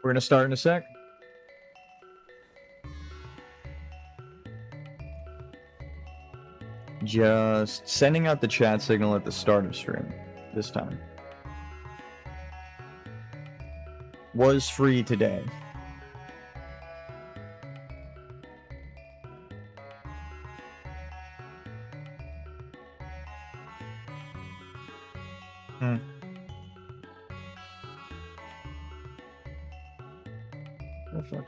We're gonna start in a sec. Just sending out the chat signal at the start of stream this time. Was free today. Hmm. Oh, fuck.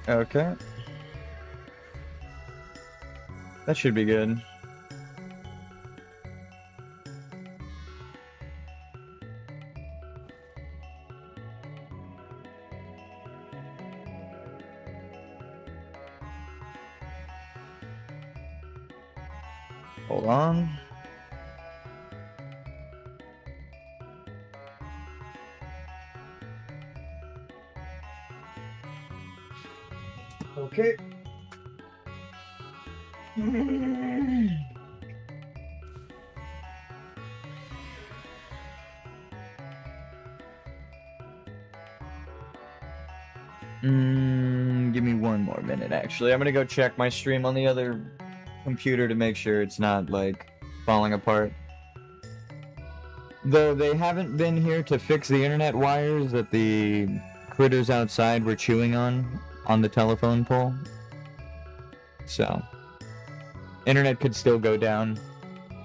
Okay. That should be good. Hold on. Okay. Give me one more minute, actually. I'm gonna go check my stream on the other computer to make sure it's not, like, falling apart. Though they haven't been here to fix the internet wires that the critters outside were chewing on the telephone pole. So, internet could still go down.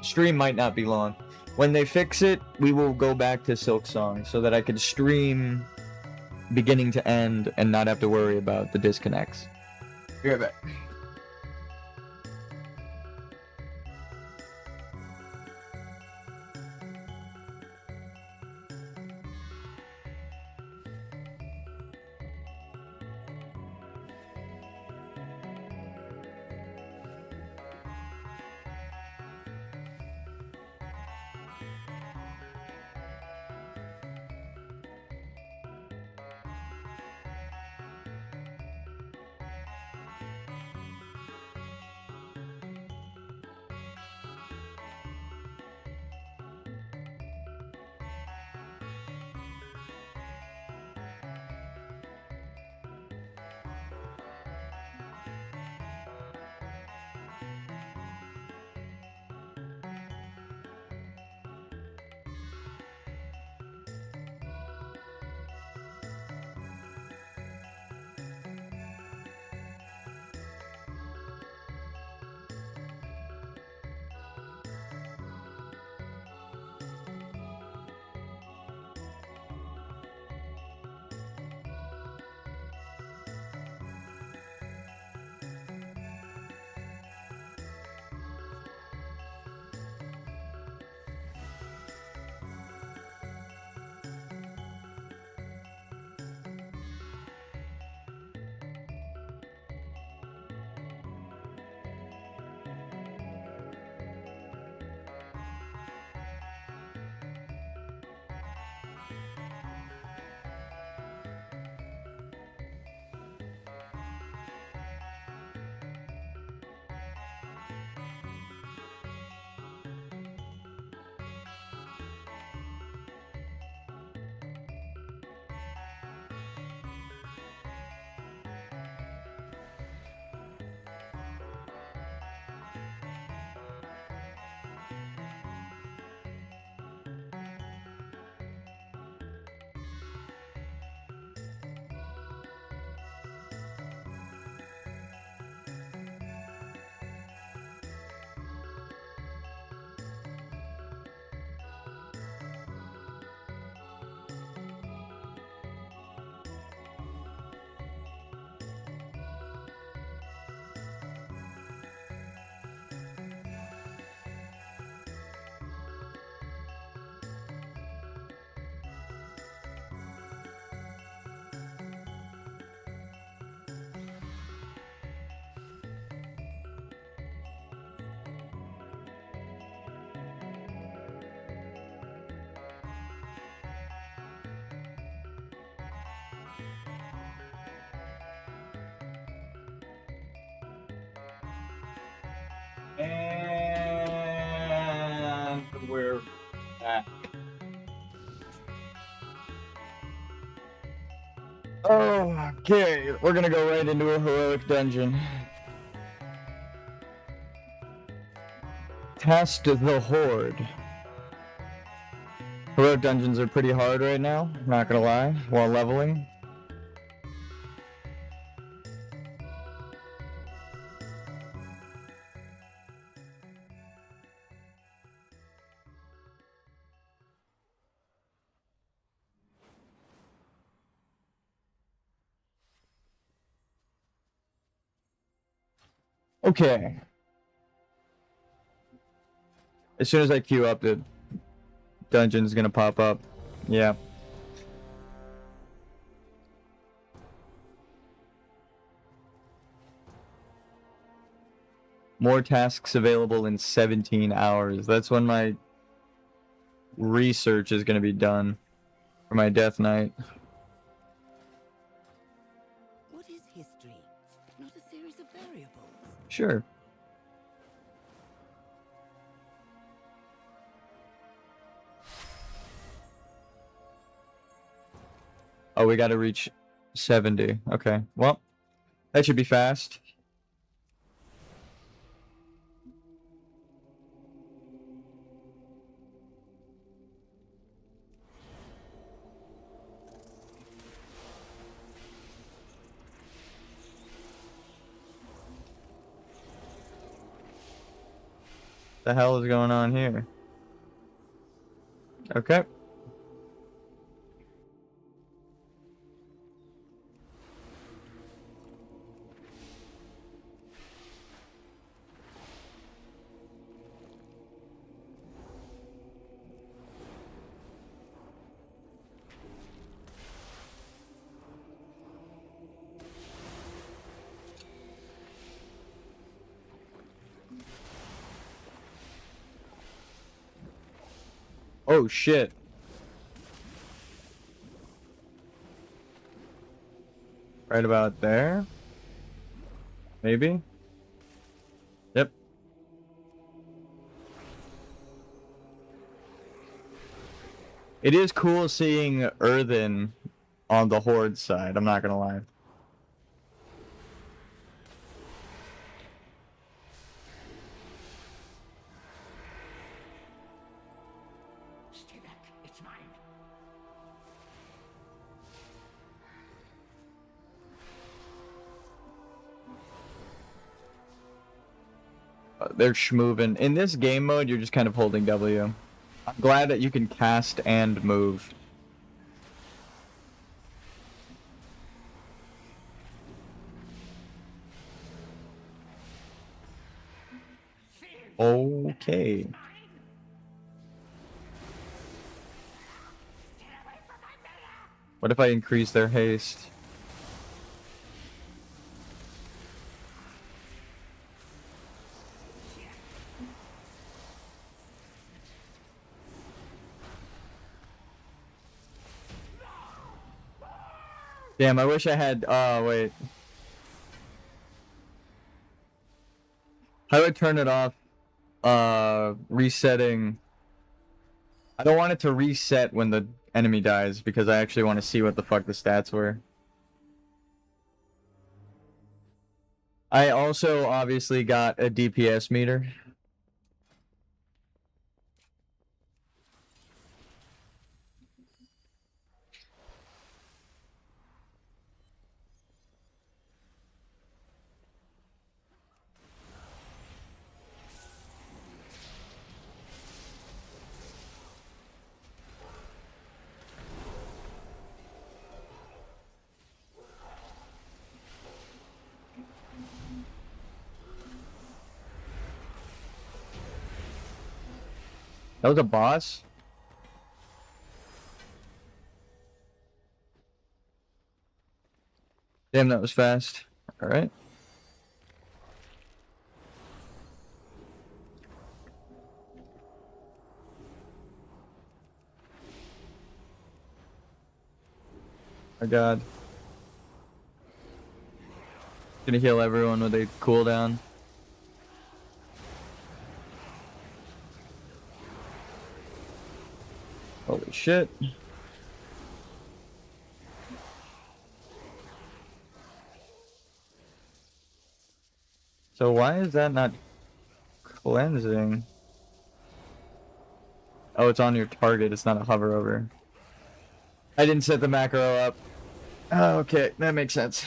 Stream might not be long. When they fix it, we will go back to Silksong so that I can stream beginning to end and not have to worry about the disconnects. Be right back. And we're back. Okay, we're gonna go right into a heroic dungeon. Test the Horde. Heroic dungeons are pretty hard right now, not gonna lie, while leveling. Okay. As soon as I queue up, the dungeon's gonna pop up. Yeah. More tasks available in 17 hours. That's when my research is gonna be done for my Death Knight. What is history, if not a series of variables? Sure. Oh, we gotta reach 70. Okay, well, that should be fast. The hell is going on here? Okay. Oh shit. Right about there? Maybe? Yep. It is cool seeing Earthen on the Horde side, I'm not gonna lie. Stay back, it's mine. They're schmoving. In this game mode, you're just kind of holding W. I'm glad that you can cast and move. Okay. What if I increase their haste? Damn, I wish I had... Oh, wait. How do I turn it off? Resetting... I don't want it to reset when the enemy dies, because I actually want to see what the fuck the stats were. I also obviously got a DPS meter. That was a boss? Damn, that was fast. Alright. My god. Gonna heal everyone with a cooldown. shit. So why is that not cleansing? Oh, it's on your target. It's not a hover over. I didn't set the macro up. Oh, okay, that makes sense.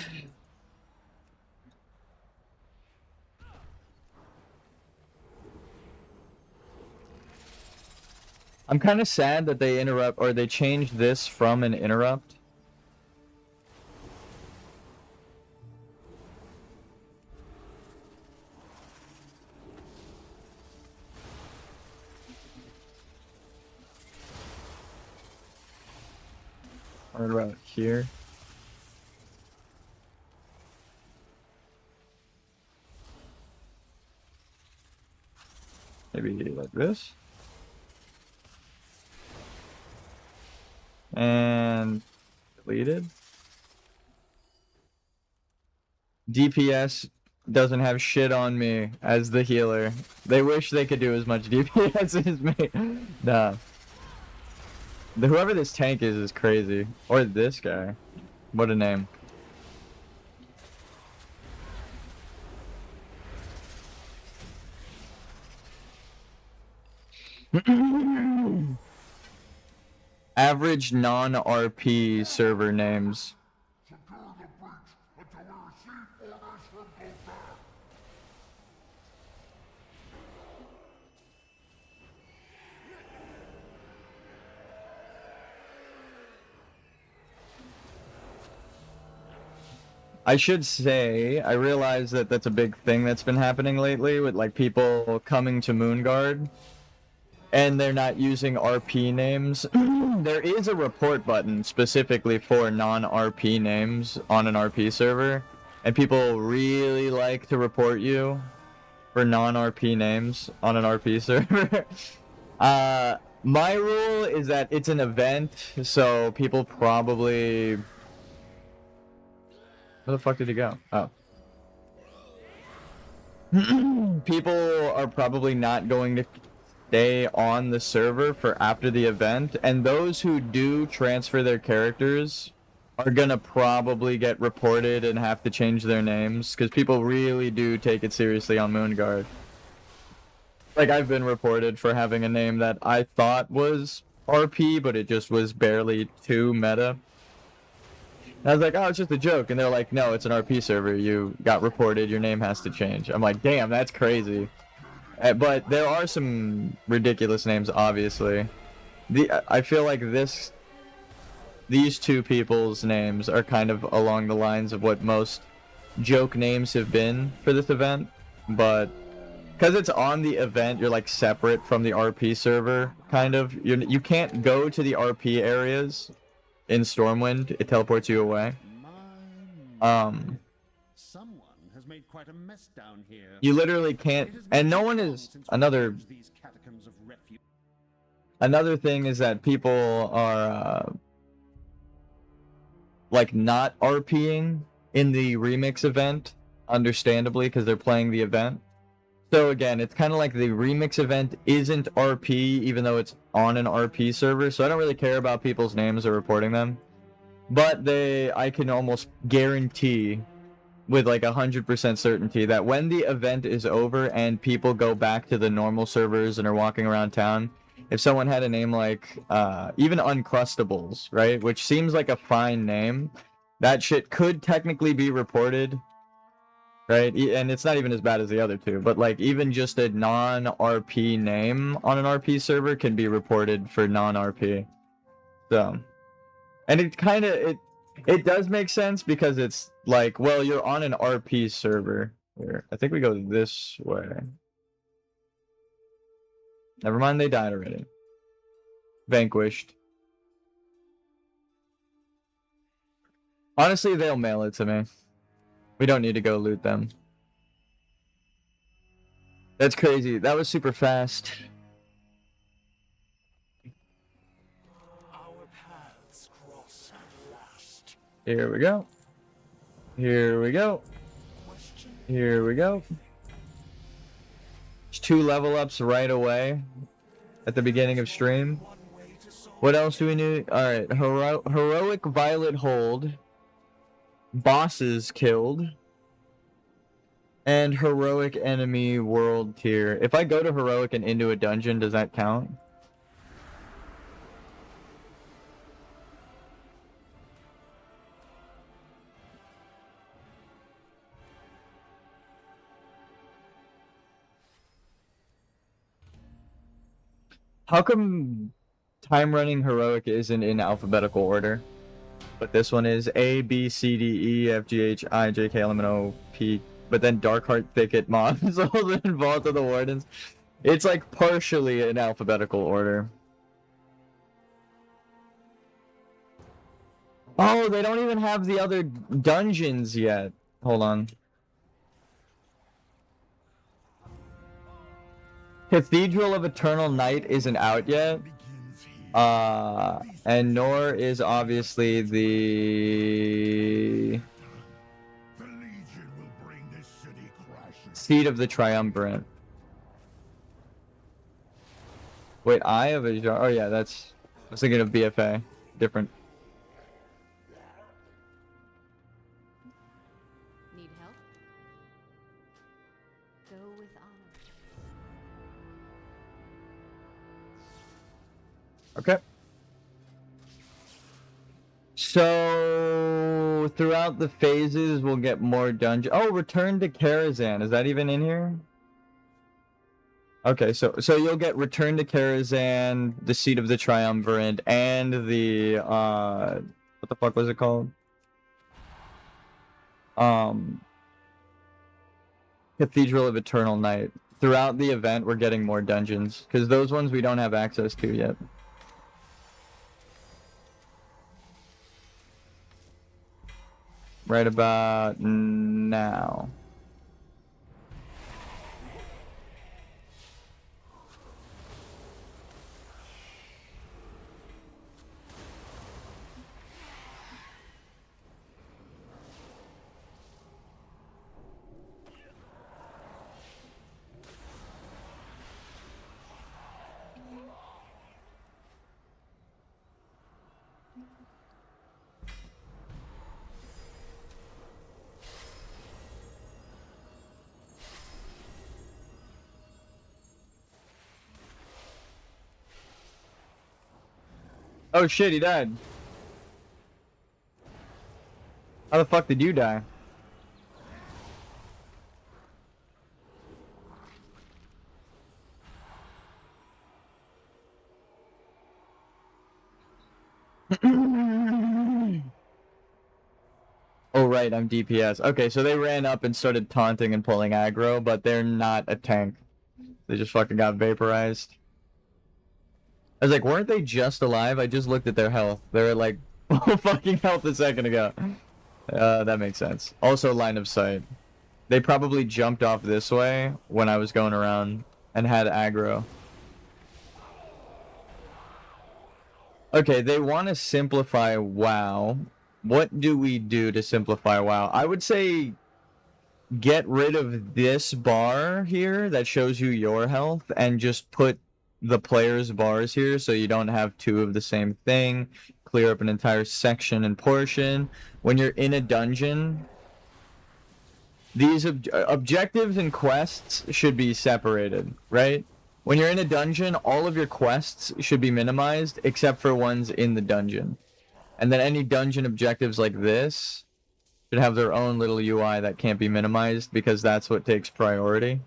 I'm kind of sad that they interrupt, or they changed this from an interrupt. What about here? Maybe like this. And deleted. DPS doesn't have shit on me as the healer. They wish they could do as much DPS as me. Nah. Whoever this tank is crazy. Or this guy. What a name. Average non-RP server names. I should say, I realize that that's a big thing that's been happening lately with like people coming to Moonguard and they're not using RP names. There is a report button specifically for non-RP names on an RP server, and people really like to report you for non-RP names on an RP server. My rule is that it's an event, so people probably... Where the fuck did he go? Oh. People are probably not going to stay on the server for after the event, and those who do transfer their characters are gonna probably get reported and have to change their names, because people really do take it seriously on Moonguard. Like, I've been reported for having a name that I thought was RP, but it just was barely too meta. And I was like, oh, it's just a joke. And they're like, no, it's an RP server. You got reported. Your name has to change. I'm like, damn, that's crazy. But there are some ridiculous names, obviously. I feel like these two people's names are kind of along the lines of what most joke names have been for this event. But because it's on the event, you're like separate from the RP server, kind of. You can't go to the RP areas. In Stormwind, it teleports you away. Someone has made quite a mess down here. You literally can't, and no one is another thing is that people are like not RPing in the remix event, understandably, because they're playing the event. So again, it's kind of like the remix event isn't RP, even though it's on an RP server, so I don't really care about people's names or reporting them. But I can almost guarantee with like 100% certainty that when the event is over and people go back to the normal servers and are walking around town, if someone had a name like, even Uncrustables, right, which seems like a fine name, that shit could technically be reported. Right, and it's not even as bad as the other two, but like even just a non-RP name on an RP server can be reported for non-RP. So, and it kind of it does make sense because it's like, well, you're on an RP server. Here, I think we go this way. Never mind, they died already. Vanquished. Honestly, they'll mail it to me. We don't need to go loot them. That's crazy. That was super fast. Our paths cross at last. Here we go. Here we go. Here we go. There's 2 level ups right away at the beginning of stream. What else do we need? Alright, heroic Violet Hold. Bosses killed. And heroic enemy world tier. If I go to heroic and into a dungeon, does that count? How come time running heroic isn't in alphabetical order? But this one is A, B, C, D, E, F, G, H, I, J, K, L, M, N, O, P. But then Darkheart, Thicket, Mobs, all involved in the Wardens. It's like partially in alphabetical order. Oh, they don't even have the other dungeons yet. Hold on. Cathedral of Eternal Night isn't out yet. And nor is obviously the Legion will bring this city crashing. Seed of the Triumvirate. Wait, Eye of Ajar. Oh yeah, that's. I was thinking of BFA. Different. Need help? Go with honor. Okay. So throughout the phases, we'll get more dungeon. Oh, Return to Karazhan. Is that even in here? Okay, so you'll get Return to Karazhan, the Seat of the Triumvirate, and the what the fuck was it called? Cathedral of Eternal Night. Throughout the event, we're getting more dungeons because those ones we don't have access to yet. Right about now. Oh shit, he died. How the fuck did you die? Oh right, I'm DPS. Okay, so they ran up and started taunting and pulling aggro, but they're not a tank. They just fucking got vaporized. I was like, weren't they just alive? I just looked at their health. They were like full fucking health a second ago. That makes sense. Also, line of sight. They probably jumped off this way when I was going around and had aggro. Okay, they want to simplify WoW. What do we do to simplify WoW? I would say get rid of this bar here that shows you your health and just put the player's bars here so you don't have two of the same thing. Clear up an entire section and portion. When you're in a dungeon, these objectives and quests should be separated, right? When you're in a dungeon, all of your quests should be minimized except for ones in the dungeon. And then any dungeon objectives like this should have their own little UI that can't be minimized because that's what takes priority.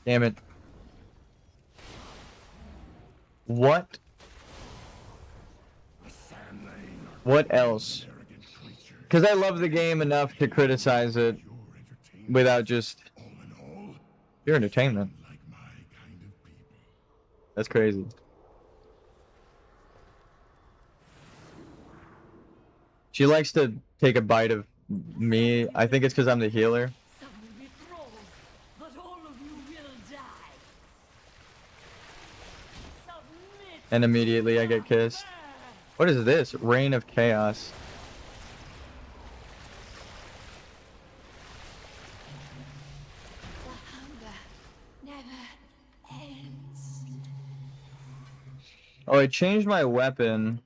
Damn it. What? What else? Because I love the game enough to criticize it without just pure entertainment. That's crazy. She likes to take a bite of me. I think it's because I'm the healer. Some will be trolls, but all of you will die. Submit. And immediately I get kissed. What is this? Reign of Chaos. The hunger Oh, I changed my weapon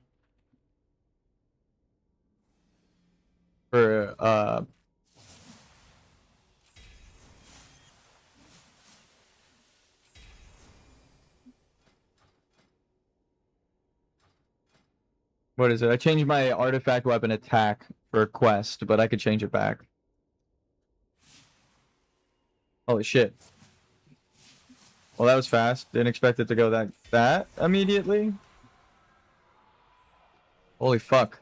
for what is it? I changed my artifact weapon attack for a quest, but I could change it back. Holy shit. Well, that was fast. Didn't expect it to go that immediately. Holy fuck.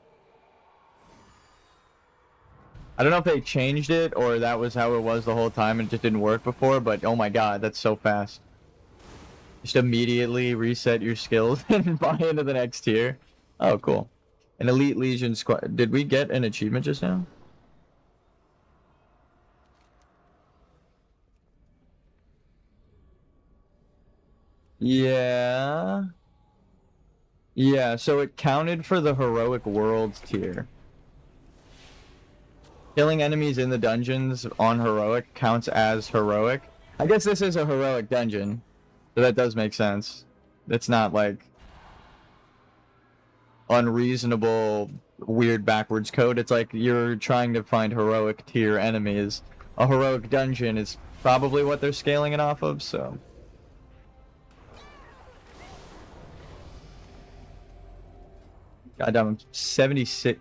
I don't know if they changed it or that was how it was the whole time and it just didn't work before, but oh my god, that's so fast. Just immediately reset your skills and buy into the next tier. Oh, cool. An Elite Legion squad. Did we get an achievement just now? Yeah. Yeah, so it counted for the Heroic Worlds tier. Killing enemies in the dungeons on Heroic counts as Heroic. I guess this is a Heroic dungeon, so that does make sense. It's not like unreasonable, weird backwards code. It's like you're trying to find Heroic tier enemies. A Heroic dungeon is probably what they're scaling it off of, so... Goddamn, I'm 76,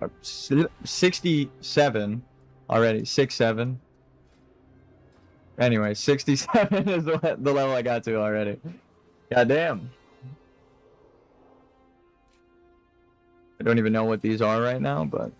67 already. 67. Anyway, 67 is the level I got to already. Goddamn. I don't even know what these are right now, but...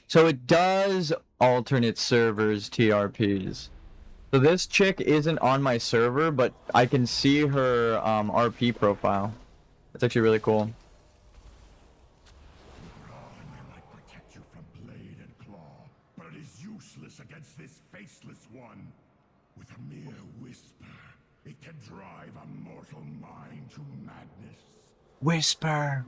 So it does alternate servers TRPs. So this chick isn't on my server, but I can see her RP profile. That's actually really cool. Might protect you from blade and claw, but it is useless against this faceless one. With a mere whisper, it can drive a mortal mind to madness. Whisper.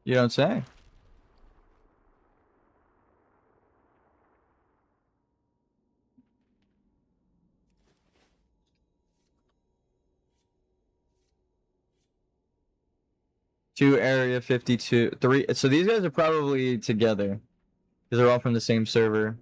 You don't say. Two Area 52, three. So these guys are probably together because they're all from the same server.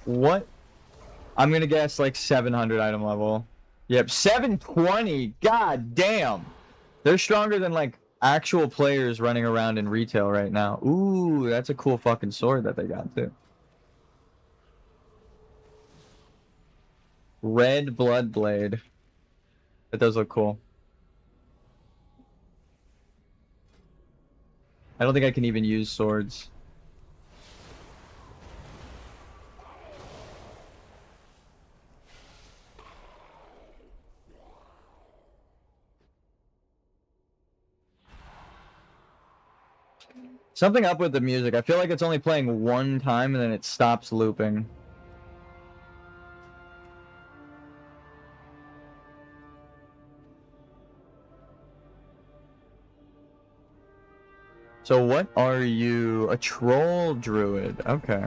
What? I'm gonna guess like 700 item level. Yep, 720. God damn. They're stronger than like actual players running around in retail right now. Ooh, that's a cool fucking sword that they got too. Red Blood Blade. That does look cool. I don't think I can even use swords. Something up with the music. I feel like it's only playing one time and then it stops looping. So what are you? A troll druid. Okay.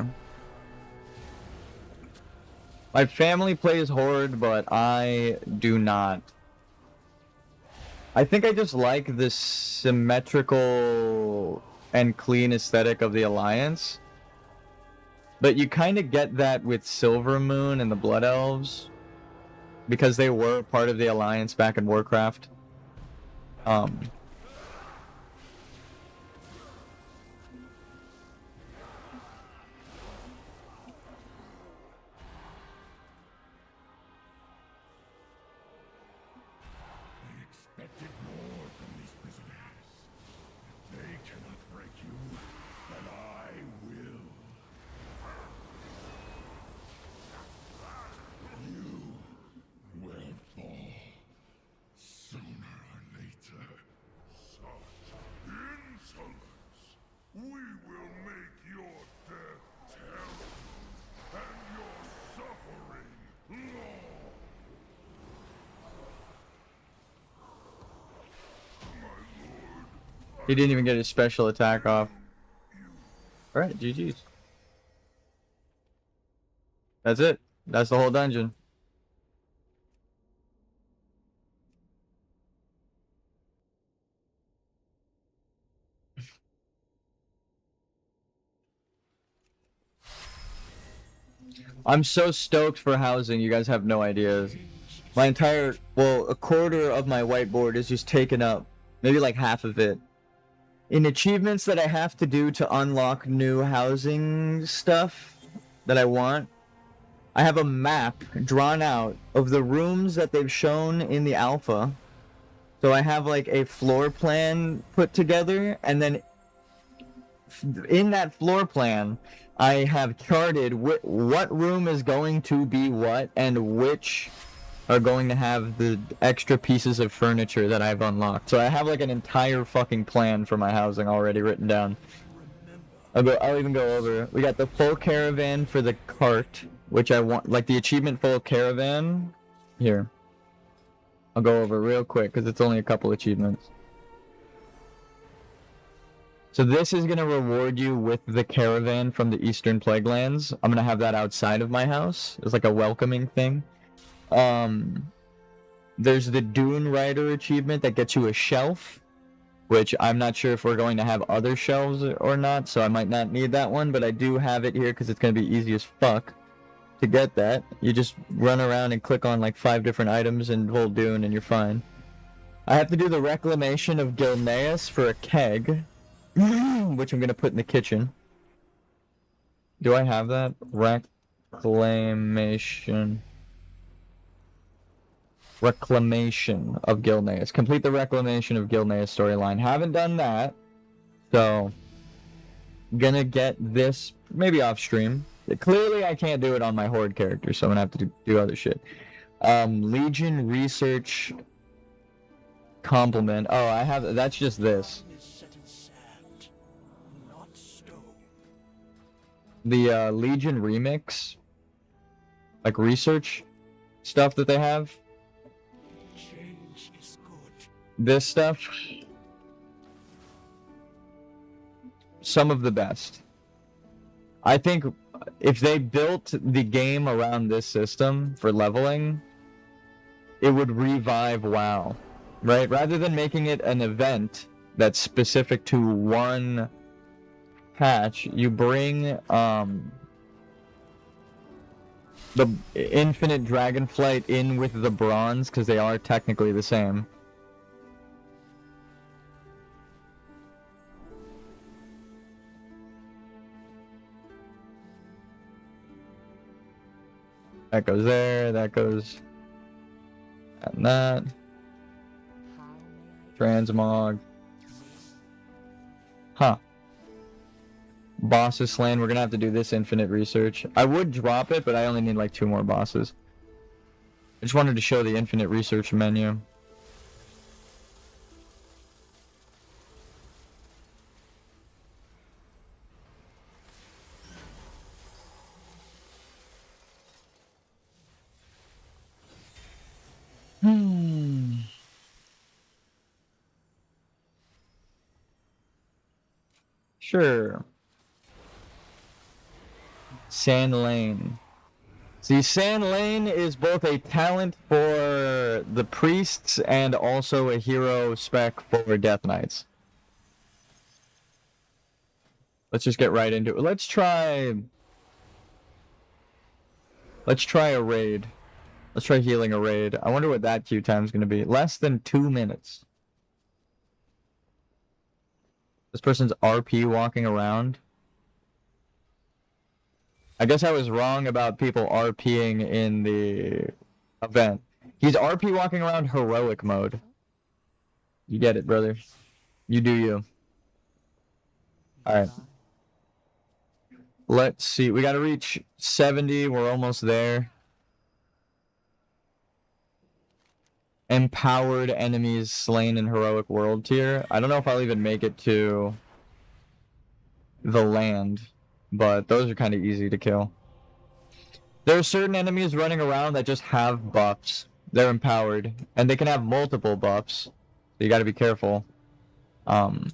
My family plays Horde, but I do not. I think I just like the symmetrical and clean aesthetic of the Alliance. But you kind of get that with Silvermoon and the Blood Elves, because they were part of the Alliance back in Warcraft. I expected more from these prisoners. They cannot break you, and I will. You will fall sooner or later. Such insolence! We will make your death terrible, and your suffering long. He didn't even get his special attack off. Alright, GG's. That's it. That's the whole dungeon. I'm so stoked for housing, you guys have no ideas. My entire, well, a quarter of my whiteboard is just taken up. Maybe like half of it. In achievements that I have to do to unlock new housing stuff that I want, I have a map drawn out of the rooms that they've shown in the alpha. So I have like a floor plan put together, and then in that floor plan, I have charted what room is going to be what, and which are going to have the extra pieces of furniture that I've unlocked. So I have like an entire fucking plan for my housing already written down. I'll even go over. We got the full caravan for the cart, which I want, like the achievement full caravan. Here. I'll go over real quick because it's only a couple achievements. So this is going to reward you with the caravan from the Eastern Plaguelands. I'm going to have that outside of my house. It's like a welcoming thing. There's the Dune Rider achievement that gets you a shelf, which I'm not sure if we're going to have other shelves or not, so I might not need that one, but I do have it here because it's going to be easy as fuck to get that. You just run around and click on like 5 different items and hold Dune and you're fine. I have to do the reclamation of Gilneas for a keg, which I'm going to put in the kitchen. Do I have that? Reclamation of Gilneas. Complete the reclamation of Gilneas storyline. Haven't done that, so gonna get this maybe off stream. Clearly I can't do it on my Horde character, so I'm gonna have to do other shit. Legion research compliment. Oh, I have, that's just this. The Legion remix, like research stuff that they have. This stuff, some of the best. I think if they built the game around this system for leveling, it would revive WoW, right? Rather than making it an event that's specific to one patch, you bring the Infinite Dragonflight in with the Bronze, because they are technically the same. That goes there, that goes... and that. Transmog. Huh. Bosses slain, we're gonna have to do this infinite research. I would drop it, but I only need like 2 more bosses. I just wanted to show the infinite research menu. Sure. Sand Lane. See, Sand Lane is both a talent for the priests and also a hero spec for Death Knights. Let's just get right into it. Let's try a raid. Let's try healing a raid. I wonder what that queue time is going to be. Less than 2 minutes. This person's RP walking around. I guess I was wrong about people RPing in the event. He's RP walking around heroic mode. You get it, brother. You do you. Alright. Let's see. We gotta reach 70. We're almost there. Empowered enemies slain in heroic world tier. I don't know if I'll even make it to the land, but those are kind of easy to kill. There are certain enemies running around that just have buffs. They're empowered, and they can have multiple buffs, so you gotta be careful. And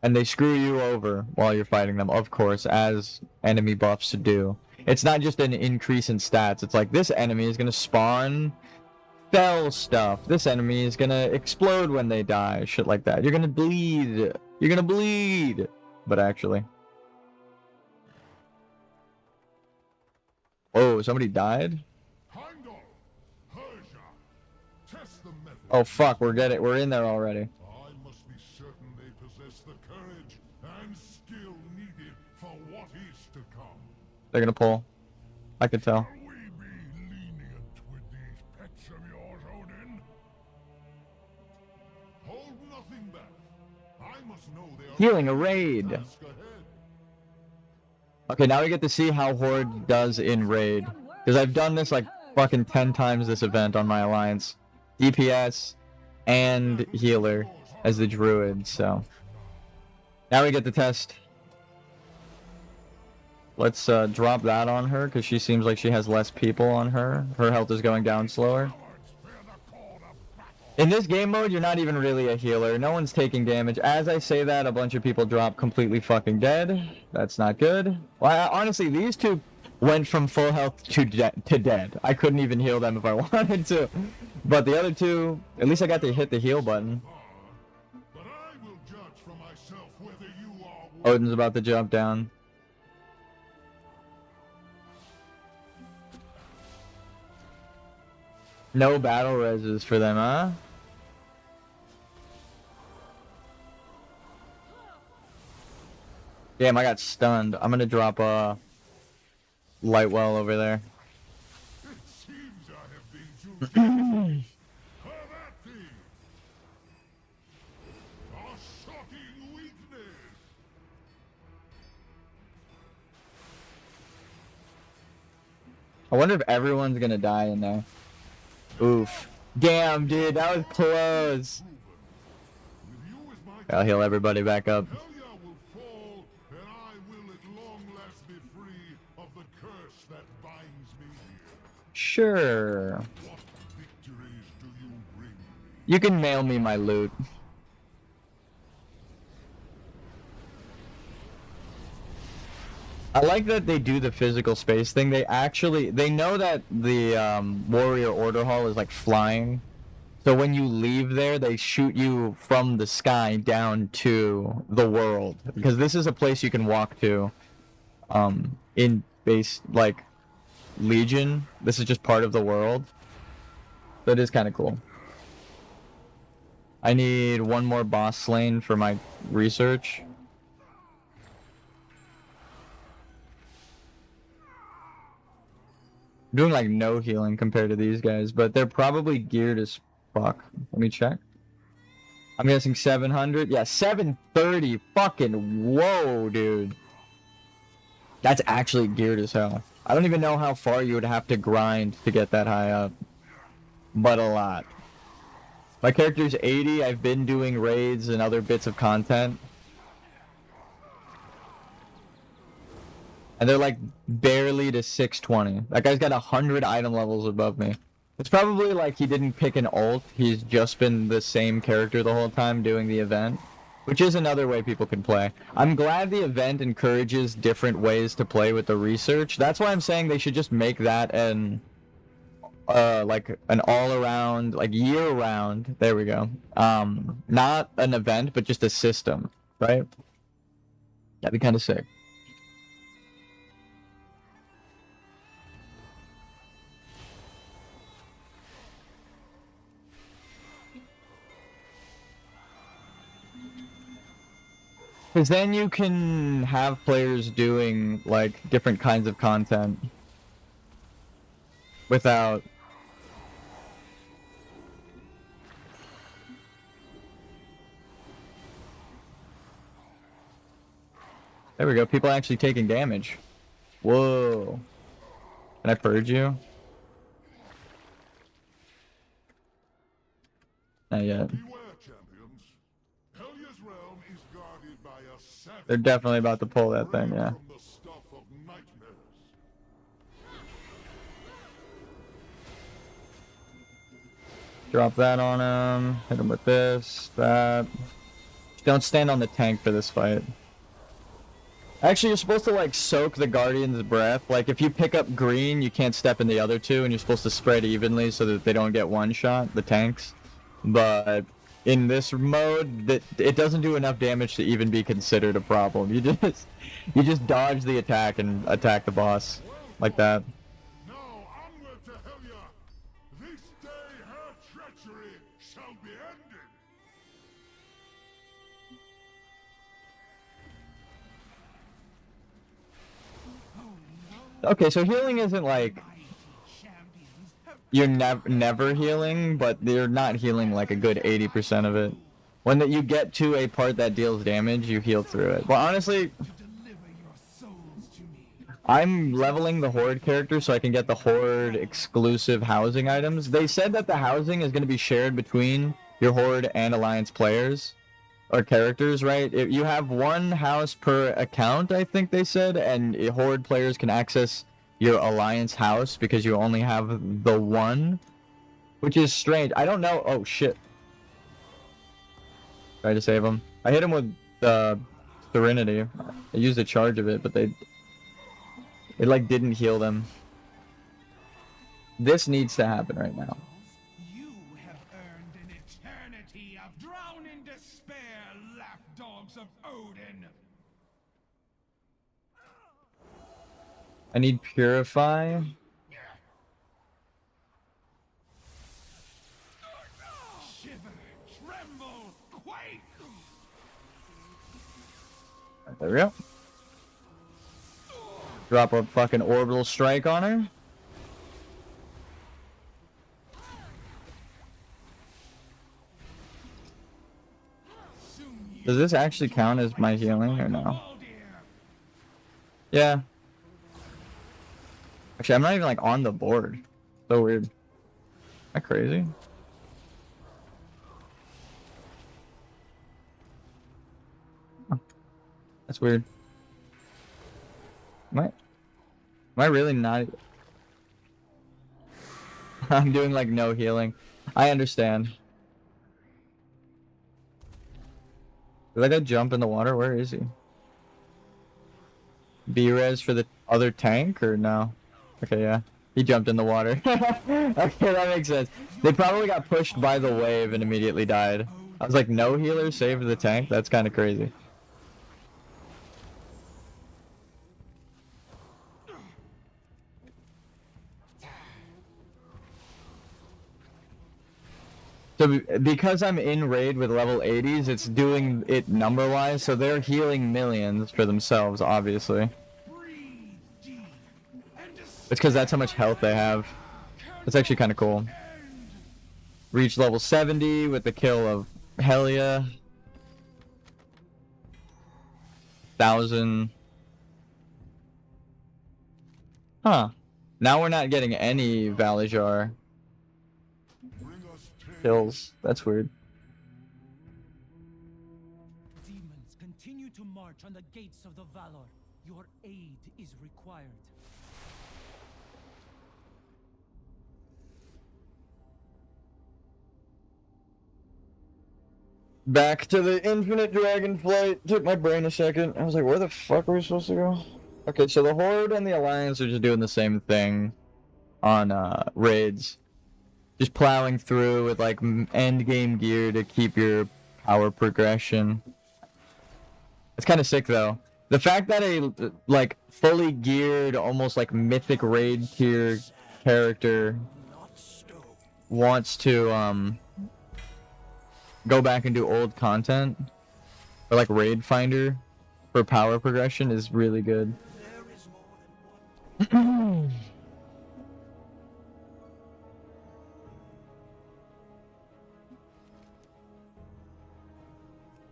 they screw you over while you're fighting them, of course, as enemy buffs do. It's not just an increase in stats. It's like, this enemy is gonna spawn fell stuff. This enemy is gonna explode when they die. Shit like that. You're gonna bleed. You're gonna bleed. But actually. Oh, somebody died? Oh fuck, we're in there already. I must be certain they possess the courage and skill needed for what is to come. They're gonna pull. I could tell. Will we be lenient with these pets of yours, Odin? Hold nothing back. I must know they are Healing a raid. task ahead. Okay, now we get to see how Horde does in raid. Because I've done this like fucking 10 times this event on my alliance. DPS and healer as the druid, so. Now we get the test. Let's drop that on her, because she seems like she has less people on her. Her health is going down slower. In this game mode, you're not even really a healer. No one's taking damage. As I say that, a bunch of people drop completely fucking dead. That's not good. Well, honestly, these two went from full health to dead. I couldn't even heal them if I wanted to. But the other two, at least I got to hit the heal button. But I will judge for myself whether you are Odin's about to jump down. No battle reses for them, huh? Damn, I got stunned. I'm gonna drop a light well over there. It seems I have been too Harathi! A shocking weakness! I wonder if everyone's gonna die in there. Oof. Damn, dude, that was close. With you as my I'll heal everybody back up. Helya will fall, and I will at long last be free of the curse that binds me here. Sure. What victories do you bring me? You can mail me my loot. I like that they do the physical space thing. They know that the warrior order hall is like flying. So when you leave there, they shoot you from the sky down to the world. Because this is a place you can walk to in base, like, Legion. This is just part of the world. So it is kind of cool. I need one more boss slain for my research. I'm doing like no healing compared to these guys, but they're probably geared as fuck. Let me check. I'm guessing 700. Yeah, 730. Fucking whoa, dude. That's actually geared as hell. I don't even know how far you would have to grind to get that high up. But a lot. My character's 80. I've been doing raids and other bits of content. And they're like barely to 620. That guy's got 100 item levels above me. It's probably like he didn't pick an ult. He's just been the same character the whole time doing the event. which is another way people can play. I'm glad the event encourages different ways to play with the research. That's why I'm saying they should just make that an like an all-around, like year-round. There we go. Not an event, but just a system, right? That'd be kind of sick. Because then you can have players doing, like, different kinds of content without... There we go, people actually taking damage. Whoa. Can I purge you? Not yet. Beware, champions. Helya's realm is guarded by a savage They're definitely about to pull that thing, yeah. from the stuff of nightmares. Drop that on him. Hit him with this, that. Don't stand on the tank for this fight. Actually, you're supposed to, like, soak the Guardian's breath. Like, if you pick up green, you can't step in the other two, and you're supposed to spread evenly so that they don't get one shot, the tanks. But in this mode, it doesn't do enough damage to even be considered a problem. You just dodge the attack and attack the boss like that. Now onward to Helya. This day her treachery shall be ended. Okay, so healing isn't like you're never healing, but you're not healing like a good 80% of it. When you get to a part that deals damage, you heal through it. Well, honestly, I'm leveling the Horde character so I can get the Horde exclusive housing items. They said that the housing is going to be shared between your Horde and Alliance players. Or characters, right? If you have one house per account, I think they said, and Horde players can access your Alliance house because you only have the one, which is strange. I don't know. Oh shit! Try to save him. I hit him with Serenity. I used a charge of it, but it like didn't heal them. This needs to happen right now. You have earned an eternity of drown in despair, lapdogs of Odin. I need Purify. Shiver, tremble, quake. There we go. Drop a fucking orbital strike on her. Does this actually count as my healing or no? Yeah. Actually, I'm not even like on the board. So weird. Am I crazy? Oh, that's weird. Am I really not? I'm doing like no healing. I understand. Did that guy jump in the water? Where is he? B-res for the other tank or no? Okay, yeah. He jumped in the water. Okay, that makes sense. They probably got pushed by the wave and immediately died. I was like, no healer saved the tank? That's kind of crazy. So because I'm in raid with level 80s, it's doing it number-wise, so they're healing millions for themselves, obviously. It's because that's how much health they have. That's actually kind of cool. Reach level 70 with the kill of Helya. 1,000. Huh. Now we're not getting any Valijar kills. That's weird. Demons continue to march on the gates of the Valor. Your aid is required. Back to the Infinite Dragonflight. Took my brain a second. I was like, where the fuck are we supposed to go? Okay, so the Horde and the Alliance are just doing the same thing on raids. Just plowing through with like end game gear to keep your power progression. It's kind of sick though. The fact that a like fully geared, almost like mythic raid tier character wants to go back and do old content, or like raid finder for power progression is really good.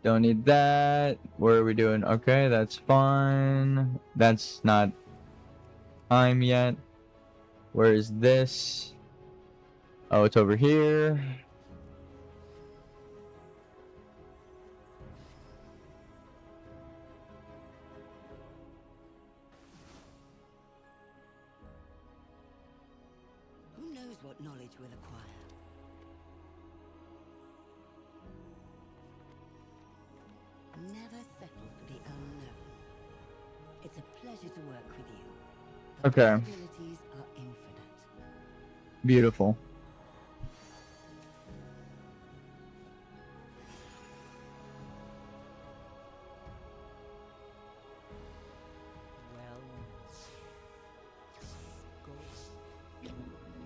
Don't need that. What are we doing? Okay, that's fine. That's not time yet. Where is this? Oh, it's over here. Who knows what knowledge we'll acquire? Never settle for the unknown. It's a pleasure to work with you. The Okay. possibilities are infinite. Beautiful.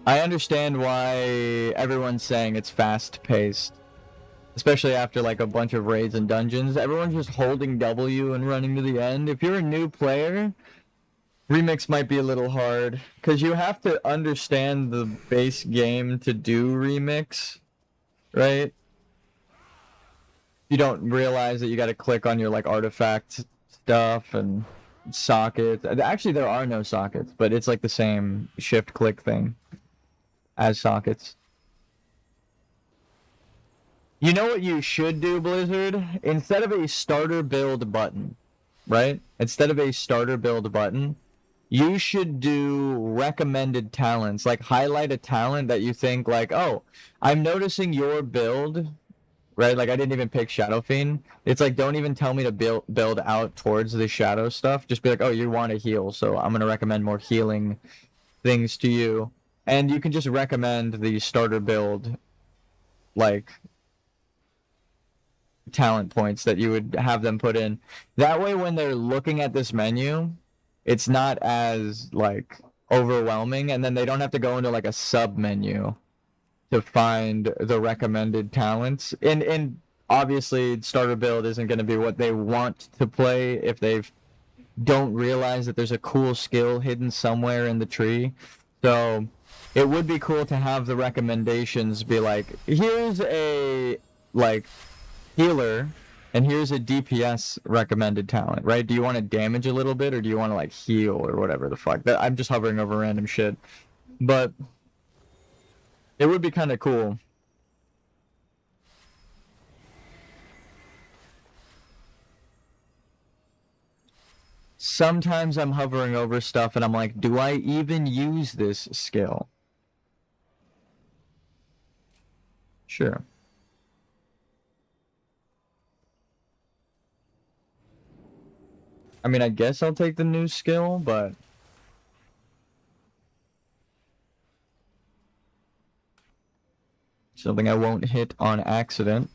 I understand why everyone's saying it's fast-paced. Especially after like a bunch of raids and dungeons. Everyone's just holding W and running to the end. If you're a new player, Remix might be a little hard. Because you have to understand the base game to do Remix. Right? You don't realize that you gotta click on your like artifact stuff and sockets. Actually, there are no sockets, but it's like the same shift-click thing as sockets. You know what you should do, Blizzard? Instead of a starter build button, right? Instead of a starter build button, you should do recommended talents. Like, highlight a talent that you think, like, oh, I'm noticing your build, right? Like, I didn't even pick Shadow Fiend. It's like, don't even tell me to build out towards the Shadow stuff. Just be like, oh, you want to heal, so I'm going to recommend more healing things to you. And you can just recommend the starter build, like, talent points that you would have them put in. That way when they're looking at this menu, it's not as like overwhelming, and then they don't have to go into like a sub menu to find the recommended talents. And obviously starter build isn't going to be what they want to play if they don't realize that there's a cool skill hidden somewhere in the tree. So it would be cool to have the recommendations be like, here's a like healer, and here's a DPS recommended talent, right? Do you want to damage a little bit, or do you want to like heal or whatever the fuck? I'm just hovering over random shit, but it would be kind of cool. Sometimes I'm hovering over stuff and I'm like, do I even use this skill? Sure. I mean, I guess I'll take the new skill, but something I won't hit on accident.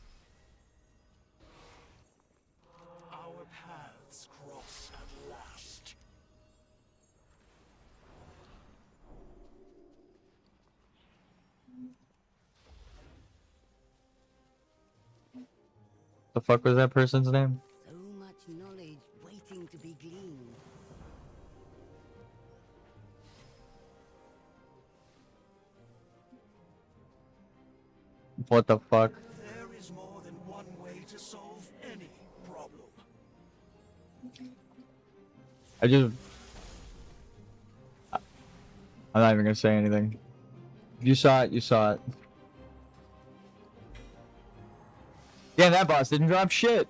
Our paths cross at last. The fuck was that person's name? So much knowledge waiting to be gleaned. What the fuck? There is more than one way to solve any problem. I'm not even gonna say anything. If you saw it, you saw it. Yeah, that boss didn't drop shit.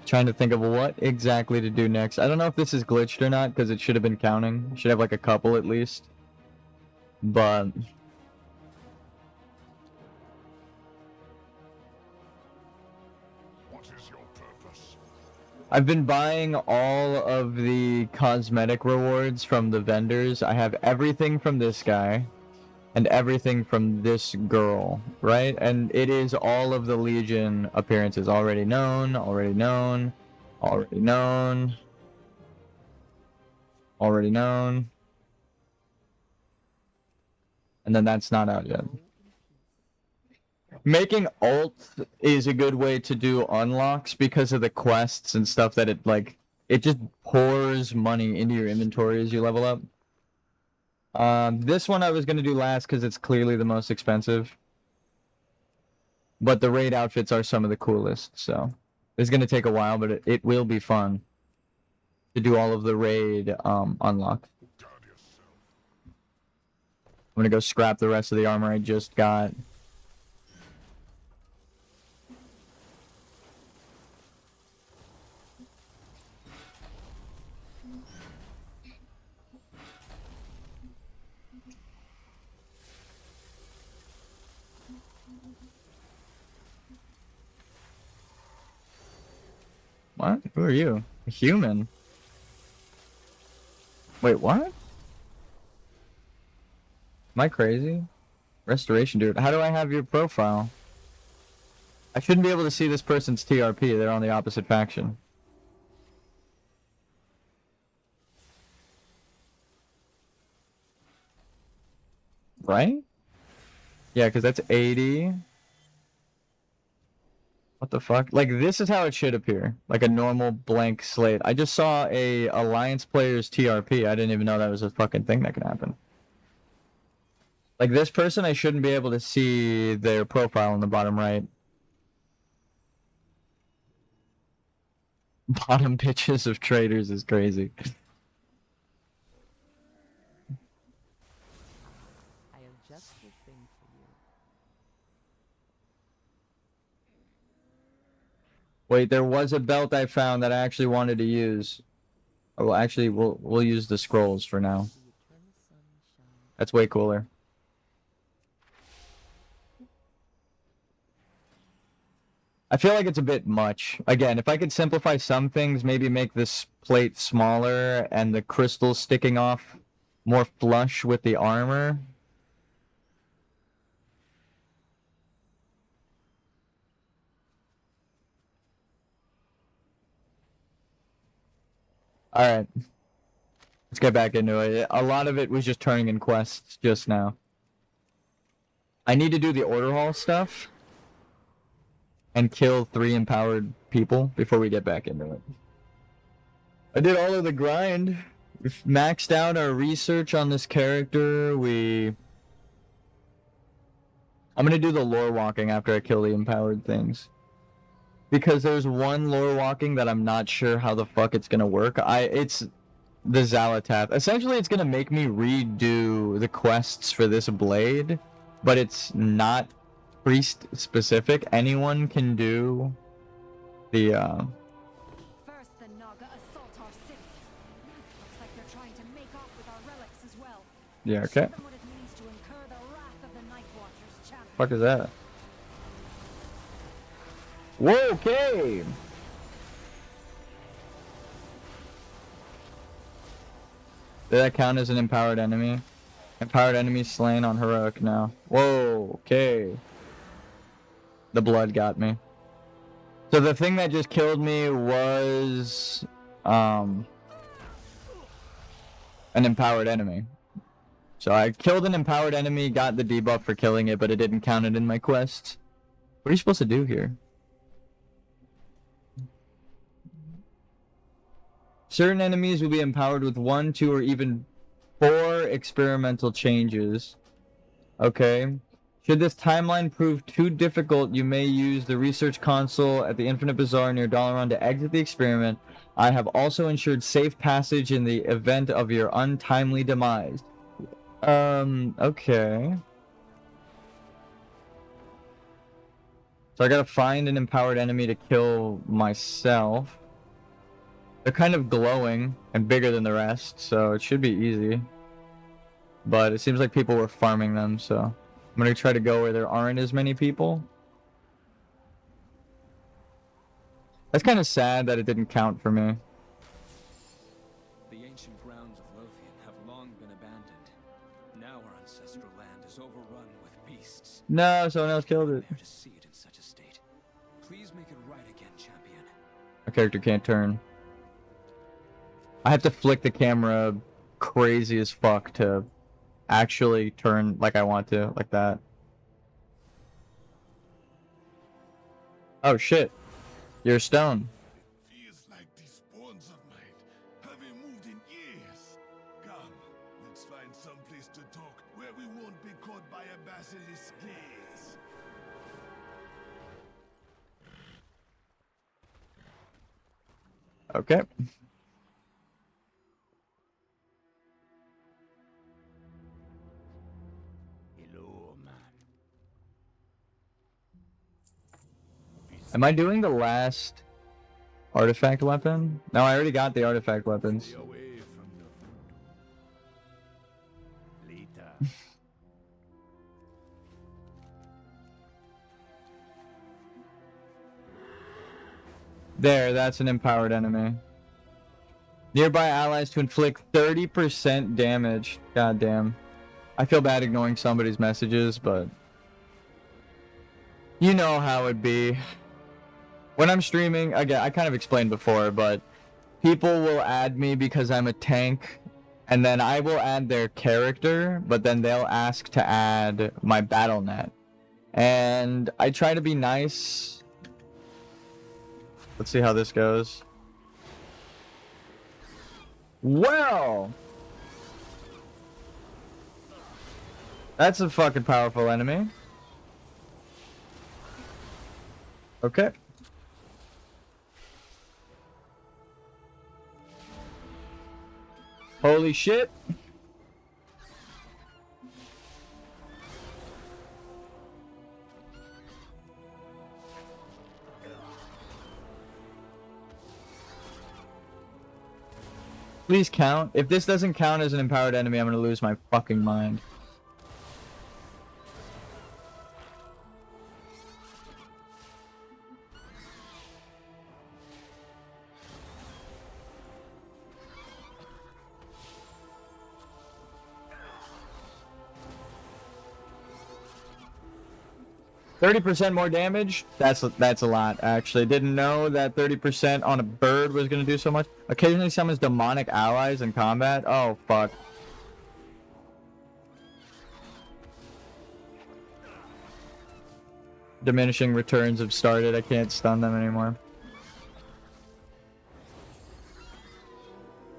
Trying to think of what exactly to do next. I don't know if this is glitched or not, because it should have been counting. Should have like a couple at least. But... What is your purpose? I've been buying all of the cosmetic rewards from the vendors. I have everything from this guy. And everything from this girl, right? And it is all of the Legion appearances. Already known, already known, already known, already known. And then that's not out yet. Making ult is a good way to do unlocks because of the quests and stuff that it just pours money into your inventory as you level up. This one I was going to do last because it's clearly the most expensive. But the raid outfits are some of the coolest, so... It's going to take a while, but it will be fun to do all of the raid unlocks. I'm going to go scrap the rest of the armor I just got. What? Who are you? A human? Wait, what? Am I crazy? Restoration dude. How do I have your profile? I shouldn't be able to see this person's TRP. They're on the opposite faction. Right? Yeah, because that's 80. What the fuck? Like, this is how it should appear. Like a normal blank slate. I just saw a Alliance player's TRP. I didn't even know that was a fucking thing that could happen. Like, this person, I shouldn't be able to see their profile in the bottom right. Bottom pitches of traders is crazy. I have just the thing for you. Wait, there was a belt I found that I actually wanted to use. Oh, well, actually, we'll use the scrolls for now. The eternal sun shines. That's way cooler. I feel like it's a bit much. Again, if I could simplify some things, maybe make this plate smaller and the crystals sticking off more flush with the armor. Alright. Let's get back into it. A lot of it was just turning in quests just now. I need to do the order hall stuff and kill 3 empowered people before we get back into it. I did all of the grind. We've maxed out our research on this character. I'm gonna do the lore walking after I kill the empowered things. Because there's one lore walking that I'm not sure how the fuck it's gonna work. It's the Xal'atath. Essentially, it's gonna make me redo the quests for this blade, but it's not priest specific. Anyone can do the First, the Naga assault our city. Looks like they're trying to make off with our relics as well. yeah, Show okay. them what it means to incur the wrath of the Night Watchers champion. Fuck is that? Whoa, okay. Did that count as an empowered enemy? Empowered enemy slain on heroic now. Whoa, okay. The blood got me. So the thing that just killed me was an empowered enemy. So I killed an empowered enemy, got the debuff for killing it, but it didn't count it in my quest. What are you supposed to do here? Certain enemies will be empowered with 1, 2, or even 4 experimental changes. Okay. Should this timeline prove too difficult, you may use the research console at the Infinite Bazaar near Dalaran to exit the experiment. I have also ensured safe passage in the event of your untimely demise. Okay. So I gotta find an empowered enemy to kill myself. They're kind of glowing and bigger than the rest, so it should be easy. But it seems like people were farming them, so I'm gonna try to go where there aren't as many people. That's kind of sad that it didn't count for me. The ancient grounds of Lothian have long been abandoned. Now our ancestral land is overrun with beasts. No, someone else killed it. There to see it in such a state. Please make it right again, champion. My character can't turn. I have to flick the camera crazy as fuck to actually turn like I want to, like that. Oh shit. You're a stone. Feels like these bones of mine haven't moved in years. Come, let's find some place to talk where we won't be caught by a basilisk's gaze. Okay. Hello, man. Am I doing the last artifact weapon? No, I already got the artifact weapons. Stay away from the voodoo. Later. There, that's an empowered enemy. Nearby allies to inflict 30% damage. God damn. I feel bad ignoring somebody's messages, but you know how it'd be. When I'm streaming, again, I kind of explained before, but people will add me because I'm a tank, and then I will add their character, but then they'll ask to add my BattleNet. And I try to be nice. Let's see how this goes. Well, that's a fucking powerful enemy. Okay. Holy shit. Please count. If this doesn't count as an empowered enemy, I'm gonna lose my fucking mind. $30% more damage? That's a lot, actually. Didn't know that 30% on a bird was going to do so much. Occasionally summons demonic allies in combat? Oh, fuck. Diminishing returns have started. I can't stun them anymore.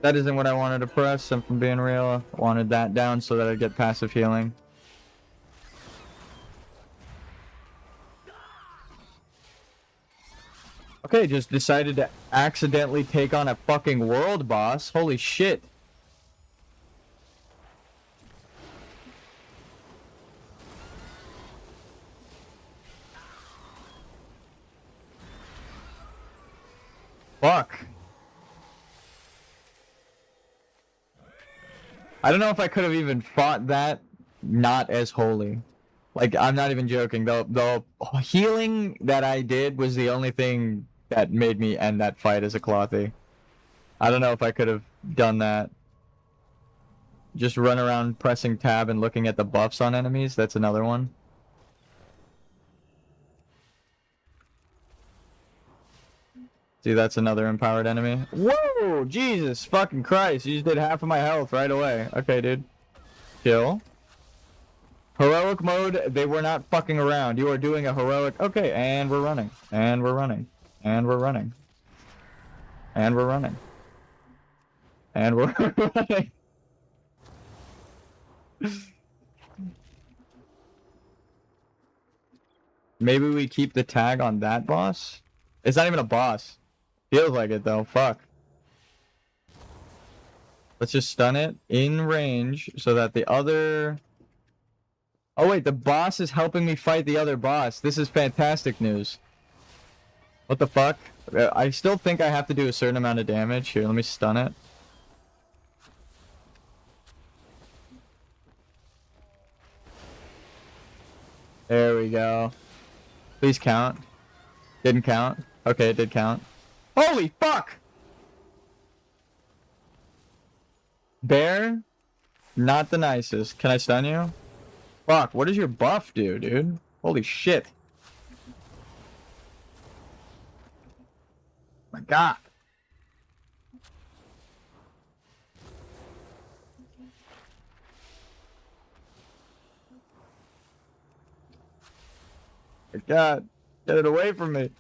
That isn't what I wanted to press, if I'm being real. I wanted that down so that I'd get passive healing. Okay, just decided to accidentally take on a fucking world boss. Holy shit. Fuck. I don't know if I could have even fought that not as holy. Like, I'm not even joking. The healing that I did was the only thing that made me end that fight as a Clothy. I don't know if I could have done that. Just run around pressing tab and looking at the buffs on enemies. That's another one. See, that's another empowered enemy. Whoa! Jesus fucking Christ. You just did half of my health right away. Okay, dude. Kill. Heroic mode, they were not fucking around. You are doing a heroic... Okay, and we're running. And we're running. And we're running. And we're running. And we're running. Maybe we keep the tag on that boss? It's not even a boss. Feels like it though. Fuck. Let's just stun it in range so that the other... Oh wait, the boss is helping me fight the other boss. This is fantastic news. What the fuck? I still think I have to do a certain amount of damage. Here, let me stun it. There we go. Please count. Didn't count. Okay, it did count. Holy fuck! Bear? Not the nicest. Can I stun you? Fuck, what does your buff do, dude? Holy shit. My god. My god. Get it away from me.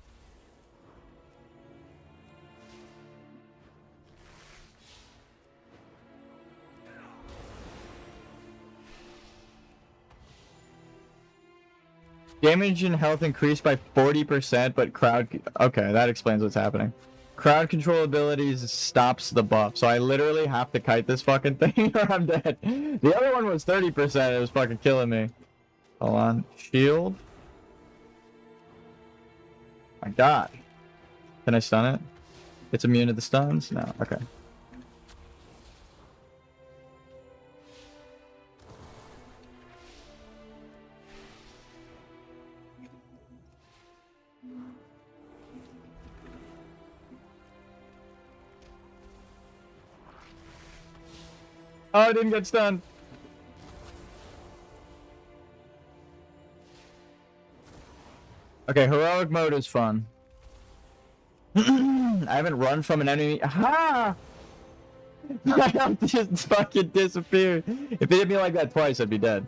Damage and health increased by 40%, but crowd... Okay, that explains what's happening. Crowd control abilities stops the buff, so I literally have to kite this fucking thing or I'm dead. The other one was 30%, it was fucking killing me. Hold on. Shield. My god. Can I stun it? It's immune to the stuns? No, okay. Oh, I didn't get stunned. Okay, heroic mode is fun. I haven't run from an enemy. Ha! My health just fucking disappeared. If it hit me like that twice, I'd be dead.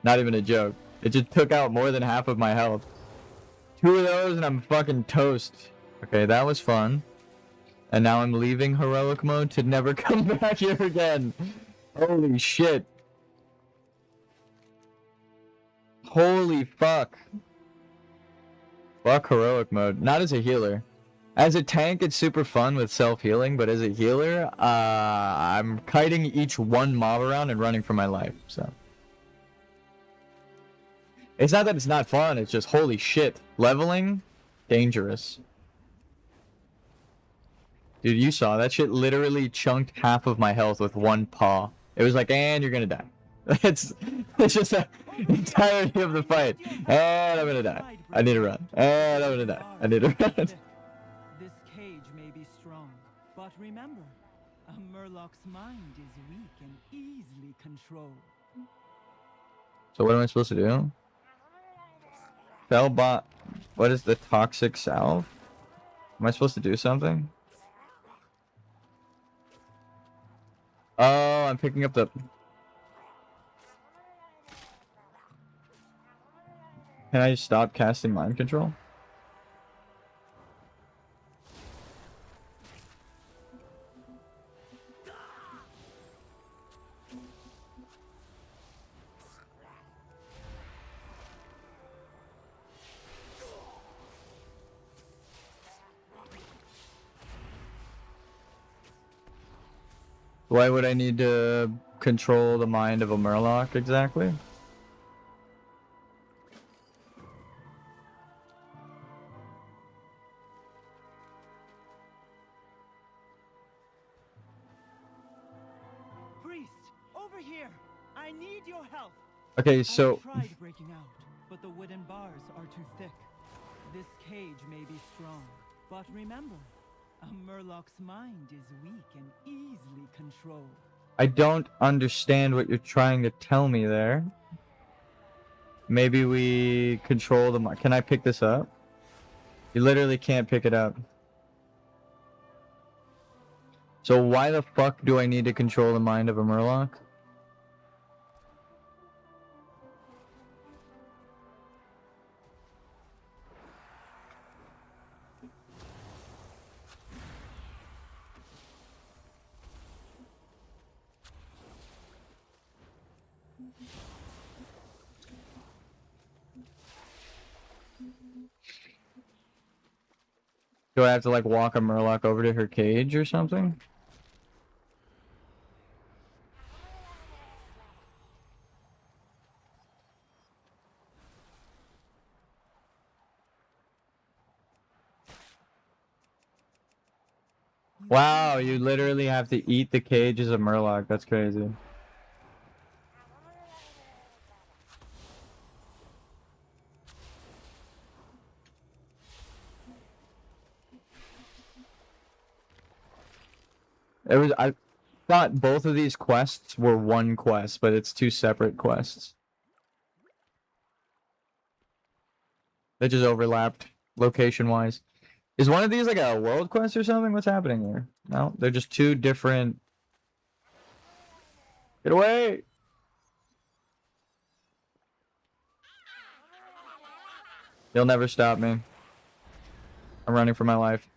Not even a joke. It just took out more than half of my health. 2 of those and I'm fucking toast. Okay, that was fun. And now I'm leaving heroic mode to never come back here again. Holy shit. Holy fuck. Fuck heroic mode. Not as a healer. As a tank, it's super fun with self-healing, but as a healer, I'm kiting each one mob around and running for my life, so. It's not that it's not fun, it's just holy shit. Leveling? Dangerous. Dude, you saw that shit literally chunked half of my health with one paw. It was like, and you're gonna die. It's just the entirety of the fight. And I'm gonna die. I need to run. And I'm gonna die. I need to run. This cage may be strong, but remember, a Murloc's mind is weak and easily controlled. So what am I supposed to do? Felbot. What is the toxic salve? Am I supposed to do something? Oh, I'm picking up the... Can I stop casting mind control? Why would I need to control the mind of a Murloc exactly? Priest, over here! I need your help! Okay, so... I tried breaking out, but the wooden bars are too thick. This cage may be strong, but remember, a Murloc's mind is weak and easily controlled. I don't understand what you're trying to tell me there. Maybe we control the mind. Can I pick this up? You literally can't pick it up. So why the fuck do I need to control the mind of a Murloc? Do I have to like walk a Murloc over to her cage or something? Wow, you literally have to eat the cage as a Murloc. That's crazy. I thought both of these quests were one quest, but it's two separate quests. They just overlapped location-wise. Is one of these like a world quest or something? What's happening here? No, they're just two different... Get away! You'll never stop me. I'm running for my life.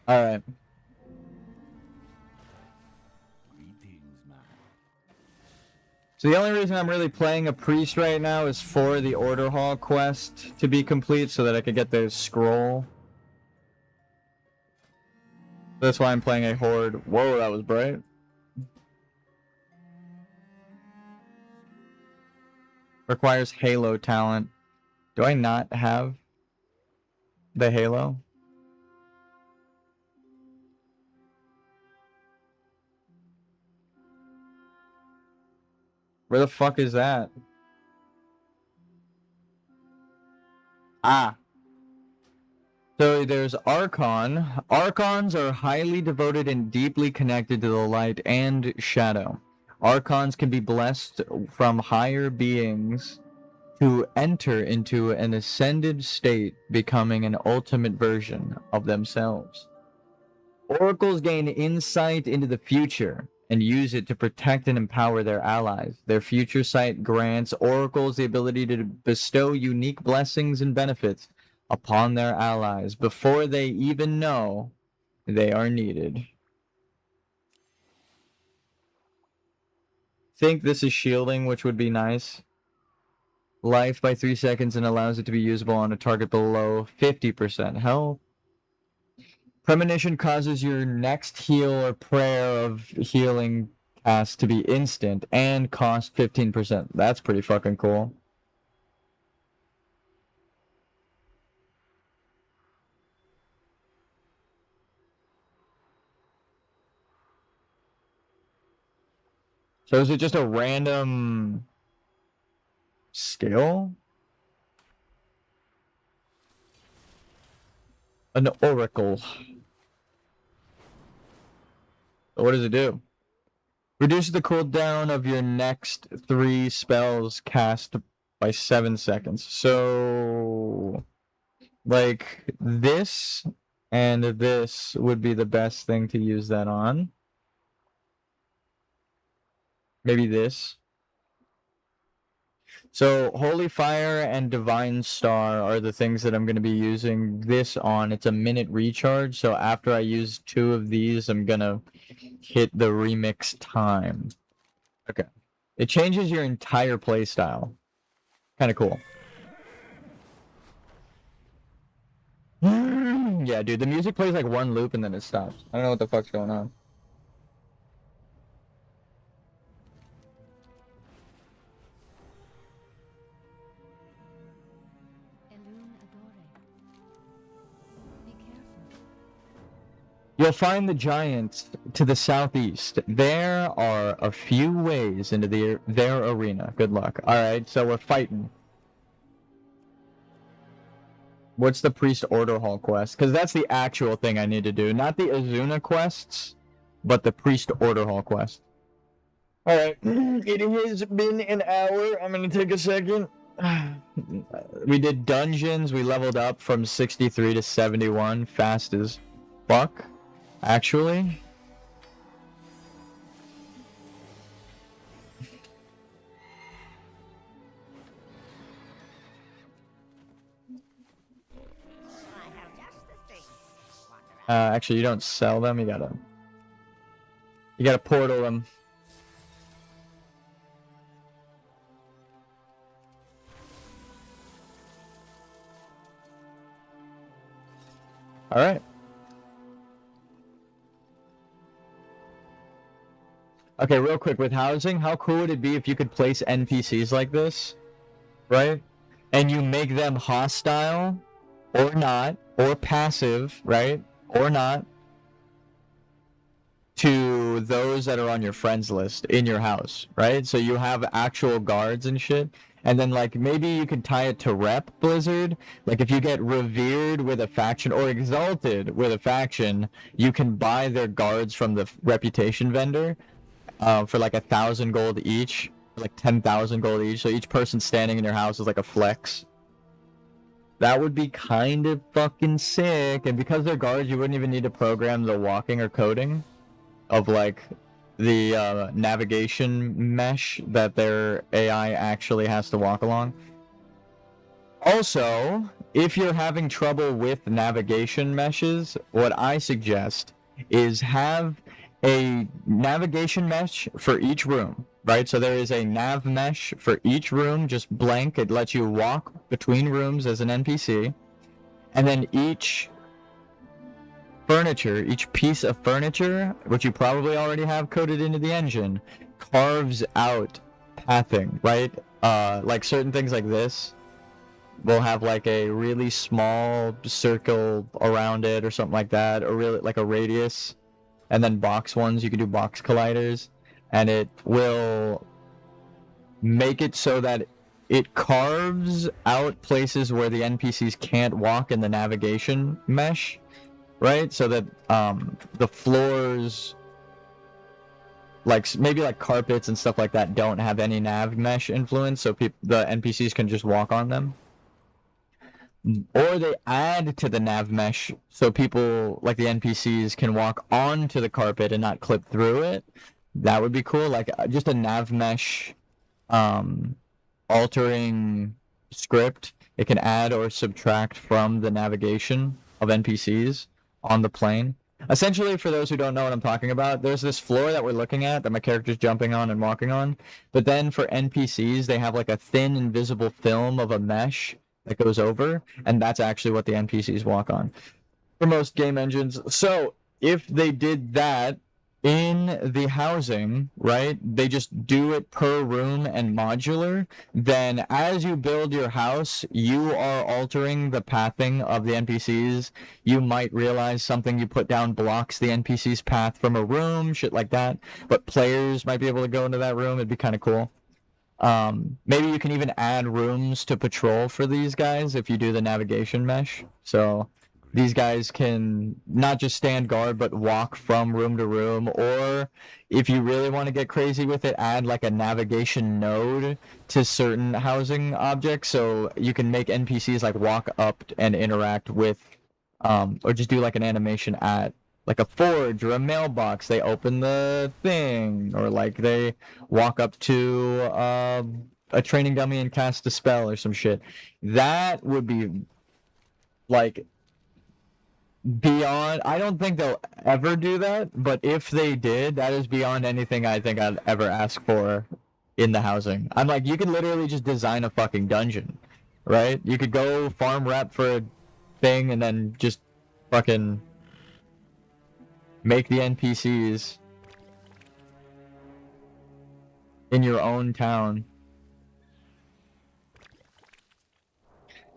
All right. So the only reason I'm really playing a priest right now is for the Order Hall quest to be complete so that I could get the scroll. That's why I'm playing a horde. Whoa, that was bright. Requires Halo talent. Do I not have the Halo? Where the fuck is that? Ah. So there's Archon. Archons are highly devoted and deeply connected to the light and shadow. Archons can be blessed from higher beings to enter into an ascended state, becoming an ultimate version of themselves. Oracles gain insight into the future and use it to protect and empower their allies. Their future sight grants oracles the ability to bestow unique blessings and benefits upon their allies before they even know they are needed. Think this is shielding, which would be nice. Life by 3 seconds and allows it to be usable on a target below 50% health. Premonition causes your next heal or prayer of healing cast to be instant and cost 15%. That's pretty fucking cool. So is it just a random skill? An oracle. What does it do? Reduces the cooldown of your next 3 spells cast by 7 seconds. So, like, this and this would be the best thing to use that on. Maybe this. So, Holy Fire and Divine Star are the things that I'm going to be using this on. It's a minute recharge, so after I use 2 of these, I'm going to hit the remix time. Okay. It changes your entire playstyle. Kind of cool. Yeah, dude, the music plays like one loop and then it stops. I don't know what the fuck's going on. You'll find the giants to the southeast. There are a few ways into their arena. Good luck. Alright, so we're fighting. What's the Priest Order Hall quest? Because that's the actual thing I need to do. Not the Azuna quests, but the Priest Order Hall quest. Alright, it has been an hour. I'm going to take a second. We did dungeons. We leveled up from 63 to 71. Fast as fuck. Actually, actually, you don't sell them. You gotta. You gotta portal them. Alright. Okay, real quick, with housing, how cool would it be if you could place NPCs like this, right? And you make them hostile, or not, or passive, right? Or not, to those that are on your friends list in your house, right? So you have actual guards and shit. And then, like, maybe you could tie it to rep Blizzard. Like, if you get revered with a faction or exalted with a faction, you can buy their guards from the reputation vendor for like 1,000 gold each, like 10,000 gold each. So each person standing in your house is like a flex. That would be kind of fucking sick. And because they're guards, you wouldn't even need to program the walking or coding of like the navigation mesh that their AI actually has to walk along. Also, if you're having trouble with navigation meshes, what I suggest is have a navigation mesh for each room, right? So there is a nav mesh for each room, just blank. It lets you walk between rooms as an NPC. And then each furniture, each piece of furniture, which you probably already have coded into the engine, carves out pathing, right? Like certain things like this will have like a really small circle around it or something like that, or really like a radius. And then box ones, you can do box colliders, and it will make it so that it carves out places where the NPCs can't walk in the navigation mesh, right? So that the floors, like maybe like carpets and stuff like that, don't have any nav mesh influence, so the NPCs can just walk on them. Or they add to the nav mesh so people, like the NPCs, can walk onto the carpet and not clip through it. That would be cool. Like just a nav mesh altering script. It can add or subtract from the navigation of NPCs on the plane. Essentially, for those who don't know what I'm talking about, there's this floor that we're looking at that my character's jumping on and walking on. But then for NPCs, they have like a thin, invisible film of a mesh that goes over, and that's actually what the NPCs walk on for most game engines. So if they did that in the housing, right, they just do it per room and modular, then as you build your house, you are altering the pathing of the NPCs. You might realize something you put down blocks the NPC's path from a room, shit like that, but players might be able to go into that room. It'd be kind of cool. Maybe you can even add rooms to patrol for these guys if you do the navigation mesh. So these guys can not just stand guard, but walk from room to room. Or if you really want to get crazy with it, add like a navigation node to certain housing objects. So you can make NPCs like walk up and interact with, or just do like an animation at like a forge or a mailbox. They open the thing, or like they walk up to a training dummy and cast a spell or some shit. That would be like beyond. I don't think they'll ever do that, but if they did, that is beyond anything I think I'd ever ask for in the housing. I'm like, you could literally just design a fucking dungeon, right? You could go farm rep for a thing and then just fucking make the NPCs in your own town.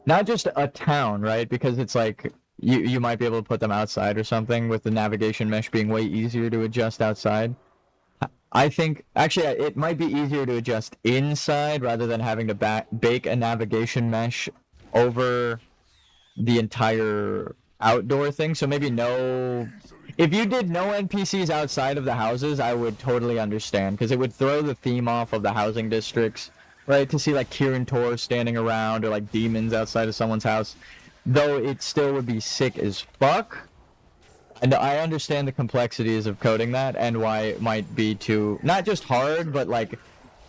Not just a town, right? Because it's like you might be able to put them outside or something, with the navigation mesh being way easier to adjust outside. I think actually it might be easier to adjust inside rather than having to bake a navigation mesh over the entire outdoor thing. So maybe if you did no NPCs outside of the houses, I would totally understand, because it would throw the theme off of the housing districts, right? To see like Kirin Tor standing around, or like demons outside of someone's house, though it still would be sick as fuck. And I understand the complexities of coding that and why it might be too, not just hard, but like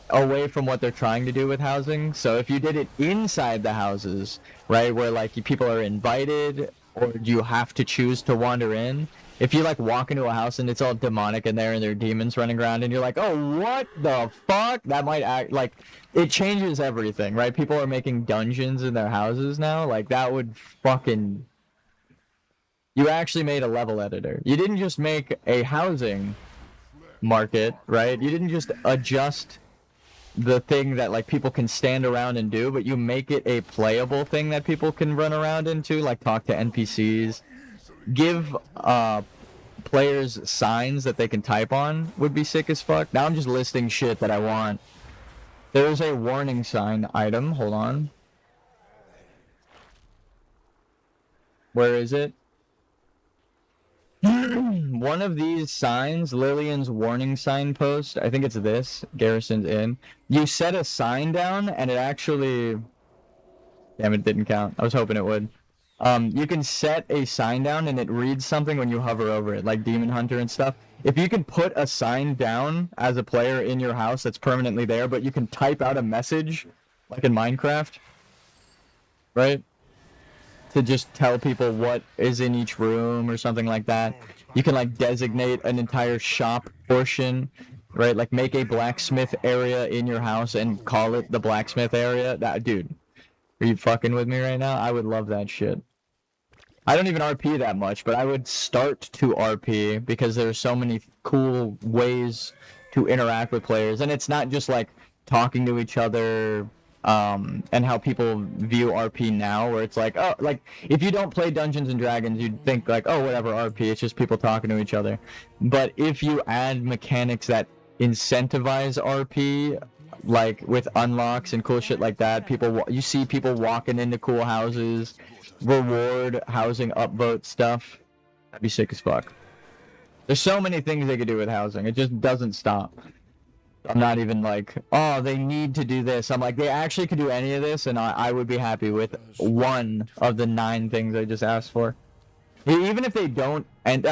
away from what they're trying to do with housing. So if you did it inside the houses, right, where like people are invited or do you have to choose to wander in? If you like walk into a house and it's all demonic in there and there are demons running around and you're like, oh, what the fuck? That might act like it changes everything, right? People are making dungeons in their houses now. Like that would fucking. You actually made a level editor. You didn't just make a housing market, right? You didn't just adjust the thing that like people can stand around and do, but you make it a playable thing that people can run around into, like talk to NPCs. Give players signs that they can type on would be sick as fuck. Now I'm just listing shit that I want. There's a warning sign item. Hold on. Where is it? One of these signs, Lillian's warning sign post, I think it's this, Garrison's Inn. You set a sign down and it actually... Damn, it didn't count. I was hoping it would. You can set a sign down and it reads something when you hover over it, like Demon Hunter and stuff. If you can put a sign down as a player in your house that's permanently there, but you can type out a message, like in Minecraft, right? To just tell people what is in each room or something like that. You can like designate an entire shop portion, right? Like make a blacksmith area in your house and call it the blacksmith area. That dude, are you fucking with me right now? I would love that shit. I don't even RP that much, but I would start to RP because there's so many cool ways to interact with players, and it's not just like talking to each other. And how people view RP now, where it's like, oh, like, if you don't play Dungeons and Dragons, you'd think like, oh, whatever, RP, it's just people talking to each other. But if you add mechanics that incentivize RP, like with unlocks and cool shit like that, you see people walking into cool houses, reward housing upvote stuff, that'd be sick as fuck. There's so many things they could do with housing, it just doesn't stop. I'm not even like, oh, they need to do this. I'm like, they actually could do any of this, and I would be happy with one of the 9 things I just asked for. Even if they don't, and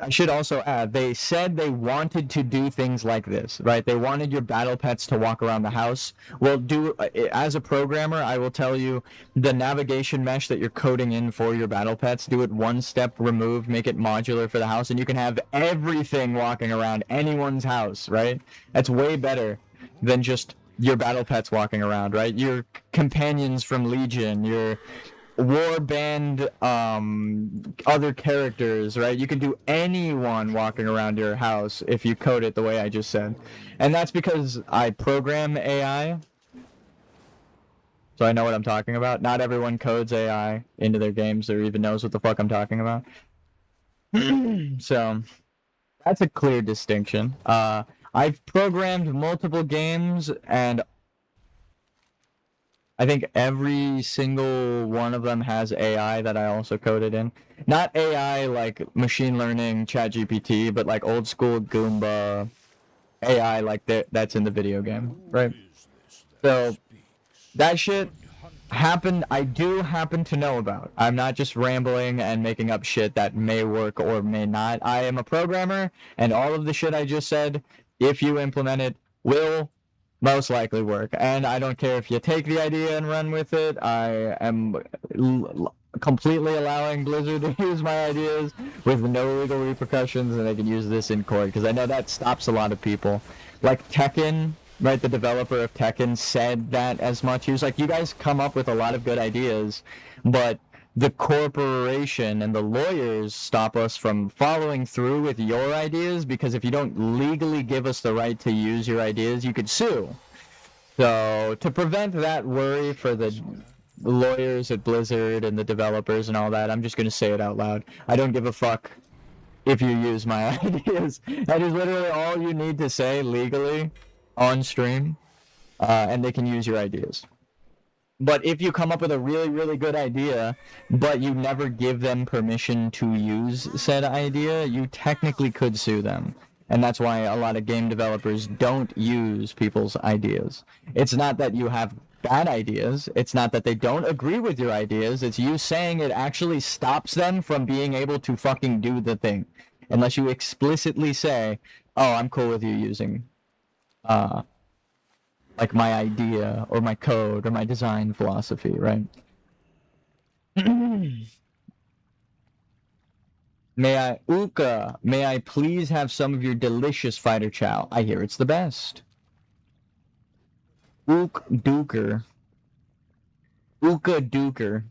I should also add, they said they wanted to do things like this, right? They wanted your battle pets to walk around the house. Well, as a programmer, I will tell you, the navigation mesh that you're coding in for your battle pets, do it one step removed, make it modular for the house, and you can have everything walking around anyone's house, right? That's way better than just your battle pets walking around, right? Your companions from Legion, your warband other characters, right? You can do anyone walking around your house if you code it the way I just said. And that's because I program AI, so I know what I'm talking about. Not everyone codes AI into their games or even knows what the fuck I'm talking about. So that's a clear distinction. I've programmed multiple games, and I think every single one of them has AI that I also coded in. Not AI like machine learning, ChatGPT, but like old school Goomba AI like that's in the video game, right? So that shit happened. I do happen to know about. I'm not just rambling and making up shit that may work or may not. I am a programmer, and all of the shit I just said, if you implement it, will most likely work. And I don't care if you take the idea and run with it. I am completely allowing Blizzard to use my ideas with no legal repercussions, and they can use this in court, because I know that stops a lot of people. Like Tekken, right, the developer of Tekken said that as much. He was like, you guys come up with a lot of good ideas, but the corporation and the lawyers stop us from following through with your ideas, because if you don't legally give us the right to use your ideas, you could sue. So to prevent that worry for the lawyers at Blizzard and the developers and all that, I'm just going to say it out loud. I don't give a fuck if you use my ideas. That is literally all you need to say legally on stream, and they can use your ideas. But if you come up with a really, really good idea, but you never give them permission to use said idea, you technically could sue them. And that's why a lot of game developers don't use people's ideas. It's not that you have bad ideas. It's not that they don't agree with your ideas. It's you saying it actually stops them from being able to fucking do the thing. Unless you explicitly say, oh, I'm cool with you using like my idea or my code or my design philosophy, right? Uka, may I please have some of your delicious fighter chow? I hear it's the best. Ook Duker. Uka Duker.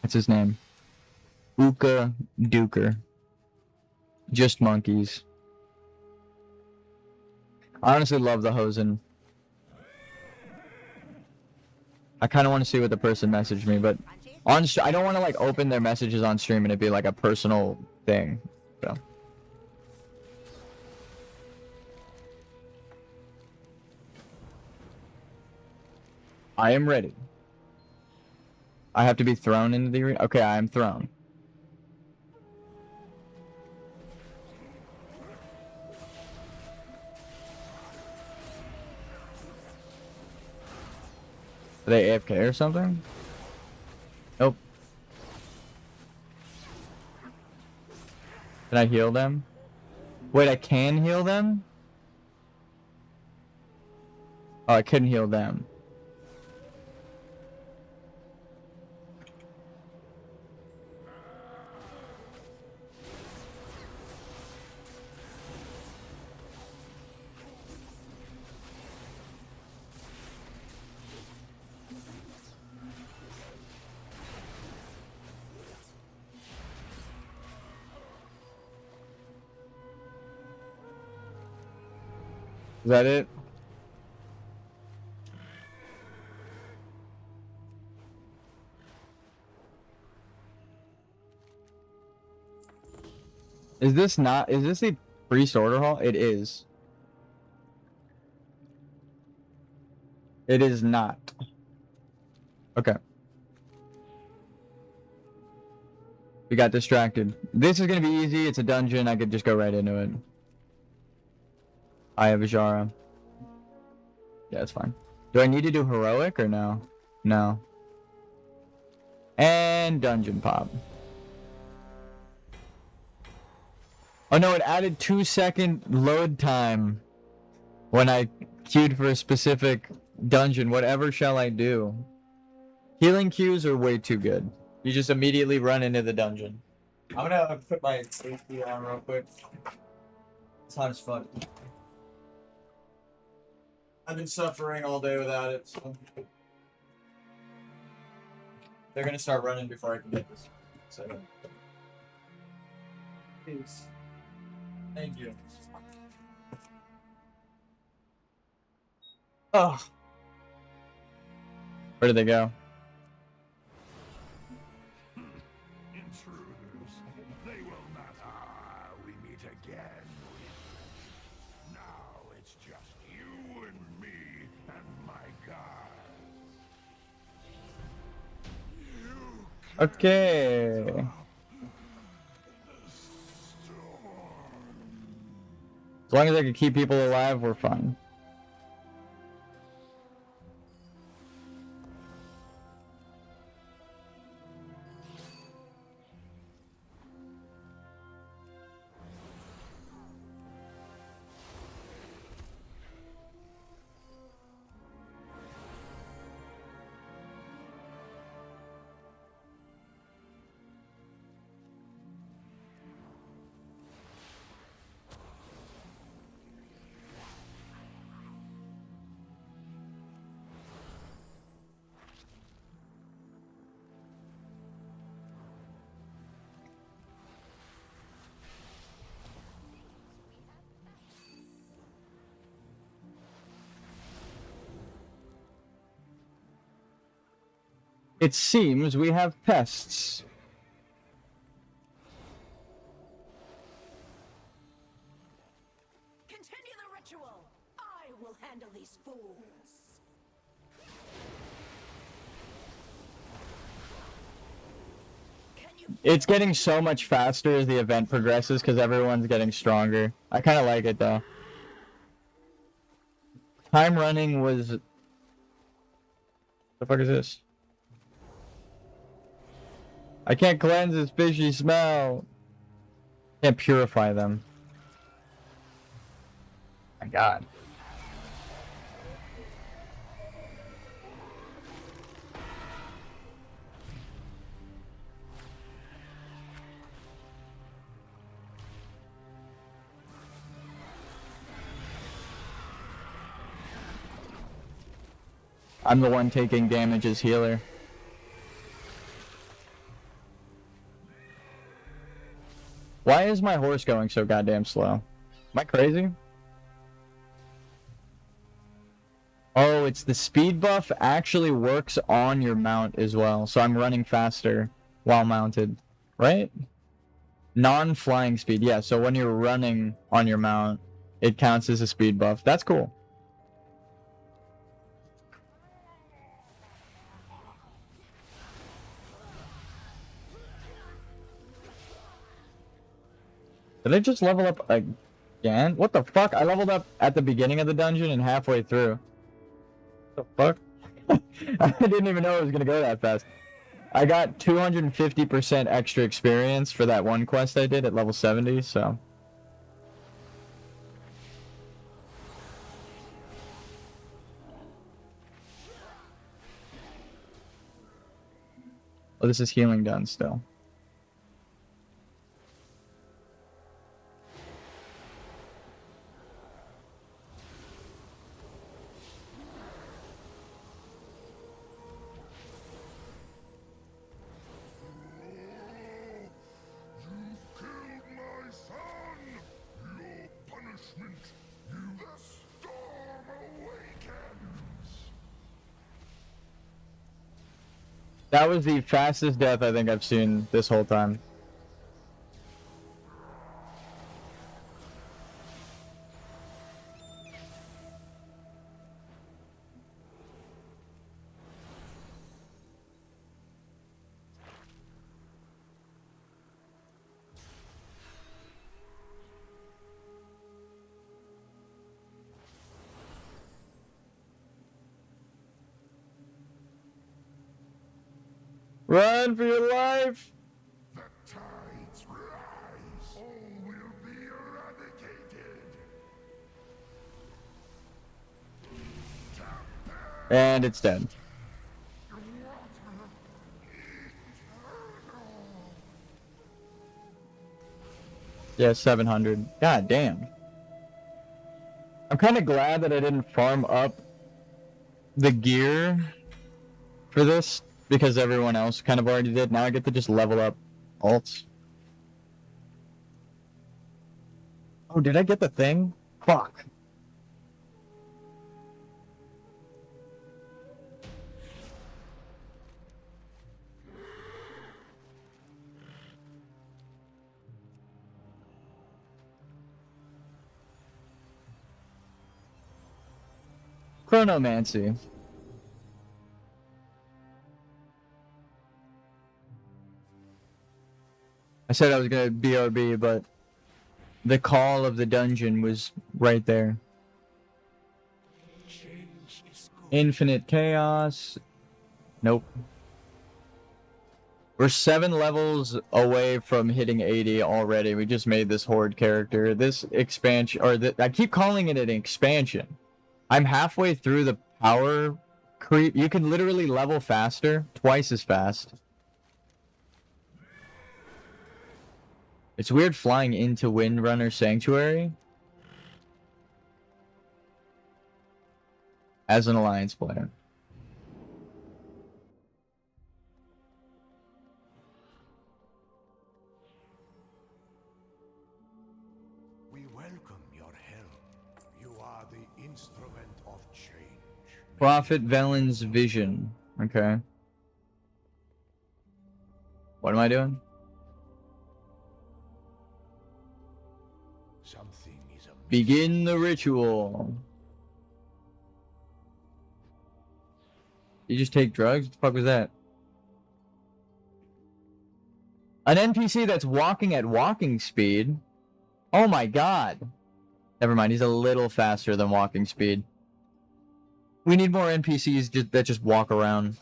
That's his name. Uka Duker. Just monkeys. I honestly love the Hosen. I kind of want to see what the person messaged me, but I don't want to like open their messages on stream and it be like a personal thing. So. I am ready. I have to be thrown into the arena? Okay, I am thrown. Are they AFK or something? Nope. Can I heal them? Wait, I can heal them? Oh, I couldn't heal them. Is that it? Is this the priest order hall? It is. It is not. Okay. We got distracted. This is gonna be easy. It's a dungeon. I could just go right into it. I have Ajara. Yeah, it's fine. Do I need to do heroic or no? No. And dungeon pop. Oh no, it added 2-second load time when I queued for a specific dungeon. Whatever shall I do? Healing queues are way too good. You just immediately run into the dungeon. I'm gonna put my safety on real quick. It's hot as fuck. I've been suffering all day without it, so they're gonna start running before I can get this. So, peace. Thank you. Oh, where did they go? Intruders, they will not. We meet again. Now it's just you and me and my gods. You Okay. As long as I can keep people alive, we're fine. It seems we have pests. Continue the ritual. I will handle these fools. It's getting so much faster as the event progresses because everyone's getting stronger. I kind of like it though. Time running was... The fuck is this? I can't cleanse this fishy smell. Can't purify them. My god. I'm the one taking damage as healer. Why is my horse going so goddamn slow? Am I crazy? Oh, it's the speed buff actually works on your mount as well. So I'm running faster while mounted, right? Non-flying speed, yeah. So when you're running on your mount, it counts as a speed buff. That's cool. Did I just level up again? What the fuck? I leveled up at the beginning of the dungeon and halfway through. What the fuck? I didn't even know it was gonna go that fast. I got 250% extra experience for that one quest I did at level 70, so... Oh, this is healing done still. That was the fastest death I think I've seen this whole time. Run for your life! The tides rise. All will be eradicated. And it's dead. Yeah, 700. God damn. I'm kind of glad that I didn't farm up the gear for this, because everyone else kind of already did. Now I get to just level up alts. Oh, did I get the thing? Fuck. Chronomancy. I said I was gonna BRB, but the call of the dungeon was right there. Infinite Chaos. Nope. We're 7 levels away from hitting 80 already. We just made this horde character. This expansion, or I keep calling it an expansion. I'm halfway through the power creep. You can literally level faster, twice as fast. It's weird flying into Windrunner Sanctuary as an Alliance player. We welcome your help. You are the instrument of change. Prophet Velen's vision. Okay. What am I doing? Something is amiss. Begin the ritual. You just take drugs? What the fuck was that? An NPC that's walking at walking speed? Oh my god. Never mind, he's a little faster than walking speed. We need more NPCs that just walk around.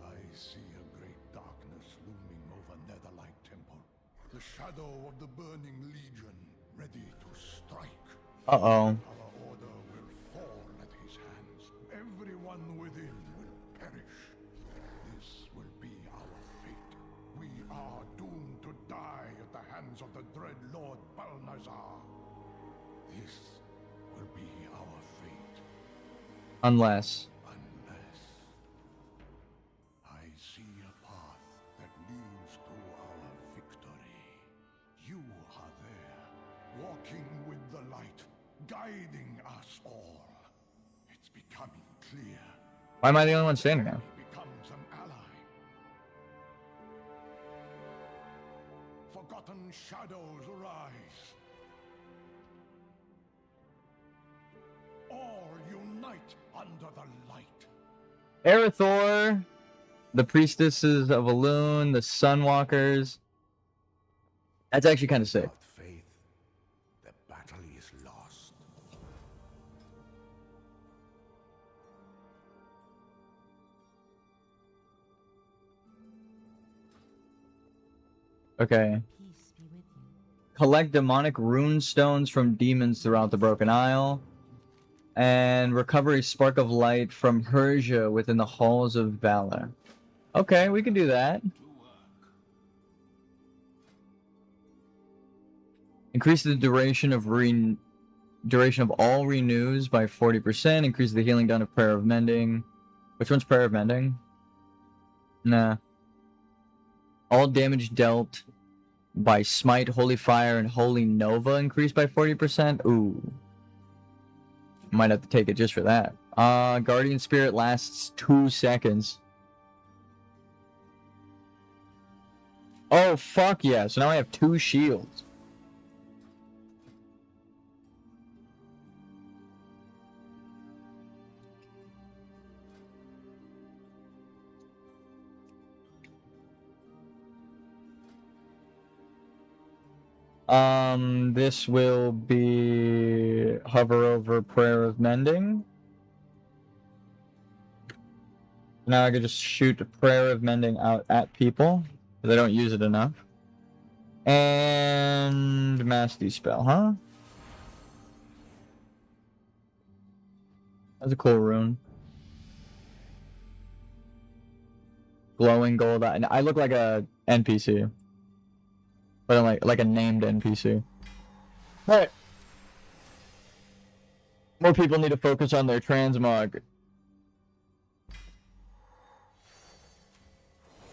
I see a great darkness looming over Netherlight Temple. The shadow of the Burning Legion, ready to strike. Uh-oh. Our order will fall at his hands. Everyone within will perish. This will be our fate. We are doomed to die at the hands of the dread Lord Balnazar. This will be Unless. Unless I see a path that leads to our victory. You are there, walking with the light, guiding us all. It's becoming clear. Why am I the only one standing there? He becomes an ally. Forgotten shadows rise. All unite under the light. Erythor, the priestesses of Elune, the Sunwalkers. That's actually kind of sick. Without faith, the battle is lost. Okay. Peace be with you. Collect demonic rune stones from demons throughout the Broken Isle. And recover a spark of light from Hersia within the halls of Valor. Okay, we can do that. Increase the duration of all renews by 40%. Increase the healing done of Prayer of Mending. Which one's Prayer of Mending? Nah. All damage dealt by Smite, Holy Fire, and Holy Nova increased by 40%. Ooh. Might have to take it just for that. Guardian Spirit lasts 2 seconds. Oh, fuck yeah. So now I have 2 shields. This will be hover over Prayer of Mending. Now I can just shoot Prayer of Mending out at people, because I don't use it enough. And Mass Dispel, huh? That's a cool rune. Glowing gold. I look like a NPC. But I'm like a named NPC. Alright. More people need to focus on their transmog.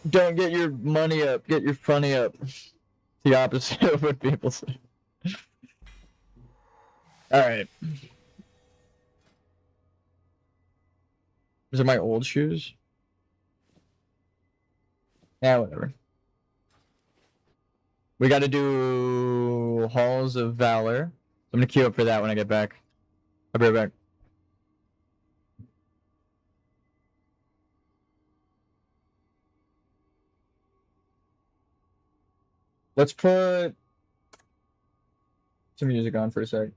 Don't get your money up, get your funny up. It's the opposite of what people say. Alright. These are my old shoes. Yeah, whatever. We gotta do Halls of Valor. I'm gonna queue up for that when I get back. I'll be right back. Let's put some music on for a sec.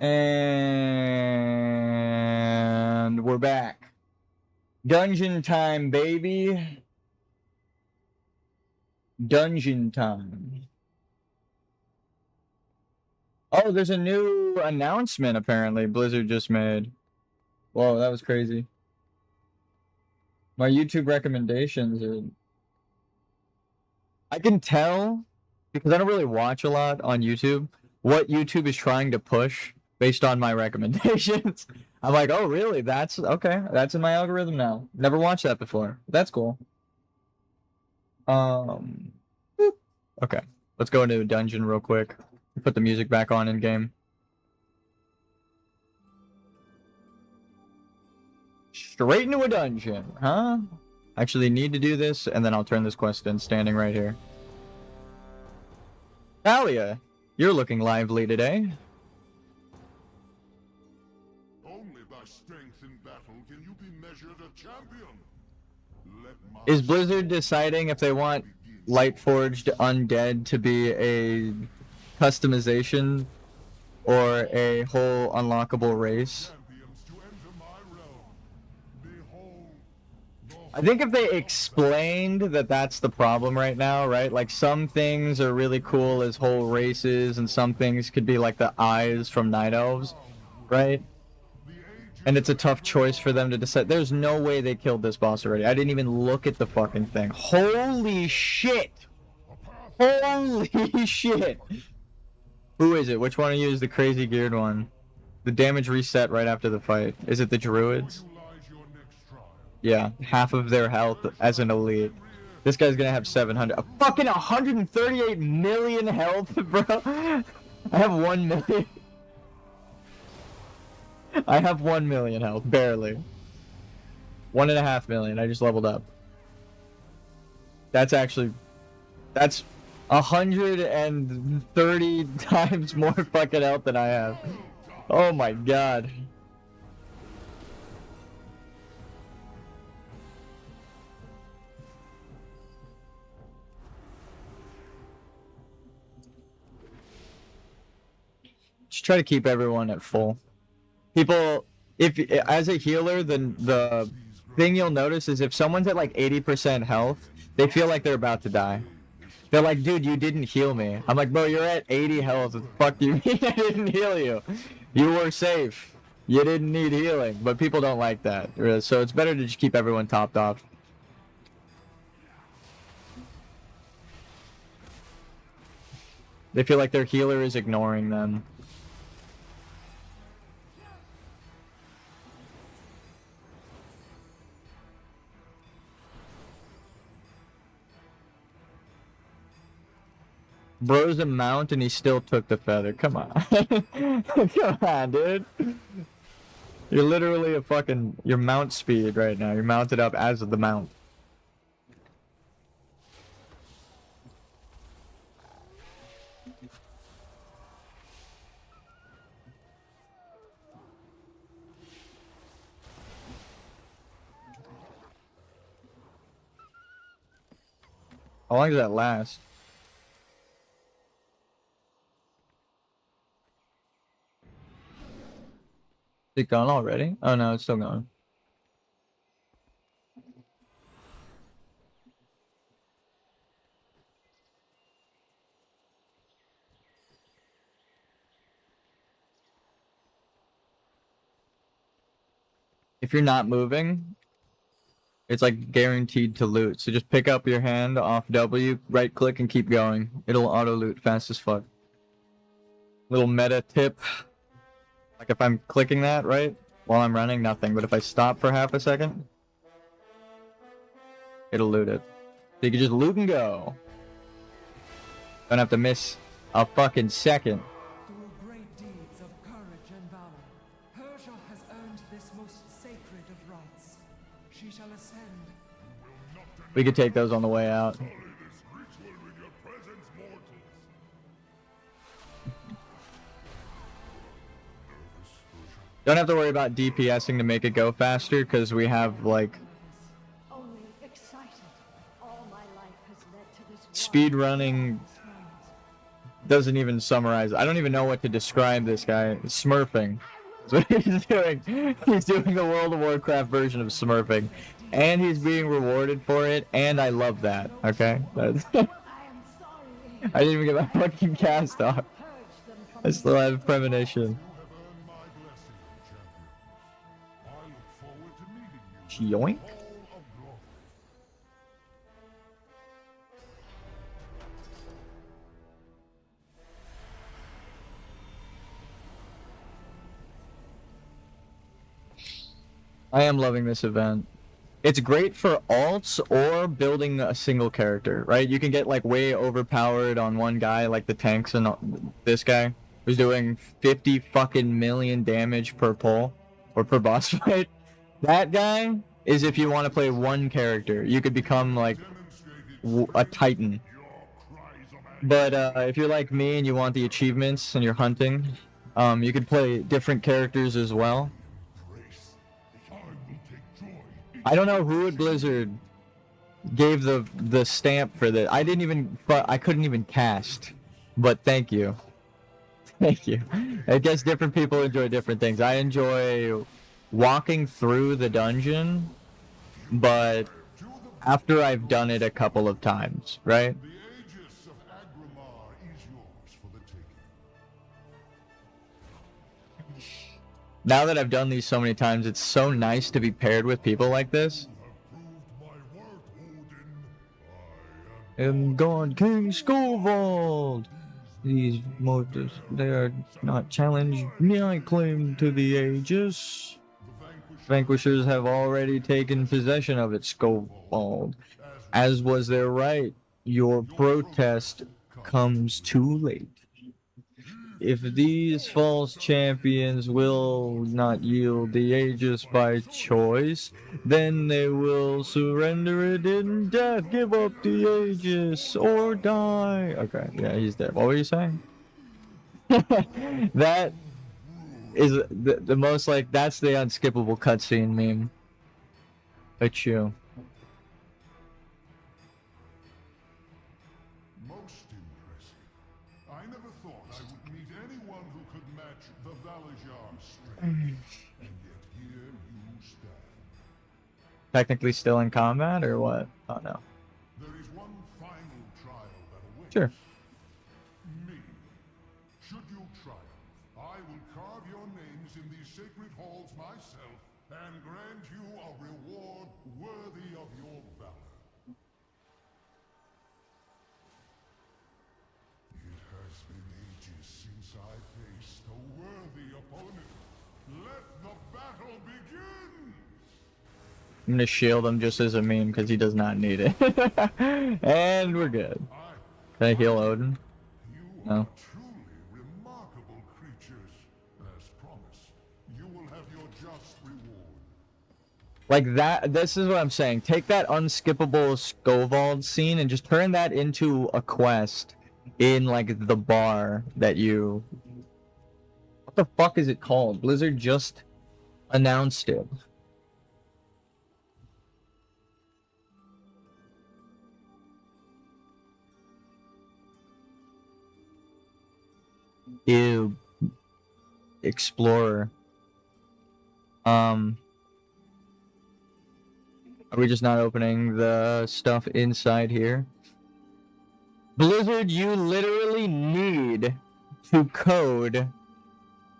And we're back. Dungeon time, baby. Dungeon time. Oh, there's a new announcement apparently Blizzard just made. Whoa, that was crazy. My YouTube recommendations are I can tell because I don't really watch a lot on YouTube what YouTube is trying to push based on my recommendations. I'm like, oh really? That's okay. That's in my algorithm now. Never watched that before. That's cool. Boop. Okay, let's go into a dungeon real quick. Put the music back on in game. Straight into a dungeon, huh? Actually need to do this, and then I'll turn this quest in standing right here. Thalia, you're looking lively today. Only by strength in battle can you be measured a champion. Let my Is Blizzard deciding if they want Lightforged Undead to be a customization or a whole unlockable race? champions to enter my realm? Behold, I think if they explained that that's the problem right now, right? Like some things are really cool as whole races, and some things could be like the eyes from Night Elves, right? And it's a tough choice for them to decide. There's no way they killed this boss already. I didn't even look at the fucking thing. Holy shit! Holy shit! Who is it? Which one of you is the crazy geared one? The damage reset right after the fight. Is it the Druids? lies your next trial. Yeah, half of their health as an elite. This guy's gonna have 700. A fucking 138 million health, bro. I have 1 million. I have 1 million health, barely. 1.5 million. I just leveled up. That's 130 times more fucking health than I have. Oh my god. Just try to keep everyone at full. People, if as a healer, then the thing you'll notice is if someone's at like 80% health, they feel like they're about to die. They're like, dude, you didn't heal me. I'm like, bro, you're at 80 health. What the fuck do you mean I didn't heal you? You were safe. You didn't need healing. But people don't like that. So it's better to just keep everyone topped off. They feel like their healer is ignoring them. Bro's a mount and he still took the feather. Come on. Come on, dude. You're literally a fucking... You're mount speed right now. You're mounted up as the mount. How long does that last? Is it gone already? Oh no, it's still going. If you're not moving, it's like guaranteed to loot. So just pick up your hand off W, right click and keep going. It'll auto loot fast as fuck. Little meta tip. Like if I'm clicking that, right? While I'm running, nothing. But if I stop for half a second, it'll loot it. So you can just loot and go. Don't have to miss a fucking second. Through great deeds of courage and valor, Persia has earned this most sacred of rights. She shall ascend. We could take those on the way out. Follow this ritual with your presence, mortals. Don't have to worry about DPSing to make it go faster, because we have, like, Only excited. All my life has led to this speed running doesn't even summarize. I don't even know what to describe this guy. Smurfing. That's what he's doing. He's doing the World of Warcraft version of smurfing. And he's being rewarded for it, and I love that, okay? That's I am sorry. I didn't even get my fucking cast off. Purge them from I still have premonition. You have earned my blessing, champion. I look forward to meeting you. Yoink. All of Lorth. I am loving this event. It's great for alts or building a single character, right? You can get like way overpowered on one guy, like the tanks and this guy who's doing 50 fucking million damage per pull or per boss fight. That guy is if you want to play one character. You could become like a titan. But if you're like me and you want the achievements and you're hunting, you could play different characters as well. I don't know who at Blizzard gave the stamp for that. I couldn't even cast. But thank you. Thank you. I guess different people enjoy different things. I enjoy walking through the dungeon, but after I've done it a couple of times, right? The Aegis of Agrimar is yours for the taking. Now that I've done these so many times, it's so nice to be paired with people like this. I'm gone, King Skovald! These mortars, they are not challenged. My claim to the Aegis. Vanquishers have already taken possession of it, Skovald. As was their right, your protest comes too late. If these false champions will not yield the Aegis by choice, then they will surrender it in death. Give up the Aegis or die. Okay, yeah, he's dead. What were you saying? That is the most, like, that's the unskippable cutscene meme. But you. Most impressive. I never thought I would meet anyone who could match the Valajar's strength. And yet here you stand. Technically still in combat, or what? Oh, no. There is one final trial that awaits. Sure. Me. Should you triumph, I will carve your names in these sacred halls myself and grant you a reward worthy of your valor. It has been ages since I faced a worthy opponent. Let the battle begin! I'm gonna shield him just as a meme because he does not need it. And we're good. Can I heal Odin? No. Truly remarkable creatures. As promised, you will have your just reward. Like that, this is what I'm saying. Take that unskippable Skovald scene and just turn that into a quest in, like, the bar that you... What the fuck is it called? Blizzard just announced it. Ew. Explorer. Are we just not opening the stuff inside here? Blizzard, you literally need to code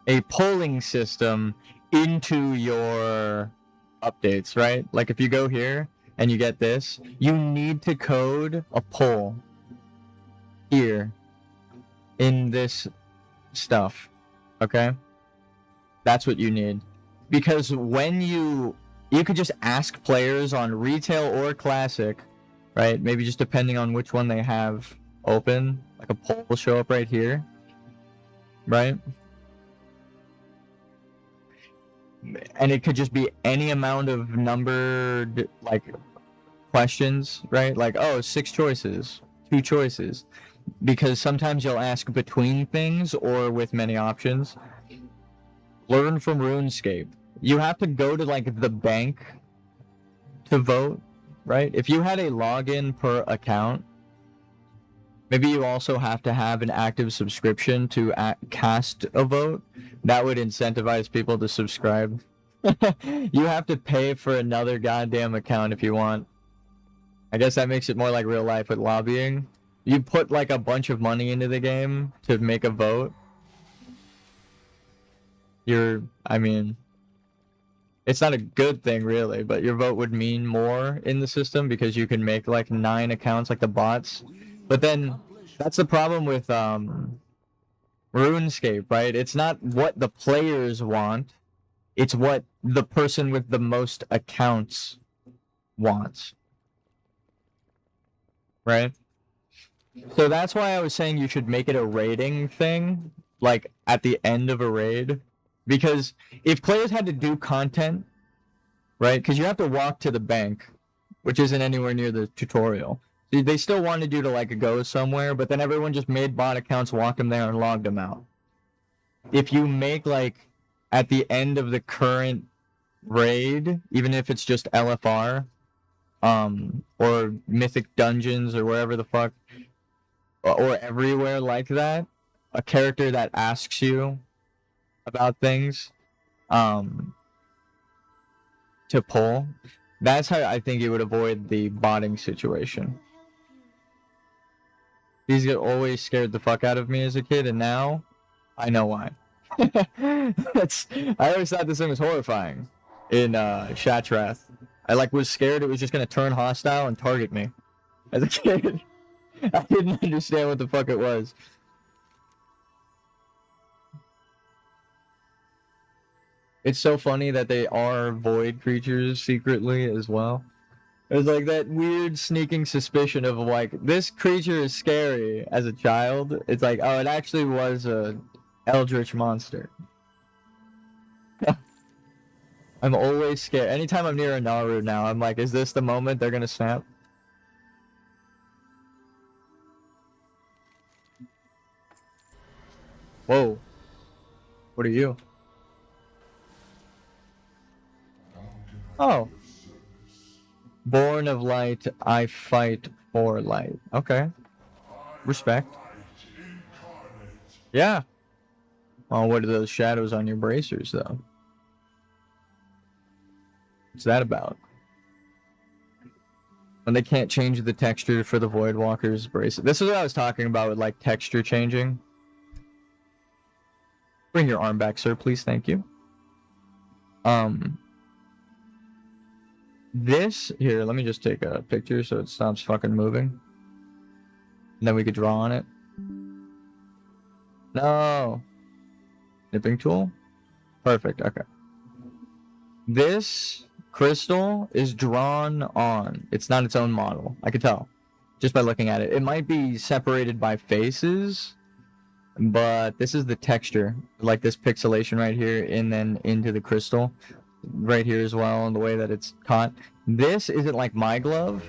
a polling system into your updates, right? Like if you go here and you get this, you need to code a poll here in this stuff, okay? That's what you need. Because when you could just ask players on retail or classic, right? Maybe just depending on which one they have open, like a poll will show up right here, right? And it could just be any amount of numbered, like, questions, right? Like, oh, 6 choices, 2 choices. Because sometimes you'll ask between things or with many options. Learn from RuneScape. You have to go to, like, the bank to vote, right? If you had a login per account, maybe you also have to have an active subscription to cast a vote. That would incentivize people to subscribe. You have to pay for another goddamn account if you want. I guess that makes it more like real life with lobbying. You put, like, a bunch of money into the game to make a vote. I mean, it's not a good thing really, but your vote would mean more in the system because you can make, like, 9 accounts like the bots. But then that's the problem with RuneScape, right? It's not what the players want, it's what the person with the most accounts wants. Right? So that's why I was saying you should make it a rating thing, like at the end of a raid. Because if players had to do content, right? Because you have to walk to the bank, which isn't anywhere near the tutorial. They still wanted you to like go somewhere, but then everyone just made bot accounts, walked them there, and logged them out. If you make like at the end of the current raid, even if it's just LFR, or Mythic Dungeons or wherever the fuck, or everywhere like that, a character that asks you about things, to pull. That's how I think you would avoid the botting situation. These get always scared the fuck out of me as a kid, and now I know why. I always thought this thing was horrifying in Shattrath. I was scared it was just gonna turn hostile and target me as a kid. I didn't understand what the fuck it was. It's so funny that they are void creatures secretly as well. There's like that weird sneaking suspicion of like, this creature is scary as a child. It's like, oh, it actually was a eldritch monster. I'm always scared. Anytime I'm near a Naru now, I'm like, is this the moment they're gonna snap? Whoa. What are you? Oh. Born of light, I fight for light. Okay. Respect. Yeah. Oh, what are those shadows on your bracers, though? What's that about? When they can't change the texture for the Void Walker's bracelet. This is what I was talking about with, like, texture changing. Bring your arm back, sir, please. Thank you. This here, let me just take a picture so it stops fucking moving. And then we could draw on it. No. Nipping tool? Perfect, okay. This crystal is drawn on. It's not its own model. I could tell just by looking at it. It might be separated by faces, but this is the texture. Like this pixelation right here and then into the crystal. Right here as well, and the way that it's caught. This isn't like my glove,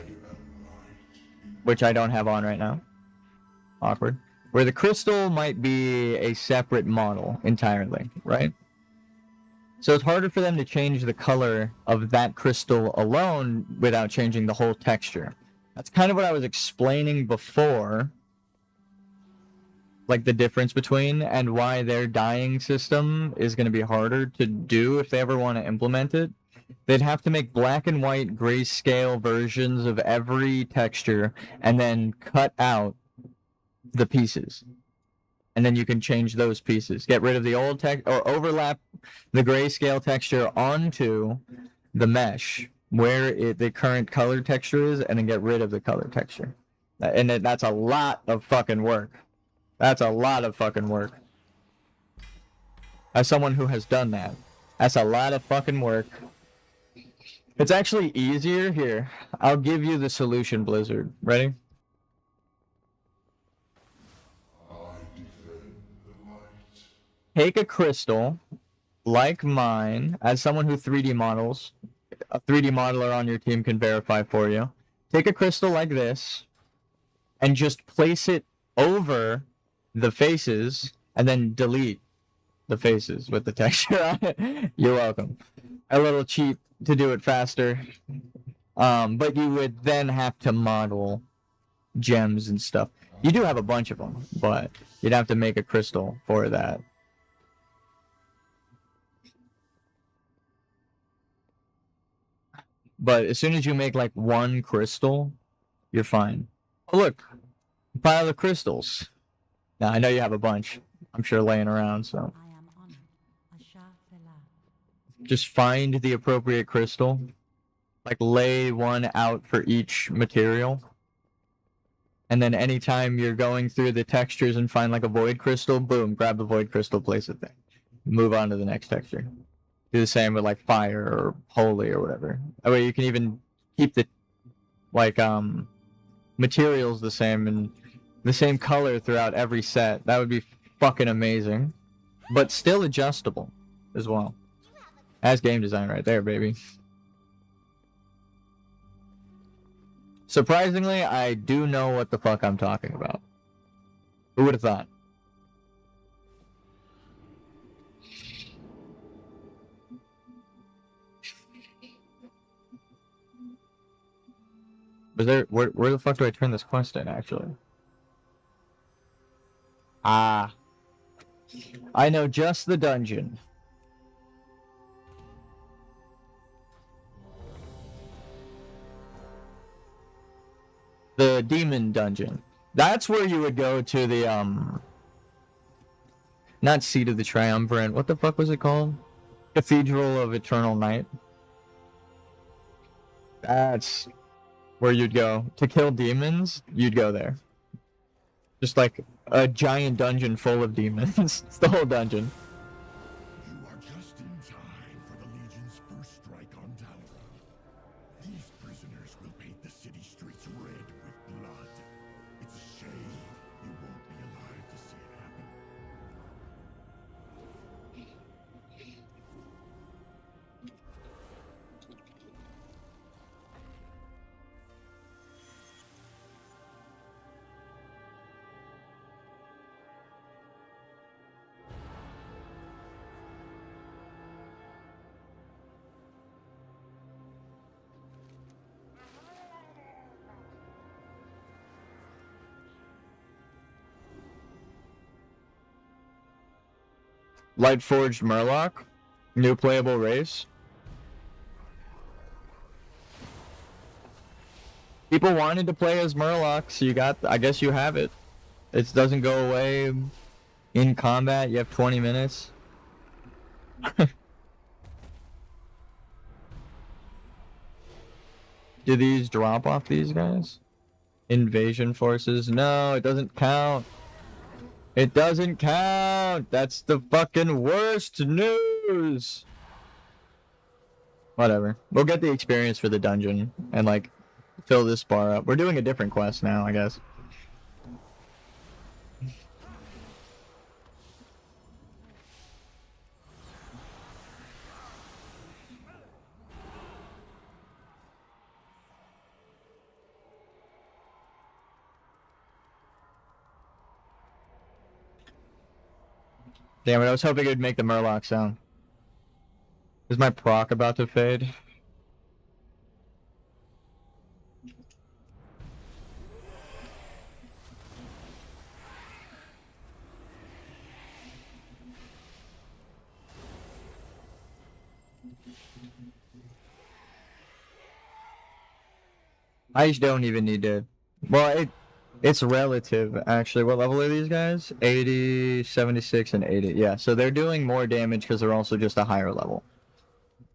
which I don't have on right now. Awkward. Where the crystal might be a separate model entirely, right? So it's harder for them to change the color of that crystal alone without changing the whole texture. That's kind of what I was explaining before. Like the difference between and why their dyeing system is going to be harder to do if they ever want to implement it. They'd have to make black and white grayscale versions of every texture and then cut out the pieces. And then you can change those pieces. Get rid of the old text or overlap the grayscale texture onto the mesh where the current color texture is and then get rid of the color texture. And that's a lot of fucking work. That's a lot of fucking work. As someone who has done that, that's a lot of fucking work. It's actually easier here. I'll give you the solution, Blizzard. Ready? Take a crystal like mine, as someone who 3D models, a 3D modeler on your team can verify for you. Take a crystal like this and just place it over the faces and then delete the faces with the texture on it. You're welcome. A little cheap to do it faster. But you would then have to model gems and stuff. You do have a bunch of them, but you'd have to make a crystal for that. But as soon as you make like one crystal, you're fine. Oh, look, pile of crystals. Now, I know you have a bunch, I'm sure, laying around, so. I am honored. Asha Fela. Just find the appropriate crystal. Like, lay one out for each material. And then anytime you're going through the textures and find like a void crystal, boom, grab the void crystal, place it there. Move on to the next texture. do the same with like fire or holy or whatever. That way you can even keep the like materials the same and the same color throughout every set. That would be fucking amazing. But still adjustable as well. That's game design right there, baby. Surprisingly, I do know what the fuck I'm talking about. Who would have thought? Was there where the fuck do I turn this quest in actually? Ah. I know just the dungeon. The demon dungeon. That's where you would go to the not Seat of the Triumvirate. What the fuck was it called? Cathedral of Eternal Night. That's where you'd go to kill demons. You'd go there. Just like a giant dungeon full of demons. It's the whole dungeon. You are just in time for the Legion's first strike on Dalaran. These prisoners will paint the city streets red with blood. It's a shame you won't be alive to see it happen. Lightforged Murloc, new playable race. People wanted to play as Murloc, so you got. I guess you have it. It doesn't go away in combat. You have 20 minutes. Do these drop off these guys? Invasion forces? No, it doesn't count. It doesn't count! That's the fucking worst news! Whatever. We'll get the experience for the dungeon and, like, fill this bar up. We're doing a different quest now, I guess. Damn it, I was hoping it would make the Murloc sound. Is my proc about to fade? I don't even need to... Well, it's relative, actually. What level are these guys? 80, 76, and 80. Yeah, so they're doing more damage because they're also just a higher level.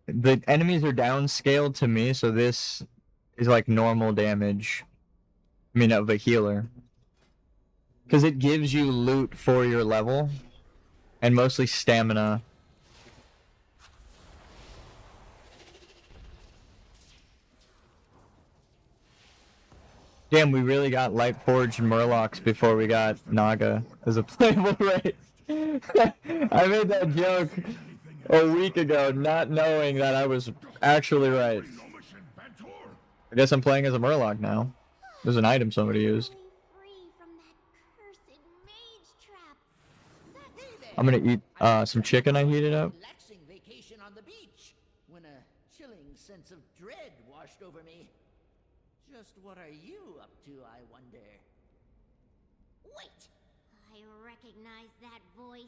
The enemies are downscaled to me, so this is like normal damage. I mean, of a healer. Because it gives you loot for your level. And mostly stamina. Damn, we really got Lightforged Murlocs before we got Naga as a playable race. I made that joke a week ago, not knowing that I was actually right. I guess I'm playing as a Murloc now. There's an item somebody used. I'm gonna eat some chicken I heated up. Relaxing vacation on the beach when a chilling sense of dread washed over me. Just what are you up to, I wonder? Wait! I recognize that voice.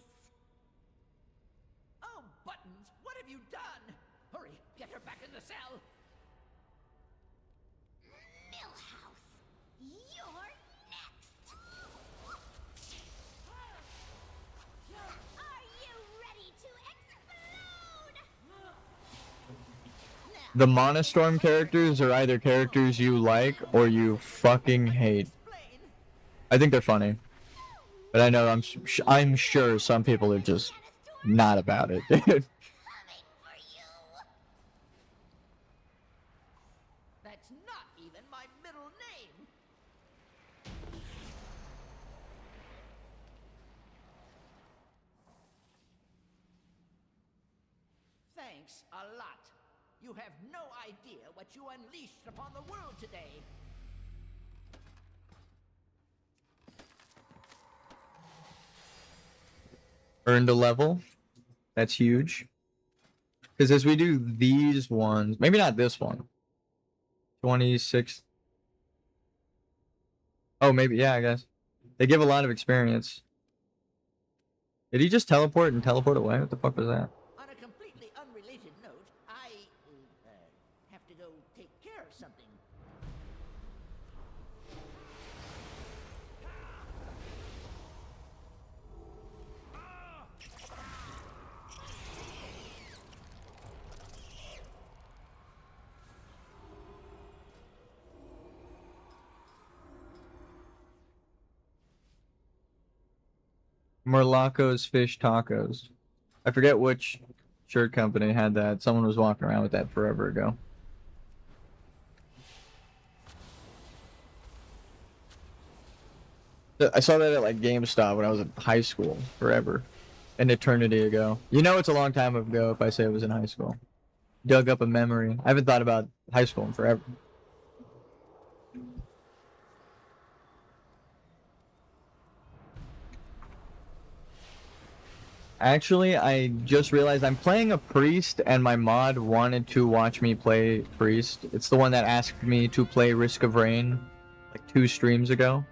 Oh, Buttons, what have you done? Hurry, get her back in the cell. Millhouse, you're next! Are you ready to explode? The Monostorm characters are either characters you like or you fucking hate. I think they're funny, but I know I'm sure some people are just not about it, dude. Coming for Thanks a lot. You have no idea what you unleashed upon the world today. Earned a level. That's huge. Because as we do these ones, maybe not this one. 26. Oh, maybe, yeah, I guess. They give a lot of experience. Did he just teleport and teleport away? What the fuck was that? On a completely unrelated note, I have to go take care of something. Morlocco's Fish Tacos. I forget which shirt company had that. Someone was walking around with that forever ago. I saw that at like GameStop when I was in high school forever. An eternity ago. You know it's a long time ago if I say it was in high school. Dug up a memory. I haven't thought about high school in forever. Actually, I just realized I'm playing a priest and my mod wanted to watch me play priest. It's the one that asked me to play Risk of Rain like 2 streams ago.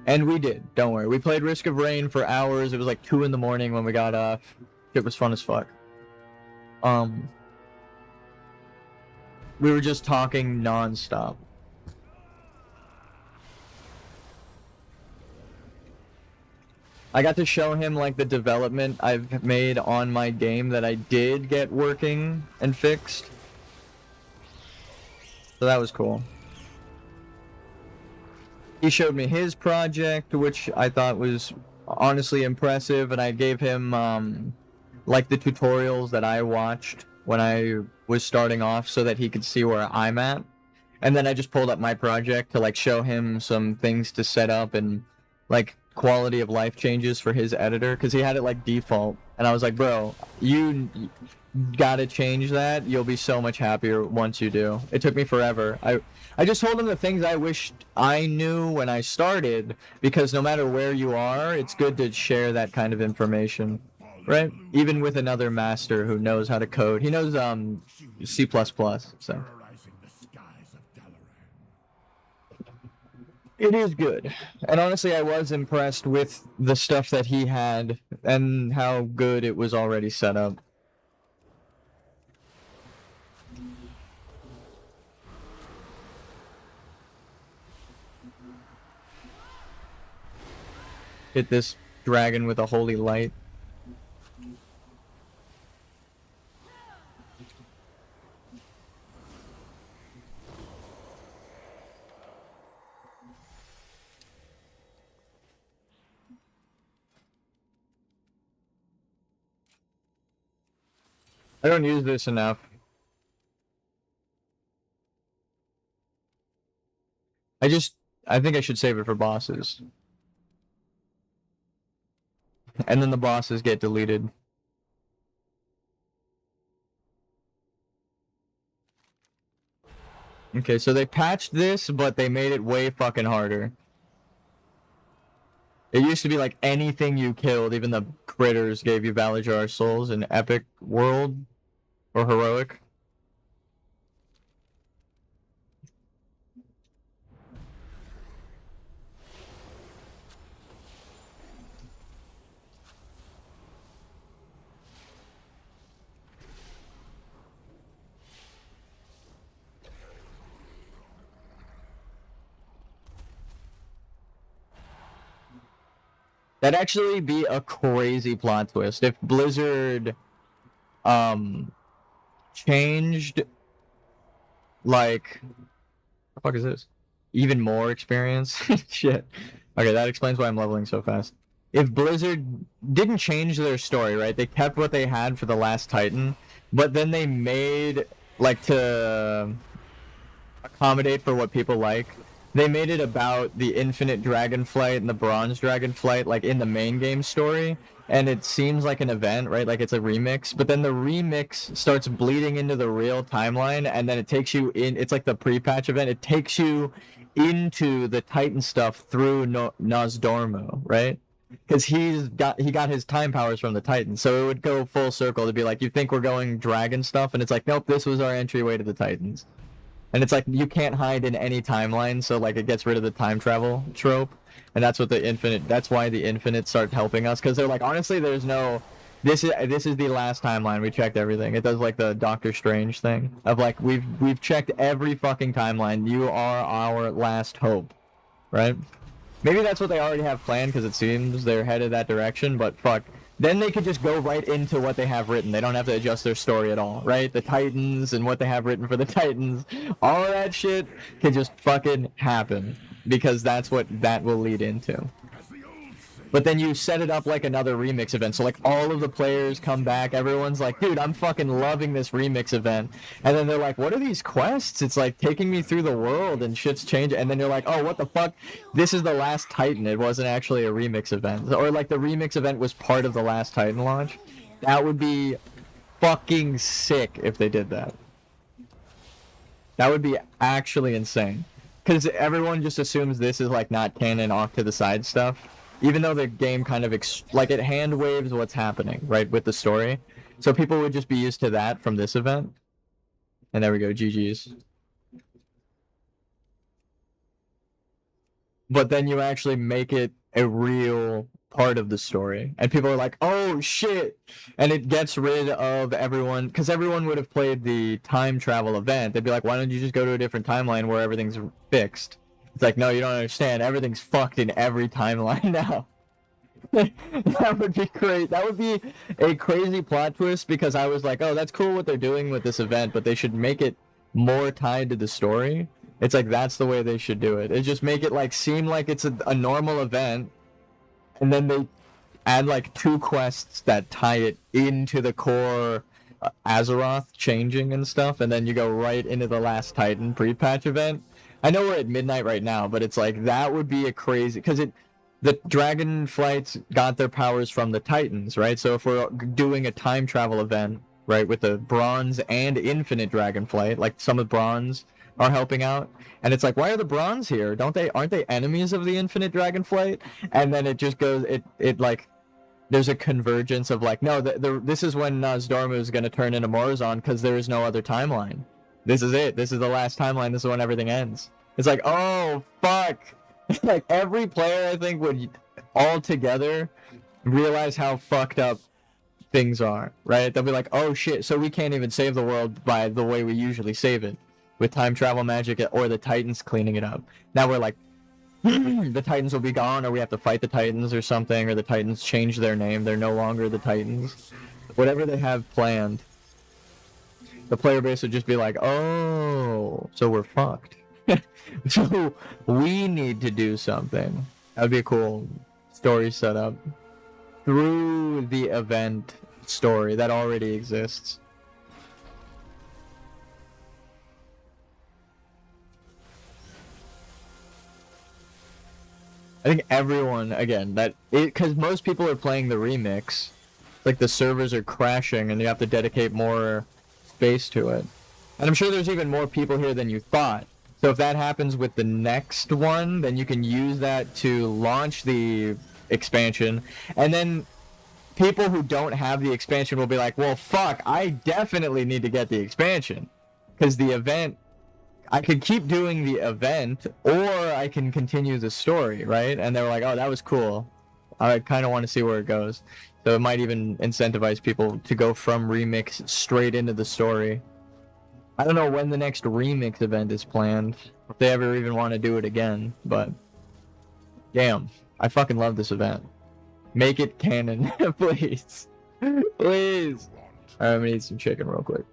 And we did, don't worry. We played Risk of Rain for hours. It was like 2 in the morning when we got off. It was fun as fuck. We were just talking non-stop. I got to show him like the development I've made on my game that I did get working and fixed. So that was cool. He showed me his project, which I thought was honestly impressive, and I gave him like the tutorials that I watched when I was starting off so that he could see where I'm at. And then I just pulled up my project to like show him some things to set up and like quality of life changes for his editor, because he had it like default, and I was like, bro, you gotta change that. You'll be so much happier once you do. It took me forever. I just told him the things I wished I knew when I started, because no matter where you are, it's good to share that kind of information, right? Even with another master who knows how to code. He knows C++, so it is good. And honestly, I was impressed with the stuff that he had and how good it was already set up. Hit this dragon with a holy light. I don't use this enough. I think I should save it for bosses. And then the bosses get deleted. Okay, so they patched this, but they made it way fucking harder. It used to be like anything you killed, even the critters, gave you Valajar souls in Epic World or Heroic. That'd actually be a crazy plot twist if Blizzard changed like what the fuck is this? Even more experience? Shit. Okay, that explains why I'm leveling so fast. If Blizzard didn't change their story, right? They kept what they had for the last Titan, but then they made like to accommodate for what people like. They made it about the Infinite Dragonflight and the Bronze Dragonflight, like in the main game story, and it seems like an event, right? Like it's a remix, but then the remix starts bleeding into the real timeline, and then it takes you in. It's like the pre-patch event. It takes you into the Titan stuff through Nozdormu, right? Because he got his time powers from the Titans, so it would go full circle to be like, you think we're going dragon stuff, and it's like, nope, this was our entryway to the Titans. And it's like, you can't hide in any timeline, so like it gets rid of the time travel trope. And that's what that's why the Infinite start helping us, because they're like, honestly, there's no, this is the last timeline, we checked everything. It does like the Doctor Strange thing of like, we've checked every fucking timeline, you are our last hope, right? Maybe that's what they already have planned, because it seems they're headed that direction, but fuck. Then they could just go right into what they have written. They don't have to adjust their story at all, right? The Titans and what they have written for the Titans, all of that shit can just fucking happen, because that's what that will lead into. But then you set it up like another remix event, so like all of the players come back, everyone's like, dude, I'm fucking loving this remix event. And then they're like, what are these quests? It's like taking me through the world and shit's changing. And then you're like, oh, what the fuck? This is the last Titan. It wasn't actually a remix event. Or like the remix event was part of the last Titan launch. That would be fucking sick if they did that. That would be actually insane. Because everyone just assumes this is like not canon, off to the side stuff. Even though the game kind of, like, it hand waves what's happening, right, with the story. So people would just be used to that from this event. And there we go, GG's. But then you actually make it a real part of the story. And people are like, oh, shit! And it gets rid of everyone, because everyone would have played the time travel event. They'd be like, why don't you just go to a different timeline where everything's fixed? It's like, no, you don't understand. Everything's fucked in every timeline now. That would be great. That would be a crazy plot twist, because I was like, oh, that's cool what they're doing with this event, but they should make it more tied to the story. It's like, that's the way they should do it. It just make it like seem like it's a normal event, and then they add like 2 quests that tie it into the core Azeroth changing and stuff, and then you go right into the last Titan pre-patch event. I know we're at midnight right now, but it's like, that would be a crazy, because the Dragonflights got their powers from the Titans, right? So if we're doing a time travel event, right, with the Bronze and Infinite Dragonflight, like some of Bronze are helping out, and it's like, why are the Bronze here? Aren't they enemies of the Infinite Dragonflight? And then it just goes, it like, there's a convergence of like, no, this is when Nozdormu is going to turn into Morazon, because there is no other timeline. This is it. This is the last timeline. This is when everything ends. It's like, oh, fuck. Like, every player, I think, would all together realize how fucked up things are, right? They'll be like, oh, shit, so we can't even save the world by the way we usually save it, with time travel magic or the Titans cleaning it up. Now we're like, the Titans will be gone, or we have to fight the Titans or something, or the Titans change their name. They're no longer the Titans. Whatever they have planned, the player base would just be like, oh, so we're fucked. So we need to do something. That would be a cool story setup through the event story that already exists. I think everyone, again, because most people are playing the remix, like the servers are crashing and you have to dedicate more space to it. And I'm sure there's even more people here than you thought. So if that happens with the next one, then you can use that to launch the expansion. And then people who don't have the expansion will be like, well, fuck, I definitely need to get the expansion. Because the event, I could keep doing the event, or I can continue the story, right? And they were like, oh, that was cool. I kind of want to see where it goes. So it might even incentivize people to go from remix straight into the story. I don't know when the next remix event is planned, if they ever even want to do it again, but damn, I fucking love this event. Make it canon, please. Please. Alright, I'm gonna eat some chicken real quick.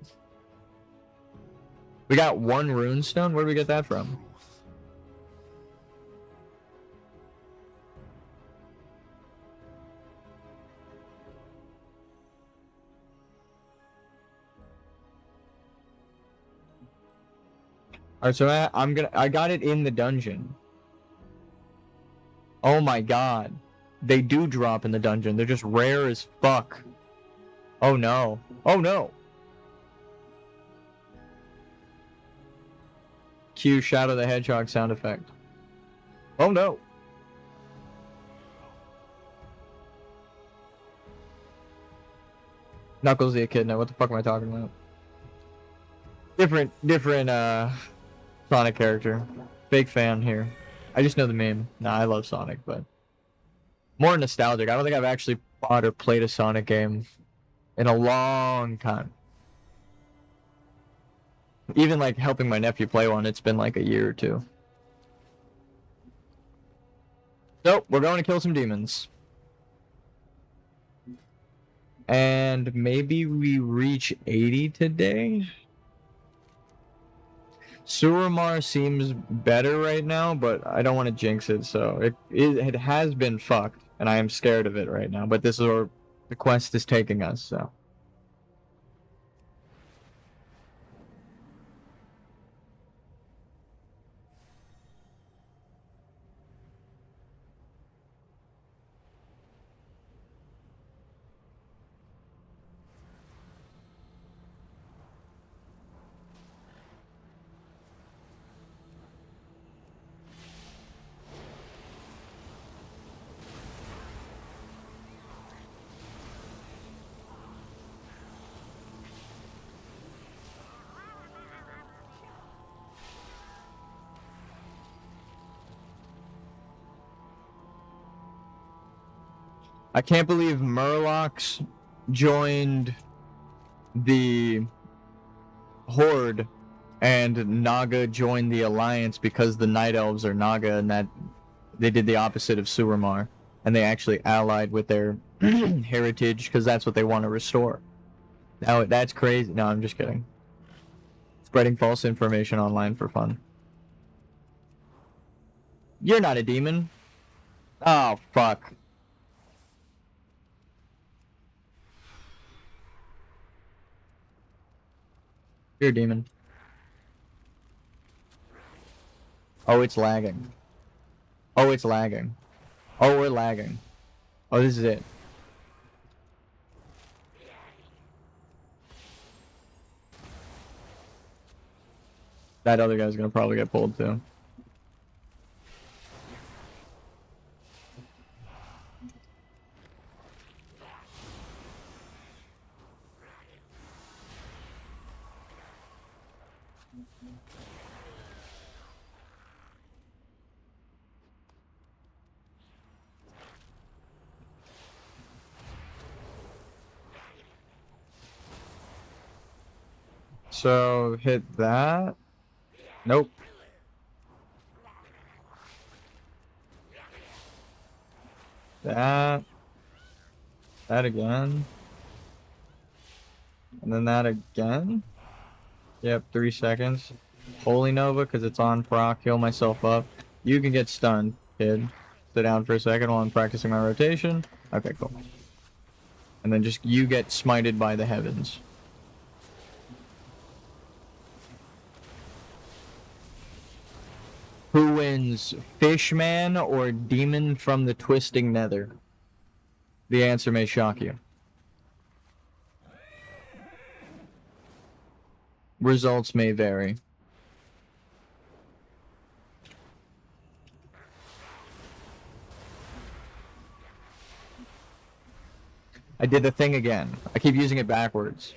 We got 1 runestone? Where did we get that from? Alright, so I got it in the dungeon. Oh my god. they do drop in the dungeon. They're just rare as fuck. Oh no. Oh no. Cue Shadow the Hedgehog sound effect. Oh no. Knuckles the Echidna. What the fuck am I talking about? Different Sonic character. Fake fan here. I just know the meme. Nah, I love Sonic, but more nostalgic. I don't think I've actually bought or played a Sonic game in a long time. Even like helping my nephew play one, it's been like a year or two. So, we're going to kill some demons. And maybe we reach 80 today? Suramar seems better right now, but I don't want to jinx it, so it has been fucked, and I am scared of it right now, but this is where the quest is taking us, so. I can't believe Murlocs joined the Horde and Naga joined the Alliance because the Night Elves are Naga, and that they did the opposite of Suramar, and they actually allied with their heritage because that's what they want to restore. Now that's crazy. No, I'm just kidding. Spreading false information online for fun. You're not a demon. Oh, fuck. You're a demon. Oh, it's lagging. Oh, it's lagging. Oh, we're lagging. Oh, this is it. That other guy's gonna probably get pulled too. So hit that. Nope. That. That again. And then that again. Yep, 3 seconds. Holy Nova, because it's on proc. Heal myself up. You can get stunned, kid. Sit down for a second while I'm practicing my rotation. Okay, cool. And then just you get smited by the heavens. Who wins, Fishman or Demon from the Twisting Nether? The answer may shock you. Results may vary. I did the thing again. I keep using it backwards.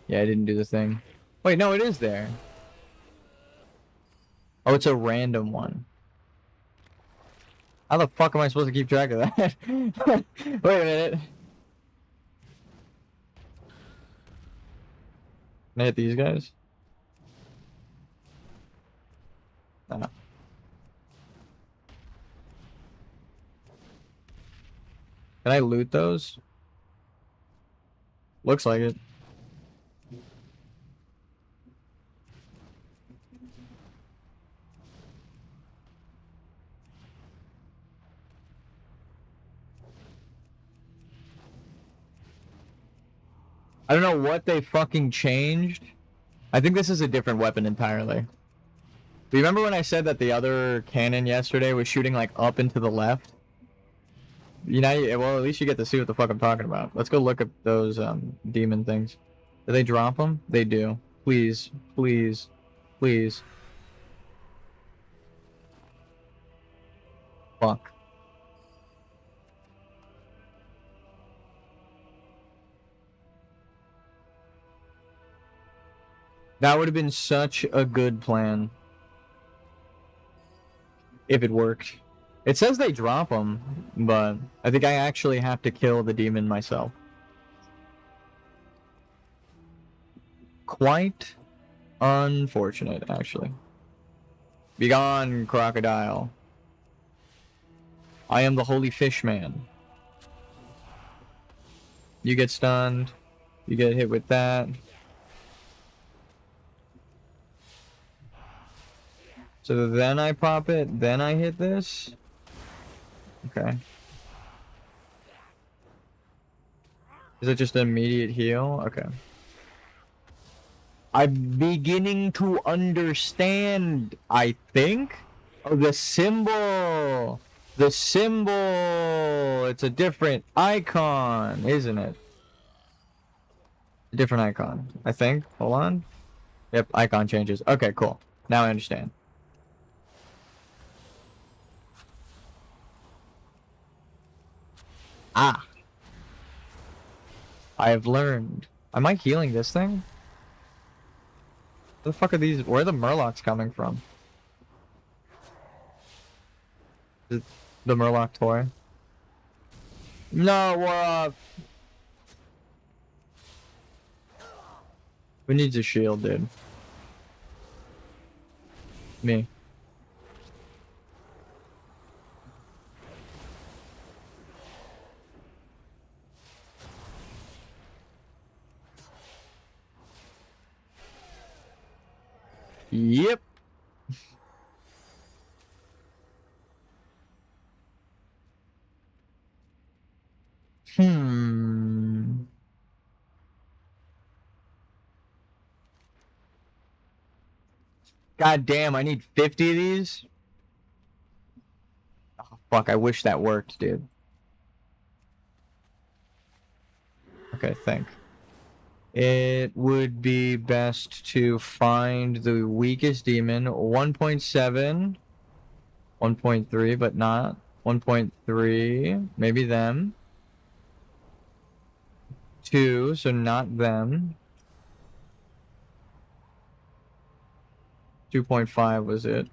Yeah, I didn't do the thing. Wait, no, it is there. Oh, it's a random one. How the fuck am I supposed to keep track of that? Wait a minute. Can I hit these guys? No. Can I loot those? Looks like it. I don't know what they fucking changed. I think this is a different weapon entirely. Do you remember when I said that the other cannon yesterday was shooting like up and to the left? You know, well, at least you get to see what the fuck I'm talking about. Let's go look at those demon things. Do they drop them? They do. Please, please, please. Fuck. That would have been such a good plan. If it worked. It says they drop them, but I think I actually have to kill the demon myself. Quite unfortunate, actually. Be gone, crocodile. I am the holy fish man. You get stunned. You get hit with that. So then I pop it, then I hit this? Okay. Is it just an immediate heal? Okay. I'm beginning to understand, I think. Oh, the symbol! The symbol! It's a different icon, isn't it? A different icon, I think. Hold on. Yep, icon changes. Okay, cool. Now I understand. Ah. I have learned. Am I healing this thing? Where the fuck are these? Where are the Murlocs coming from? Is it the Murloc toy? No, who needs a shield, dude? Me. Yep. God damn, I need 50 of these? Oh, fuck, I wish that worked, dude. Okay, think. It would be best to find the weakest demon. 1.7. 1.3, but not. 1.3. Maybe them. 2, so not them. 2.5 was it.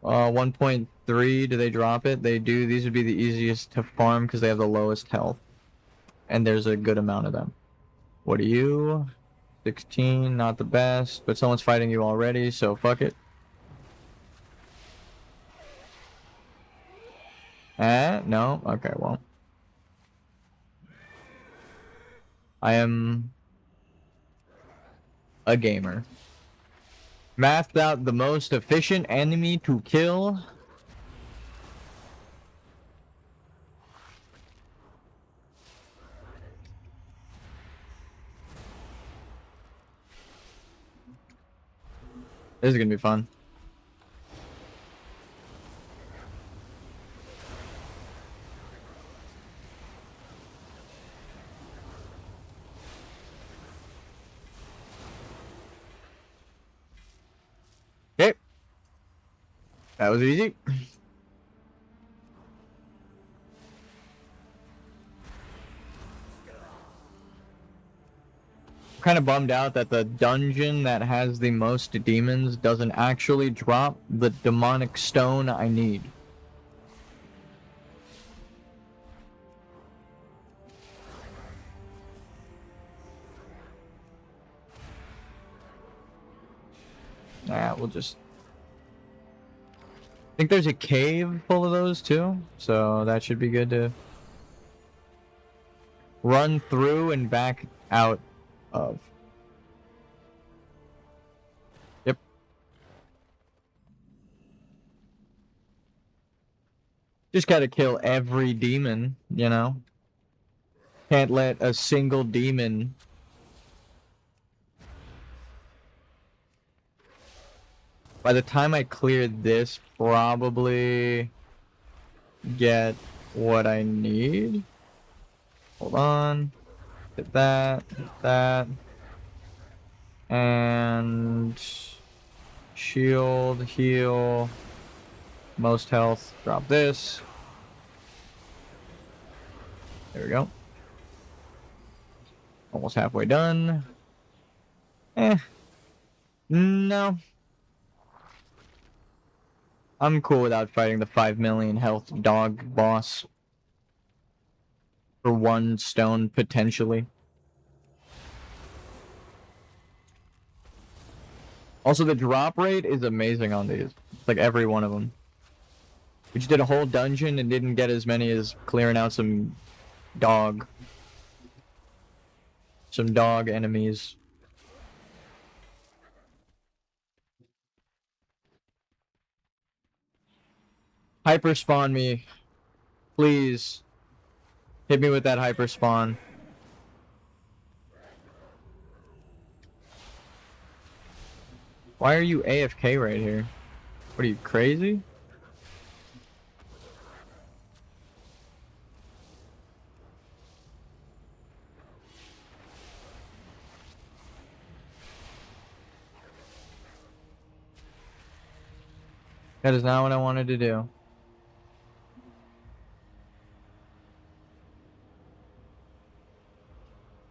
1.3, do they drop it? They do. These would be the easiest to farm because they have the lowest health. And there's a good amount of them. What are you? 16, not the best, but someone's fighting you already, so fuck it. No? Okay, well. I am a gamer. Mathed out the most efficient enemy to kill. This is gonna be fun. Okay. That was easy. Kind of bummed out that the dungeon that has the most demons doesn't actually drop the demonic stone I need. We'll just... I think there's a cave full of those too, so that should be good to run through and back out of. Yep. Just gotta kill every demon, you know? Can't let a single demon By the time I clear this, probably get what I need. Hold on. Hit that. Hit that. And shield, heal, most health. Drop this. There we go. Almost halfway done. No. I'm cool without fighting the 5 million health dog boss. For 1 stone, potentially. Also, the drop rate is amazing on these. It's like every one of them. We just did a whole dungeon and didn't get as many as clearing out some dog enemies. Hyper spawn me. Please. Hit me with that hyper spawn. Why are you AFK right here? What are you, crazy? That is not what I wanted to do.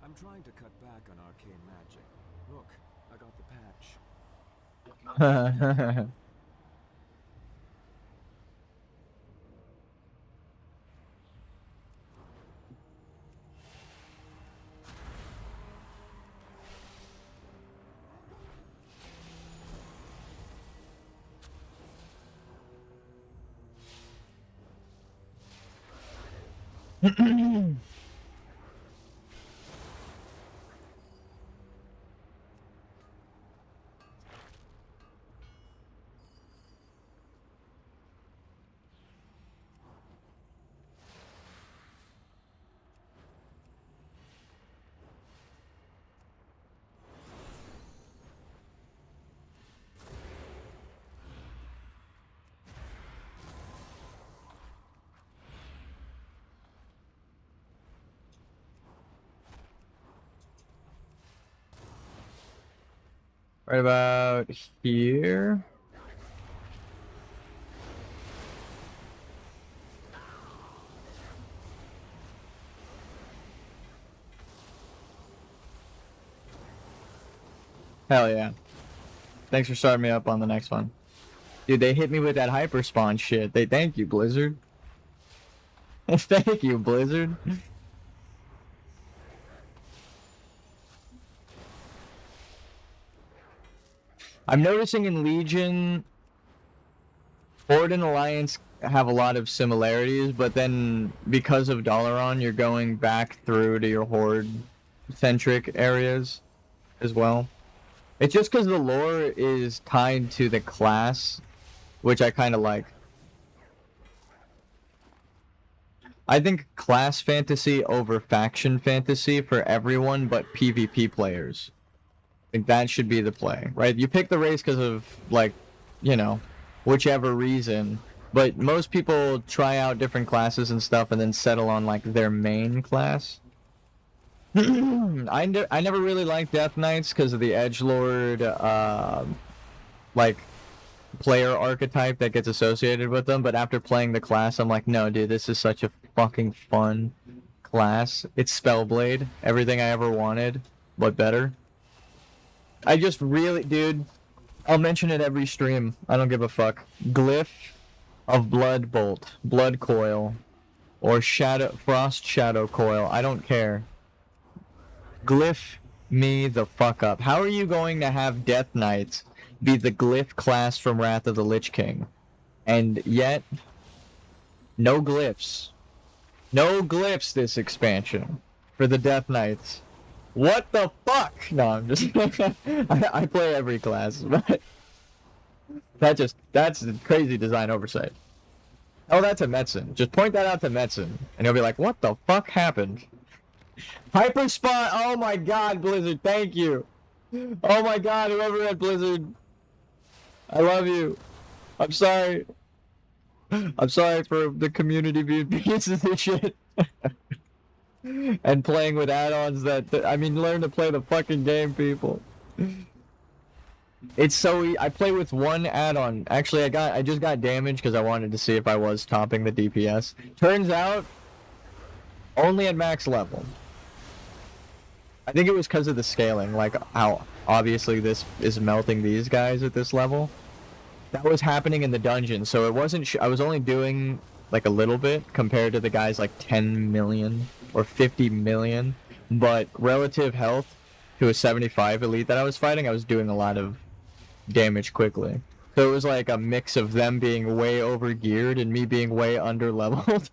I'm trying to cut back on arcane magic. Look, I got the patch. Right about here. Hell yeah. Thanks for starting me up on the next one. Dude, they hit me with that hyper spawn shit. Thank you, Blizzard. Thank you, Blizzard. I'm noticing in Legion, Horde and Alliance have a lot of similarities, but then because of Dalaran, you're going back through to your Horde-centric areas as well. It's just because the lore is tied to the class, which I kind of like. I think class fantasy over faction fantasy for everyone but PvP players. I think that should be the play, right? You pick the race because of, like, you know, whichever reason. But most people try out different classes and stuff and then settle on, like, their main class. I never really liked Death Knights because of the edgelord, like, player archetype that gets associated with them. But after playing the class, I'm like, no, dude, this is such a fucking fun class. It's Spellblade. Everything I ever wanted, but better. I just really, dude, I'll mention it every stream. I don't give a fuck. Glyph of Blood Bolt, Blood Coil, or Frost Shadow Coil. I don't care. Glyph me the fuck up. How are you going to have Death Knights be the Glyph class from Wrath of the Lich King? And yet, no glyphs. No glyphs this expansion for the Death Knights. What the fuck? No, I'm just... I play every class, but... That's a crazy design oversight. Oh, that's a Metzen. Just point that out to Metzen, and he'll be like, what the fuck happened? Hyper Spot! Oh my god, Blizzard, thank you! Oh my god, whoever at Blizzard... I love you. I'm sorry. I'm sorry for the community being pieces of shit. And playing with add-ons I mean, learn to play the fucking game, people. It's so I play with one add-on. Actually, I just got damage because I wanted to see if I was topping the DPS. Turns out, only at max level. I think it was because of the scaling, like how obviously this is melting these guys at this level. That was happening in the dungeon, so it wasn't. I was only doing like a little bit compared to the guys like 10 million or 50 million, but relative health to a 75 elite that I was fighting, I was doing a lot of damage quickly. So it was like a mix of them being way over geared and me being way under leveled.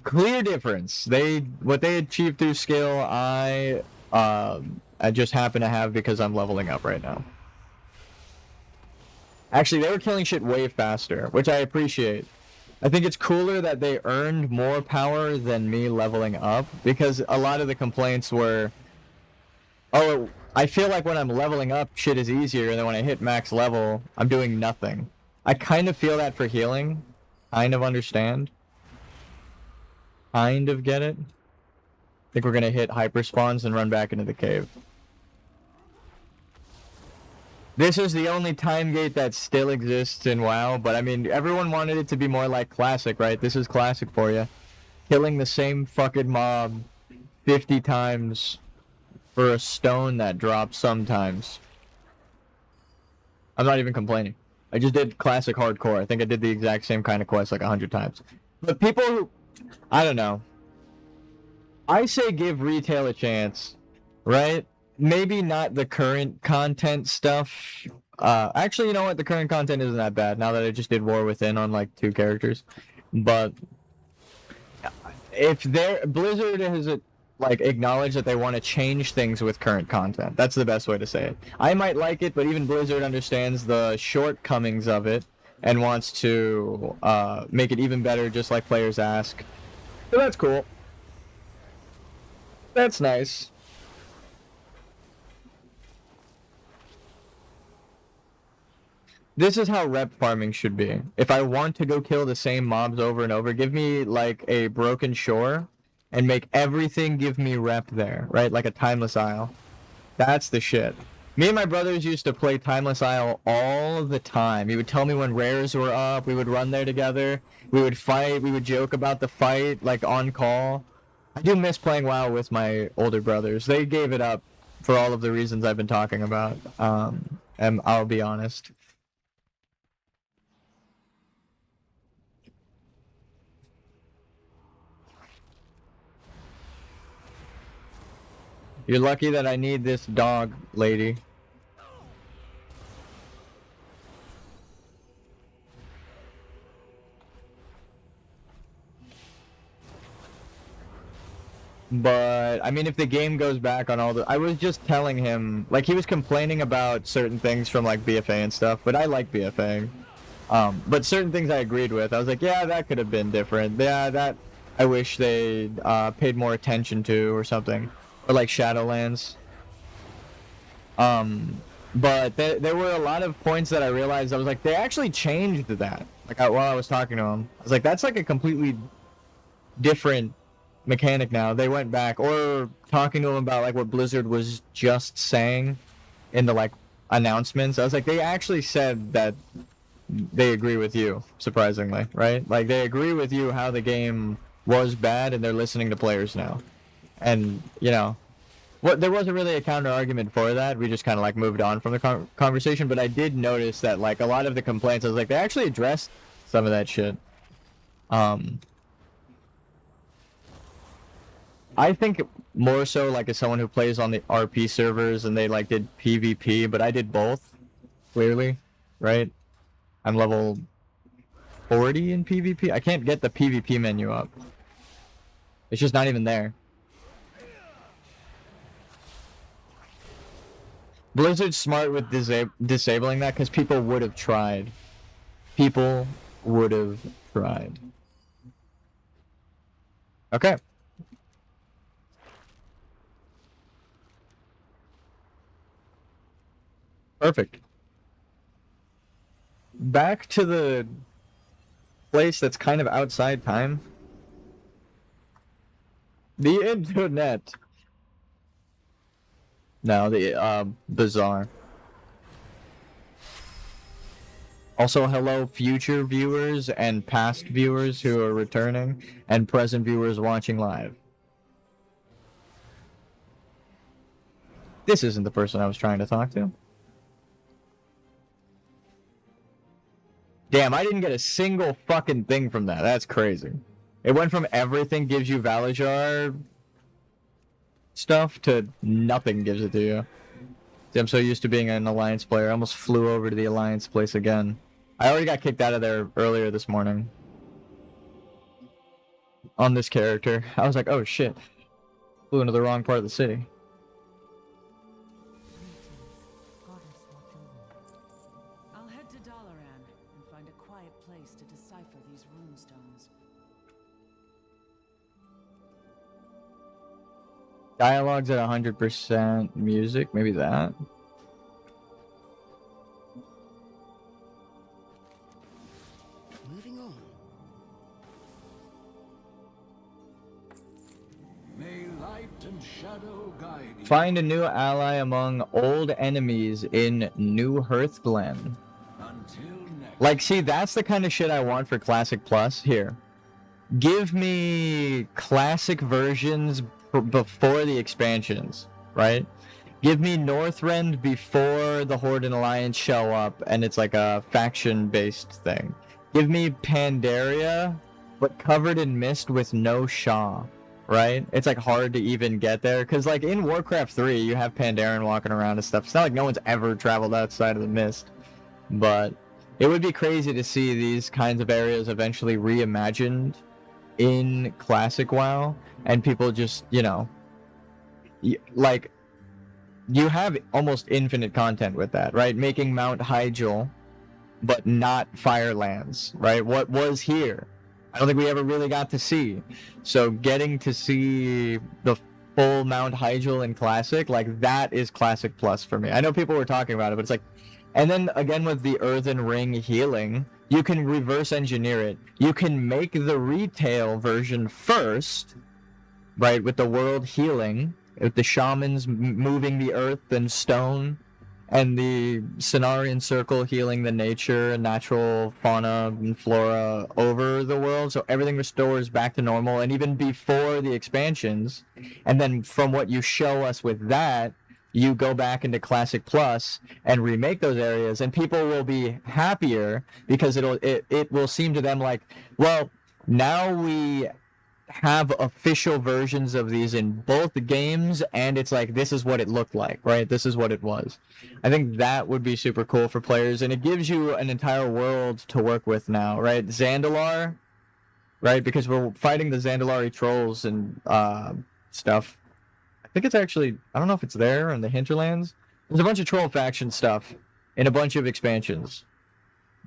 Clear difference. What they achieved through skill, I just happen to have because I'm leveling up right now. Actually, they were killing shit way faster, which I appreciate. I think it's cooler that they earned more power than me leveling up, because a lot of the complaints were, oh, I feel like when I'm leveling up, shit is easier, and then when I hit max level, I'm doing nothing. I kind of feel that for healing. Kind of understand. Kind of get it. I think we're gonna hit hyper spawns and run back into the cave. This is the only time gate that still exists in WoW, but I mean, everyone wanted it to be more like Classic, right? This is Classic for you. Killing the same fucking mob 50 times for a stone that drops sometimes. I'm not even complaining. I just did Classic Hardcore. I think I did the exact same kind of quest like 100 times. But people who... I don't know. I say give retail a chance, right? Maybe not the current content stuff. Actually, you know what? The current content isn't that bad now that I just did War Within on like 2 characters. But if Blizzard has like acknowledged that they want to change things with current content, that's the best way to say it. I might like it, but even Blizzard understands the shortcomings of it and wants to make it even better, just like players ask. So that's cool. That's nice. This is how rep farming should be. If I want to go kill the same mobs over and over, give me like a broken shore and make everything give me rep there, right? Like a Timeless Isle. That's the shit. Me and my brothers used to play Timeless Isle all the time. He would tell me when rares were up, we would run there together, we would fight, we would joke about the fight, like on call. I do miss playing WoW with my older brothers. They gave it up for all of the reasons I've been talking about, and I'll be honest. You're lucky that I need this dog, lady. But, I mean, if the game goes back on all the... I was just telling him... Like, he was complaining about certain things from, like, BFA and stuff, but I like BFA. But certain things I agreed with. I was like, yeah, that could have been different. Yeah, that... I wish they paid more attention to or something. Or, like, Shadowlands. But there were a lot of points that I realized, I was like, they actually changed that. Like, while I was talking to him. I was like, that's, like, a completely different mechanic now. They went back, or talking to him about like what Blizzard was just saying in the like announcements. I was like, they actually said that they agree with you, surprisingly, right? Like they agree with you how the game was bad, and they're listening to players now. And you know, there wasn't really a counter argument for that. We just kind of like moved on from the conversation. But I did notice that like a lot of the complaints, I was like, they actually addressed some of that shit. I think more so like as someone who plays on the RP servers and they like did PvP, but I did both, clearly, right? I'm level 40 in PvP. I can't get the PvP menu up. It's just not even there. Blizzard's smart with disabling that because people would have tried. People would have tried. Okay. Perfect. back to the place that's kind of outside time. The internet. No, the bazaar. Also, hello future viewers and past viewers who are returning, and present viewers watching live. This isn't the person I was trying to talk to. Damn, I didn't get a single fucking thing from that. That's crazy. It went from everything gives you Valajar stuff to nothing gives it to you. See, I'm so used to being an Alliance player. I almost flew over to the Alliance place again. I already got kicked out of there earlier this morning. On this character. I was like, oh shit. Flew into the wrong part of the city. I'll head to Dalaran and find a quiet place to decipher these runestones. Dialogue's at 100% music, maybe that. Moving on. May light and shadow guide you. Find a new ally among old enemies in New Hearthglen. Until next. Like, see, that's the kind of shit I want for Classic Plus. Here. Give me classic versions before the expansions, right? Give me Northrend before the Horde and Alliance show up, and it's like a faction-based thing. Give me Pandaria, but covered in mist with no Shaw, right? It's like hard to even get there, because like in Warcraft 3, you have Pandaren walking around and stuff. It's not like no one's ever traveled outside of the mist, but it would be crazy to see these kinds of areas eventually reimagined in Classic WoW, and people just, you know, like, you have almost infinite content with that, right? Making Mount Hyjal, but not Firelands, right? What was here? I don't think we ever really got to see. So getting to see the full Mount Hyjal in Classic, like, that is Classic Plus for me. I know people were talking about it, but it's like, and then again with the Earthen Ring healing, you can reverse engineer it. You can make the retail version first, right, with the world healing, with the shamans moving the earth and stone, and the Cenarian Circle healing the nature and natural fauna and flora over the world, so everything restores back to normal, and even before the expansions. And then from what you show us with that, you go back into Classic Plus and remake those areas, and people will be happier because it will seem to them like, well, now we have official versions of these in both the games, and it's like, this is what it looked like, right? This is what it was. I think that would be super cool for players, and it gives you an entire world to work with now, right? Zandalar, right? Because we're fighting the Zandalari trolls and stuff. I think it's actually, I don't know if it's there in the Hinterlands. There's a bunch of troll faction stuff in a bunch of expansions.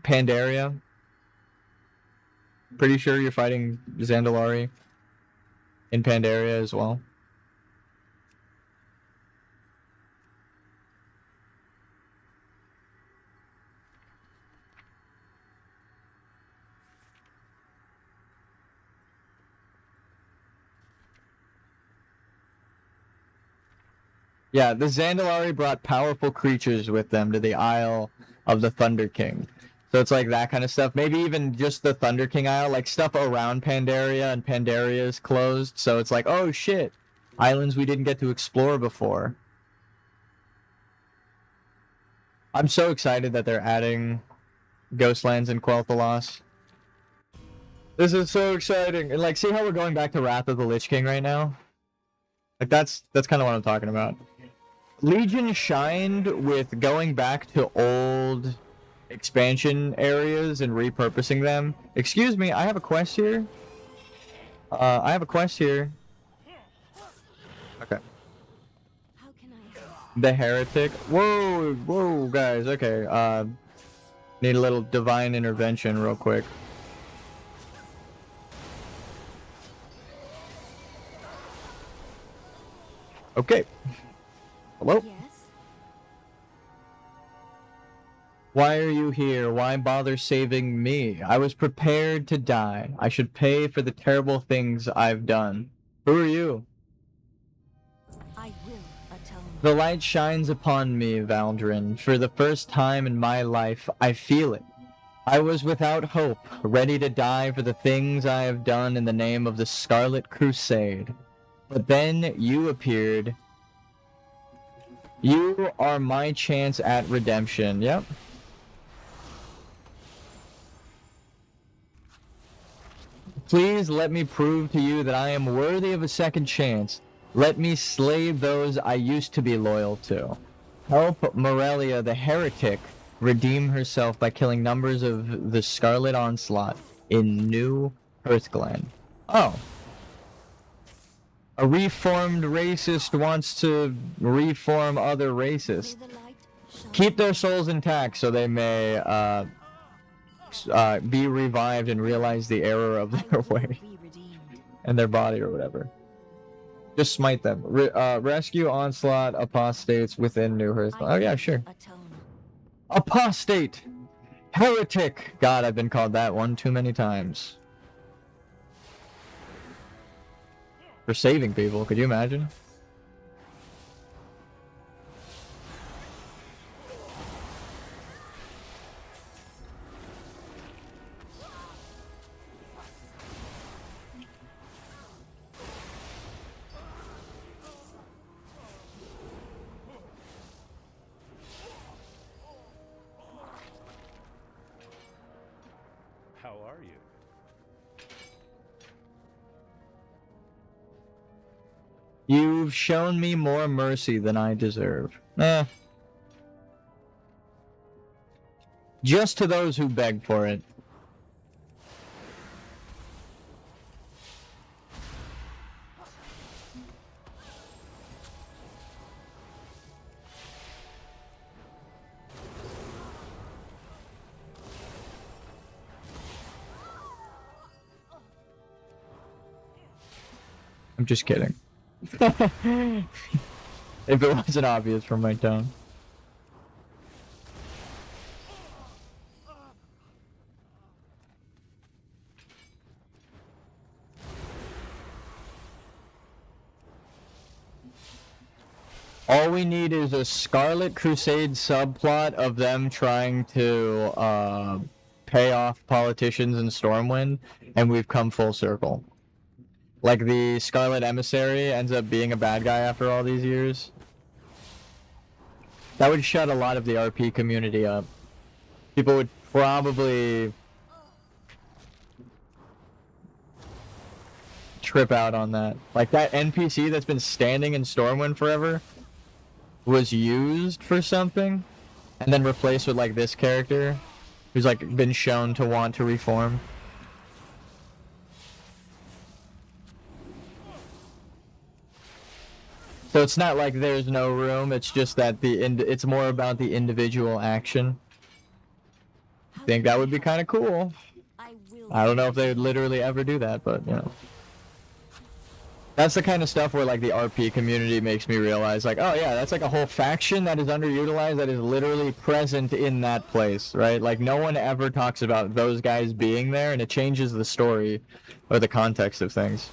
Pandaria. Pretty sure you're fighting Zandalari in Pandaria as well. Yeah, the Zandalari brought powerful creatures with them to the Isle of the Thunder King. So it's like that kind of stuff. Maybe even just the Thunder King Isle, like stuff around Pandaria, and Pandaria is closed. So it's like, oh shit, islands we didn't get to explore before. I'm so excited that they're adding Ghostlands and Quel'Thalas. This is so exciting. And like, see how we're going back to Wrath of the Lich King right now? Like, that's kind of what I'm talking about. Legion shined with going back to old expansion areas and repurposing them. Excuse me, I have a quest here. I have a quest here. Okay. How can I help? The Heretic. Whoa, whoa, guys. Okay. Need a little divine intervention real quick. Okay. Hello? Yes. Why are you here? Why bother saving me? I was prepared to die. I should pay for the terrible things I've done. Who are you? I will atone. The light shines upon me, Valdrin. For the first time in my life, I feel it. I was without hope, ready to die for the things I have done in the name of the Scarlet Crusade. But then you appeared. You are my chance at redemption. Yep. Please let me prove to you that I am worthy of a second chance. Let me slay those I used to be loyal to. Help Morelia the heretic redeem herself by killing numbers of the Scarlet Onslaught in New Earthglen. Oh. A reformed racist wants to reform other racists. Keep their souls intact so they may be revived and realize the error of their way and their body or whatever. Just smite them. Rescue Onslaught apostates within New Earthglen. Oh yeah, sure. Apostate! Heretic! God, I've been called that one too many times. For saving people, could you imagine? How are you? You've shown me more mercy than I deserve. Eh. Just to those who beg for it. I'm just kidding. If it wasn't obvious from my tone. All we need is a Scarlet Crusade subplot of them trying to pay off politicians in Stormwind, and we've come full circle. Like the Scarlet Emissary ends up being a bad guy after all these years. That would shut a lot of the RP community up. People would probably trip out on that. Like that NPC that's been standing in Stormwind forever was used for something and then replaced with like this character who's like been shown to want to reform. So it's not like there's no room, it's just that it's more about the individual action. I think that would be kind of cool. I don't know if they would literally ever do that, but you know. That's the kind of stuff where like the RP community makes me realize like, oh yeah, that's like a whole faction that is underutilized that is literally present in that place, right? Like no one ever talks about those guys being there, and it changes the story or the context of things.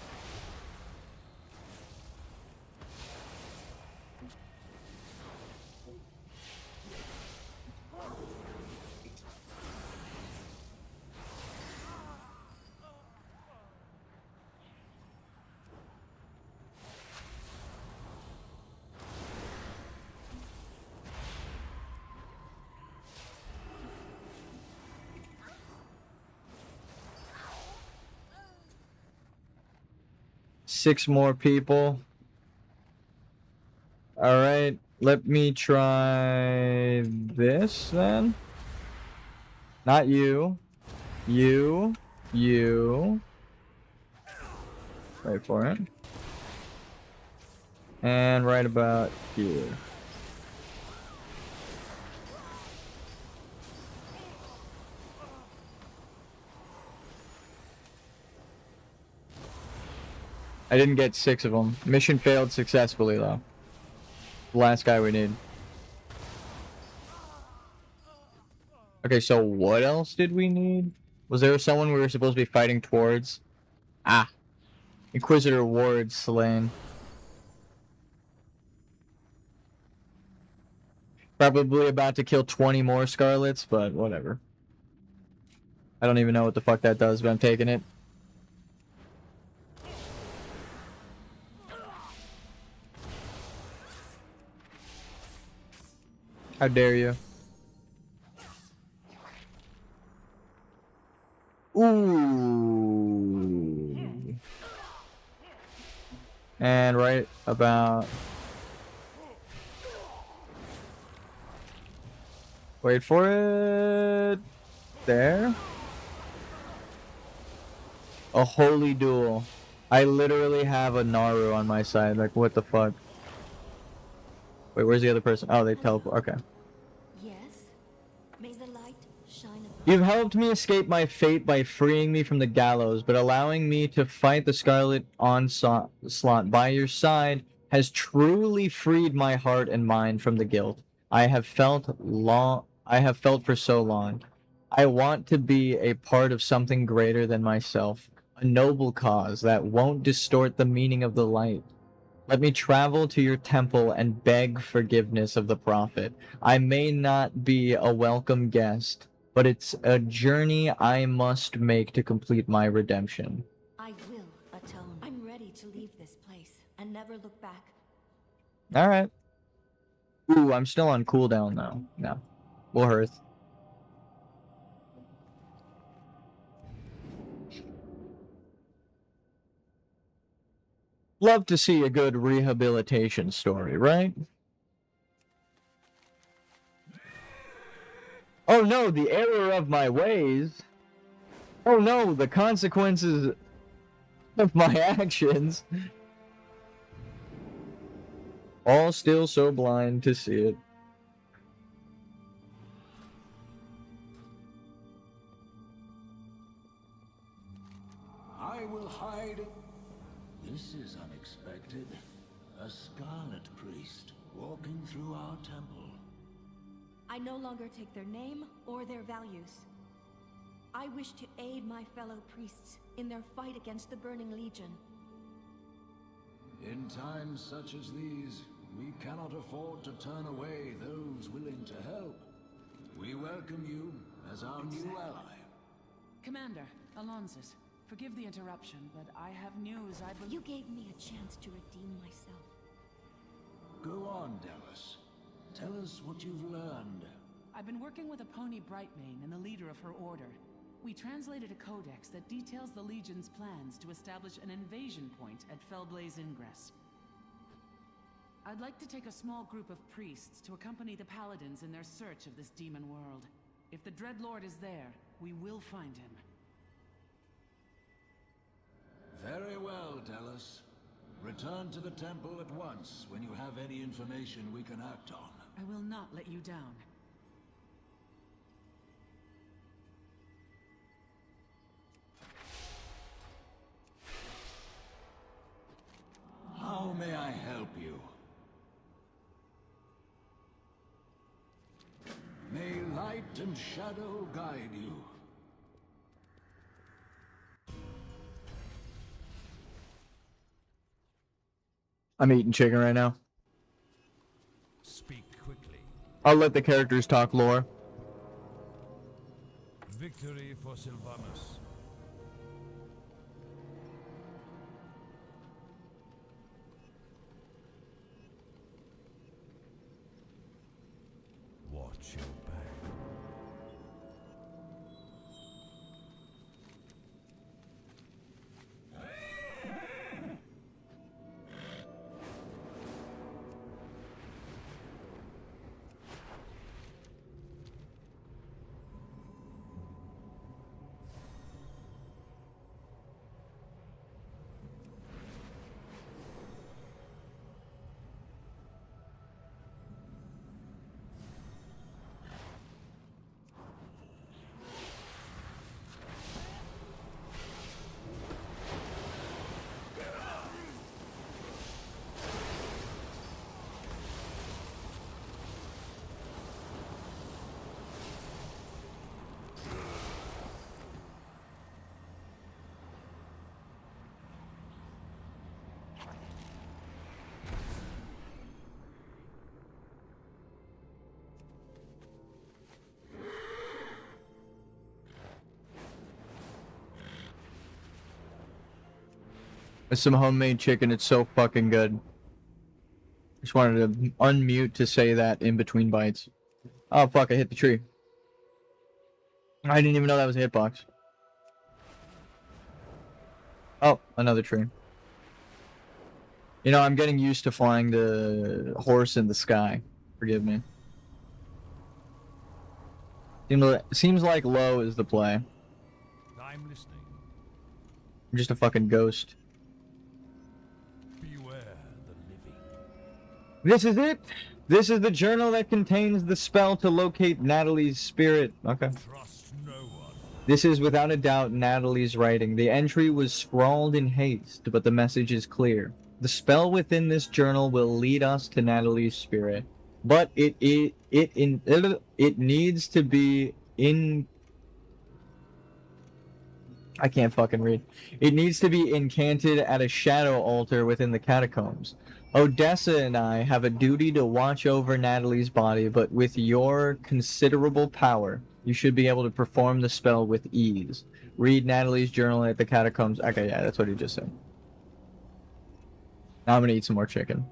Six more people. Alright, let me try this then. Not you. You. Wait for it. And right about here. I didn't get 6 of them. Mission failed successfully, though. The last guy we need. Okay, so what else did we need? Was there someone we were supposed to be fighting towards? Ah. Inquisitor Ward slain. Probably about to kill 20 more Scarlets, but whatever. I don't even know what the fuck that does, but I'm taking it. How dare you? Ooh. And right about... Wait for it. There. A holy duel. I literally have a Naru on my side. Like, what the fuck? Wait, where's the other person? Oh, they teleport. Okay. Yes. May the light shine upon You've helped me escape my fate by freeing me from the gallows, but allowing me to fight the Scarlet Onslaught by your side has truly freed my heart and mind from the guilt I have felt for so long. I want to be a part of something greater than myself, a noble cause that won't distort the meaning of the light. Let me travel to your temple and beg forgiveness of the Prophet. I may not be a welcome guest, but it's a journey I must make to complete my redemption. I will atone. I'm ready to leave this place and never look back. Alright. Ooh, I'm still on cooldown though. No. We'll hearth. Love to see a good rehabilitation story, right? Oh no, the error of my ways. Oh no, the consequences of my actions. All still so blind to see it. I will hide. This is unexpected. A Scarlet Priest walking through our temple. I no longer take their name or their values. I wish to aid my fellow priests in their fight against the Burning Legion. In times such as these, we cannot afford to turn away those willing to help. We welcome you as our new ally. Commander, Alonsus, forgive the interruption, but I have news I believe... You gave me a chance to redeem myself. Go on, Delos. Tell us what you've learned. I've been working with a pony Brightmane and the leader of her order. We translated a codex that details the Legion's plans to establish an invasion point at Fellblaze Ingress. I'd like to take a small group of priests to accompany the Paladins in their search of this demon world. If the Dreadlord is there, we will find him. Very well, Delos. Return to the temple at once when you have any information we can act on. I will not let you down. How may I help you? May light and shadow guide you. I'm eating chicken right now. Speak quickly. I'll let the characters talk lore. Victory for Sylvanas. Watch your back. With some homemade chicken, it's so fucking good. Just wanted to unmute to say that in between bites. Oh fuck, I hit the tree. I didn't even know that was a hitbox. Oh, another tree. You know, I'm getting used to flying the horse in the sky. Forgive me. Seems like low is the play. I'm listening. I'm just a fucking ghost. Beware the living. This is it! This is the journal that contains the spell to locate Natalie's spirit. Okay. Trust no one. This is without a doubt Natalie's writing. The entry was scrawled in haste, but the message is clear. The spell within this journal will lead us to Natalie's spirit, but it needs to be in. I can't fucking read. It needs to be incanted at a shadow altar within the catacombs. Odessa and I have a duty to watch over Natalie's body, but with your considerable power, you should be able to perform the spell with ease. Read Natalie's journal at the catacombs. Okay, yeah, that's what he just said. Now I'm gonna eat some more chicken.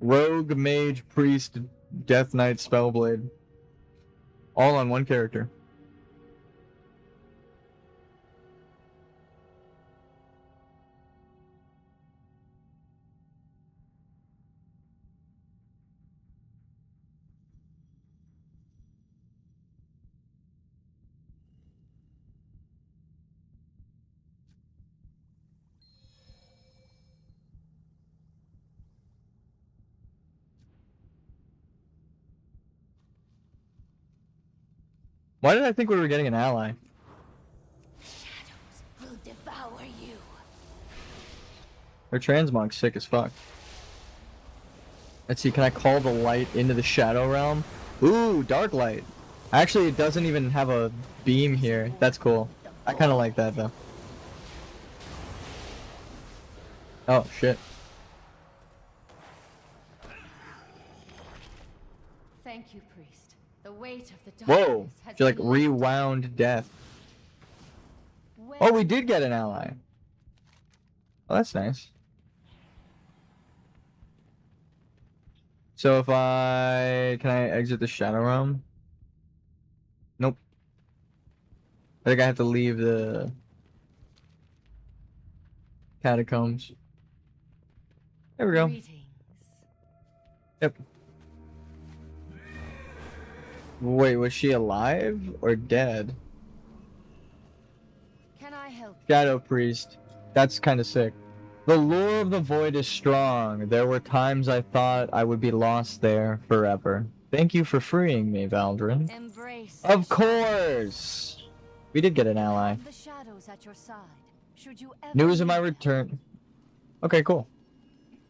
Rogue, Mage, Priest, Death Knight, Spellblade. All on one character. Why did I think we were getting an ally? Shadows will devour you. Her transmog's sick as fuck. Let's see, can I call the light into the shadow realm? Ooh, dark light. Actually, it doesn't even have a beam here. That's cool. I kind of like that, though. Oh, shit. Thank you, priest. The weight of the Whoa! darkness has She like been lifted. rewound death. Oh, we did get an ally. Oh, that's nice. So if can I exit the shadow realm? Nope. I think I have to leave the catacombs. There we go. Yep. Wait, was she alive or dead? Can I help? Shadow Priest. That's kind of sick. The lure of the void is strong. There were times I thought I would be lost there forever. Thank you for freeing me, Valdrin. Embrace. Of course! We did get an ally. The shadows at your side. Should you ever News of my return. Okay, cool.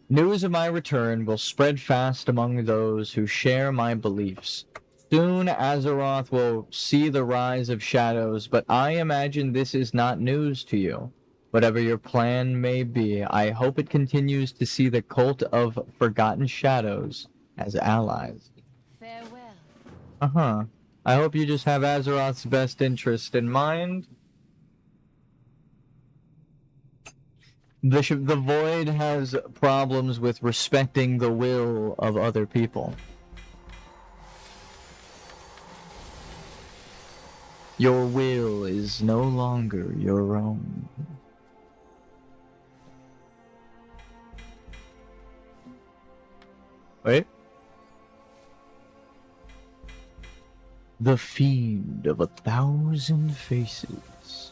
News of my return will spread fast among those who share my beliefs. Soon Azeroth will see the rise of shadows, but I imagine this is not news to you. Whatever your plan may be, I hope it continues to see the cult of Forgotten Shadows as allies. Farewell. Uh-huh. I hope you just have Azeroth's best interest in mind. The Void has problems with respecting the will of other people. Your will is no longer your own. Wait. The Fiend of 1,000 Faces.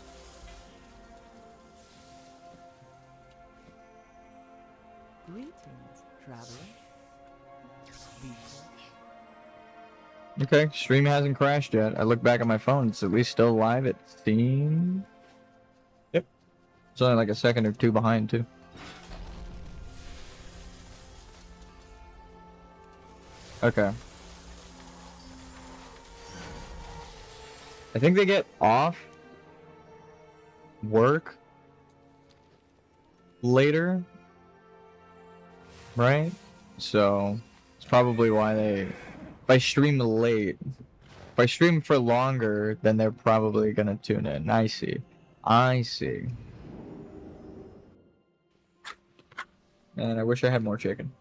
Greetings, traveler. Okay, stream hasn't crashed yet. I look back at my phone, it's at least still live, it seems. Yep. It's only like a second or two behind, too. Okay. I think they get off work later, right? So it's probably why they, if I stream late, if I stream for longer, then they're probably gonna tune in. I see. I see. And I wish I had more chicken.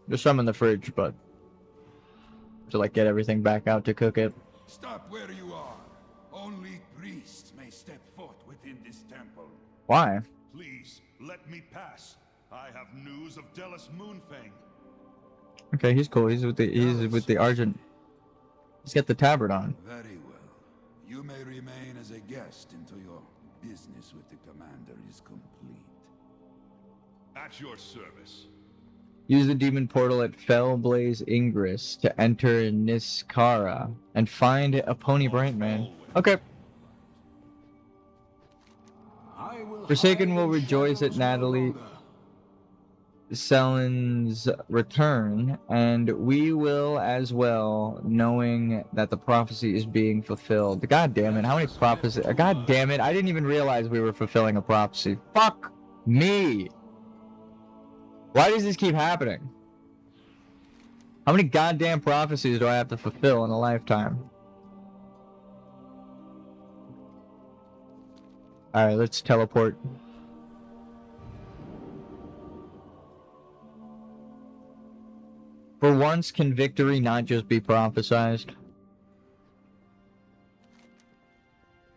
There's some in the fridge, but to like get everything back out to cook it. Stop where you are. Only priests may step foot within this temple. Why? Please, let me pass. I have news of Delos Moonfang. Okay, he's cool. He's with the Argent. He's got the tabard on. Very well. You may remain as a guest until your business with the commander is complete. At your service. Use the demon portal at Fellblaze Ingress to enter Niskara and find a Pony Brightman. Okay. Forsaken will rejoice at Natalie Sellen's return, and we will as well, knowing that the prophecy is being fulfilled. God damn it, how many prophecies? God damn it, I didn't even realize we were fulfilling a prophecy. Fuck me! Why does this keep happening? How many goddamn prophecies do I have to fulfill in a lifetime? Alright, let's teleport. For once, can victory not just be prophesized?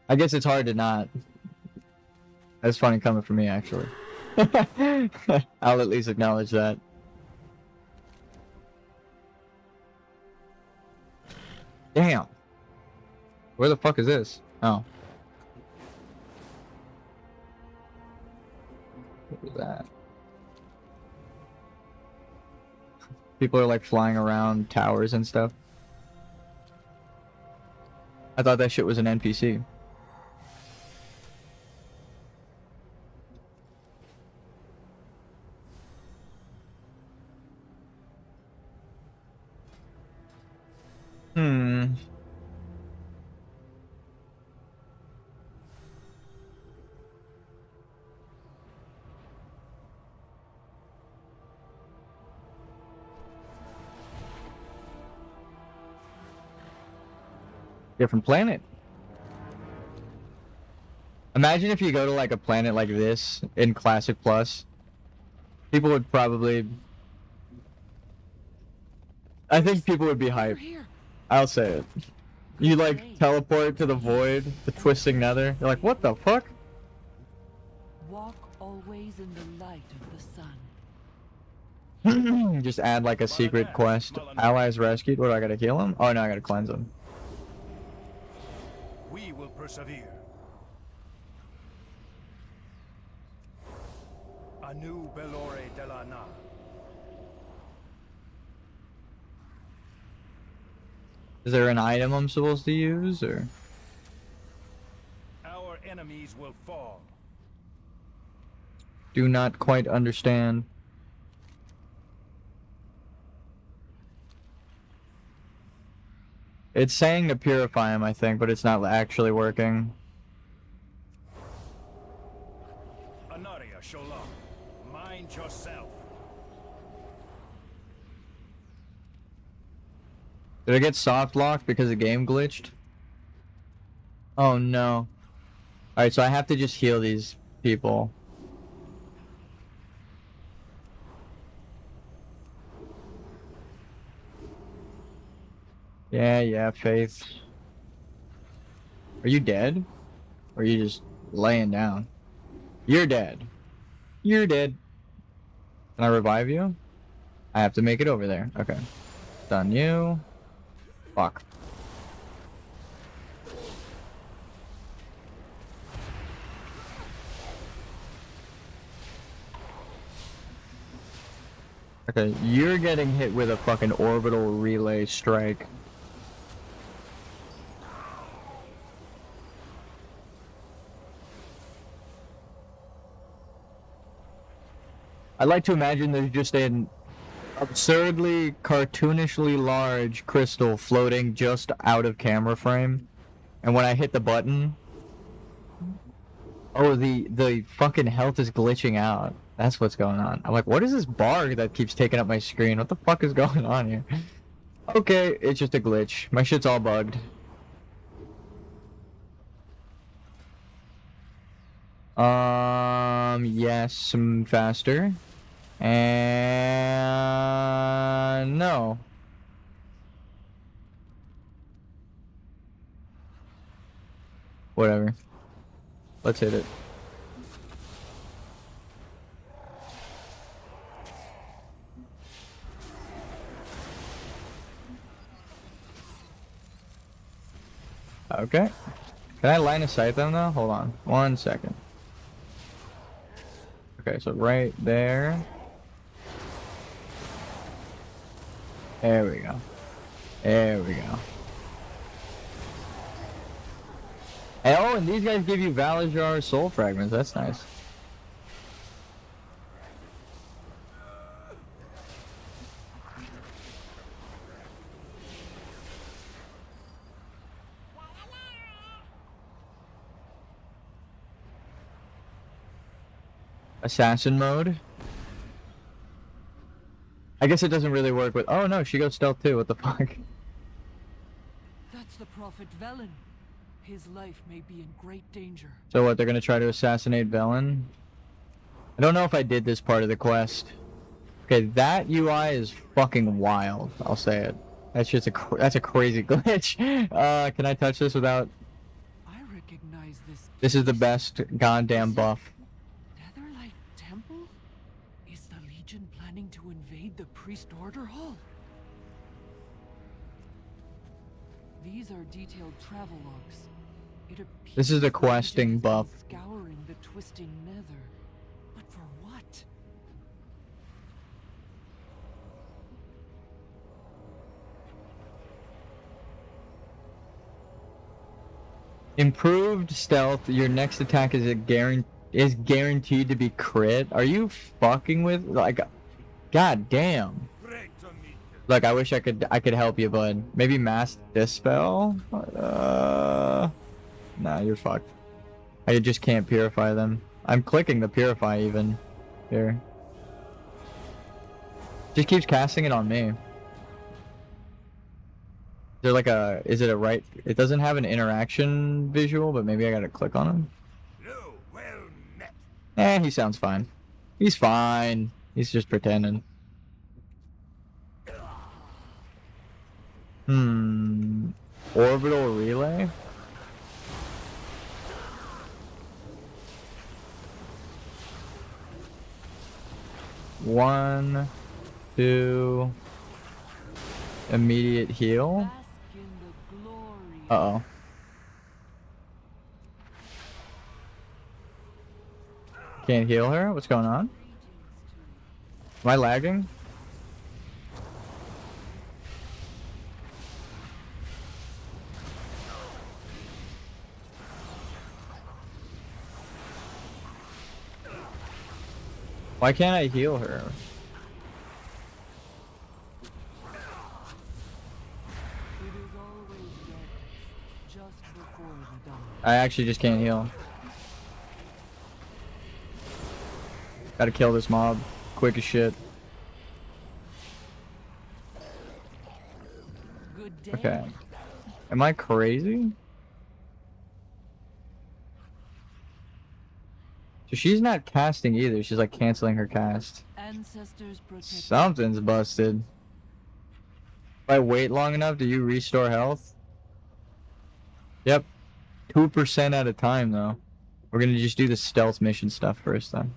I guess it's hard to not. That's funny coming from me, actually. I'll at least acknowledge that. Damn. Where the fuck is this? Oh. What was that? People are like flying around towers and stuff. I thought that shit was an NPC. Different planet. Imagine if you go to like a planet like this in Classic Plus. People would probably... I think people would be hyped. I'll say it. You like teleport to the void, the twisting nether. You're like, what the fuck? Walk always in the light of the sun. Just add like a secret quest. Allies rescued. What do I gotta kill him? Oh no, I gotta cleanse him. We will persevere. Anu Belore de la Na. Is there an item I'm supposed to use, or? Our enemies will fall. Do not quite understand. It's saying to purify him, I think, but it's not actually working. Anaria Sholom, mind yourself. Did I get soft locked because the game glitched? Oh no. Alright, so I have to just heal these people. Yeah, Faith. Are you dead? Or are you just laying down? You're dead. You're dead. Can I revive you? I have to make it over there. Okay. Done you. Fuck. Okay, you're getting hit with a fucking orbital relay strike. I like to imagine there's just an absurdly, cartoonishly large crystal floating just out of camera frame, and when I hit the button, oh, the fucking health is glitching out. That's what's going on. I'm like, what is this bar that keeps taking up my screen? What the fuck is going on here? Okay, it's just a glitch. My shit's all bugged. Yes, some faster. And no. Whatever. Let's hit it. Okay. Can I line of sight them though? Hold on. 1 second. Okay, so right there. There we go. There we go. Oh, and these guys give you Valajar soul fragments. That's nice. Assassin mode. I guess it doesn't really work with. Oh no, she goes stealth too. What the fuck? That's the Prophet Velen. His life may be in great danger. So what? They're gonna try to assassinate Velen? I don't know if I did this part of the quest. Okay, that UI is fucking wild. I'll say it. That's just that's a crazy glitch. Can I touch this without? I recognize this. This is the best goddamn buff. Netherlight Temple? Is the Legion planning to invade the Priest Order Hall? These are detailed travel logs. This is the questing buff. Scouring the twisting nether. But for what? Improved stealth. Your next attack is guaranteed to be crit. Are you fucking with like? God damn. Look, I wish I could help you, bud. Maybe mass dispel. Nah, you're fucked. I just can't purify them. I'm clicking the purify even. Here. Just keeps casting it on me. Is there like a... Is it a right... It doesn't have an interaction visual, but maybe I gotta click on him. He sounds fine. He's fine. He's just pretending. Orbital relay? One, two, immediate heal. Uh-oh. Can't heal her? What's going on? Am I lagging? Why can't I heal her? I actually just can't heal. Gotta kill this mob. Quick as shit. Okay. Am I crazy? So she's not casting either. She's like canceling her cast. Something's busted. If I wait long enough, do you restore health? Yep. 2% at a time though. We're gonna just do the stealth mission stuff first then.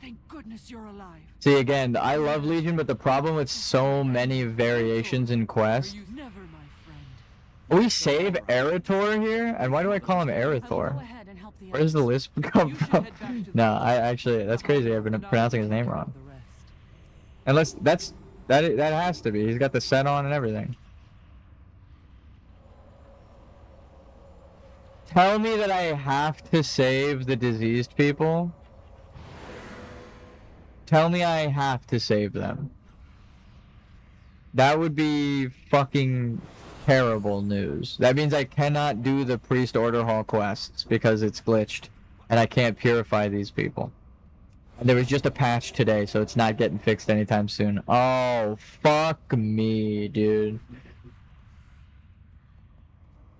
Thank goodness you're alive. See again, I love Legion, but the problem with so many variations in quest. We save Eretor here? And why do I call him Eretor? Where does the lisp come from? No, I actually, that's crazy. I've been pronouncing his name wrong. Unless that has to be. He's got the set on and everything. tell me that I have to save the diseased people. Tell me I have to save them. That would be fucking terrible news. That means I cannot do the Priest Order Hall quests because it's glitched. And I can't purify these people. And there was just a patch today, so it's not getting fixed anytime soon. Oh, fuck me, dude.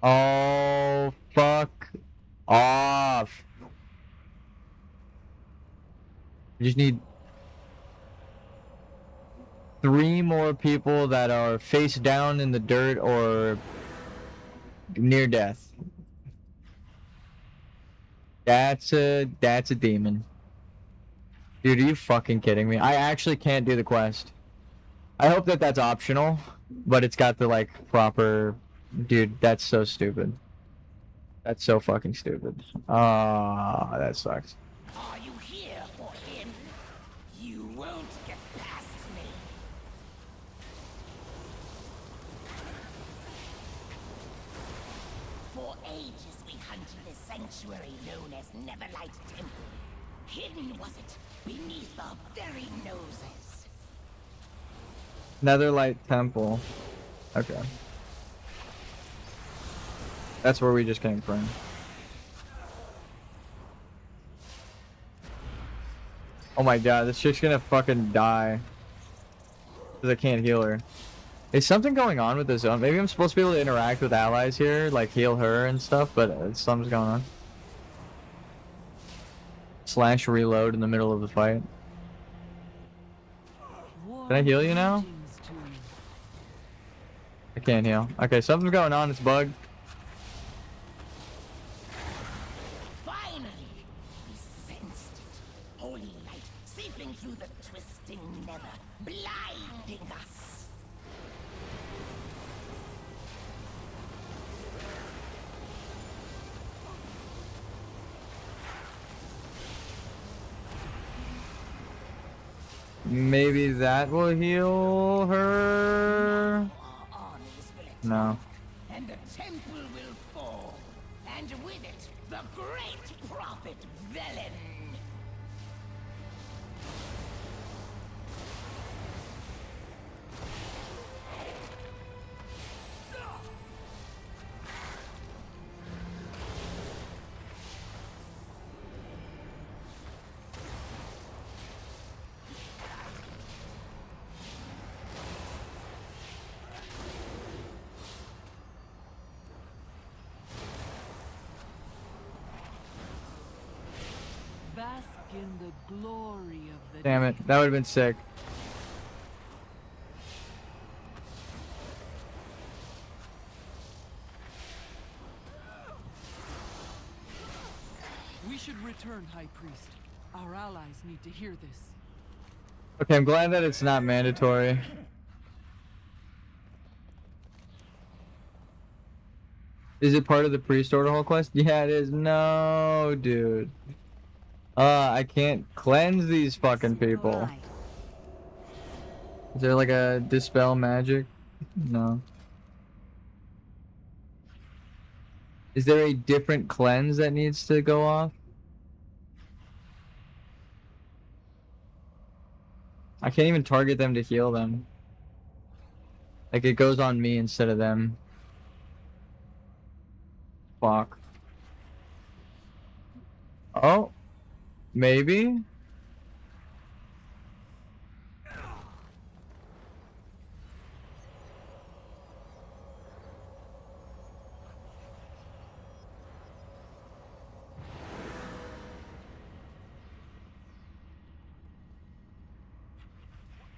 Oh, fuck off. I just need 3 more people that are face down in the dirt or near death. That's a demon. Dude, are you fucking kidding me? I actually can't do the quest. I hope that that's optional, but it's got the, like, proper... Dude, that's so stupid. That's so fucking stupid. Ah, that sucks. Are you here for him? You won't get past me. For ages we hunted the sanctuary known as Neverlight Temple. Hidden, was it, beneath our very noses? Netherlight Temple. Okay. That's where we just came from. Oh my god, this chick's gonna fucking die. Because I can't heal her. Is something going on with the zone? Maybe I'm supposed to be able to interact with allies here, like heal her and stuff, but something's going on. Slash reload in the middle of the fight. Can I heal you now? I can't heal. Okay, something's going on, it's bugged. Finally, we sensed it. Holy light seeping through the twisting nether, blinding us. Maybe that will heal her? No. And the temple will fall, and with it, the great prophet Velen. Bask in the glory of the Damn it, that would have been sick. We should return, High Priest. Our allies need to hear this. Okay, I'm glad that it's not mandatory. Is it part of the Priest Order Hall quest? Yeah, it is. No, dude. I can't cleanse these fucking people. Is there like a dispel magic? No. Is there a different cleanse that needs to go off? I can't even target them to heal them. Like it goes on me instead of them. Fuck. Oh. Maybe?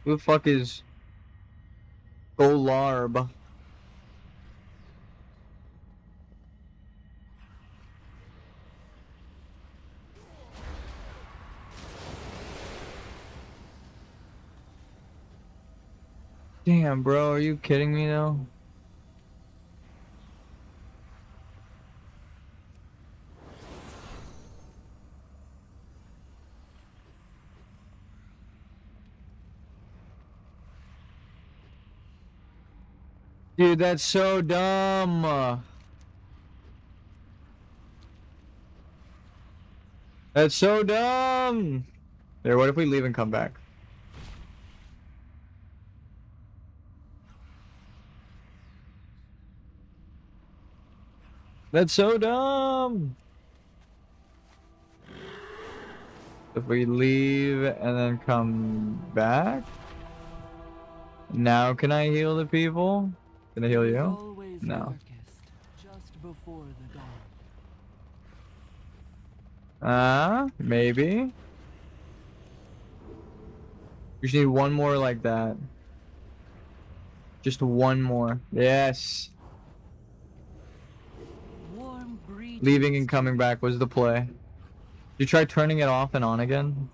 Who the fuck is Golarb? Damn, bro, are you kidding me now? Dude, that's so dumb. That's so dumb. There, what if we leave and come back? That's so dumb. If we leave and then come back? Now can I heal the people? Can I heal you? Always No. darkest, just before the dawn. Maybe. We just need one more like that. Just one more. Yes. Warm breeze. Leaving and coming back was the play. You try turning it off and on again?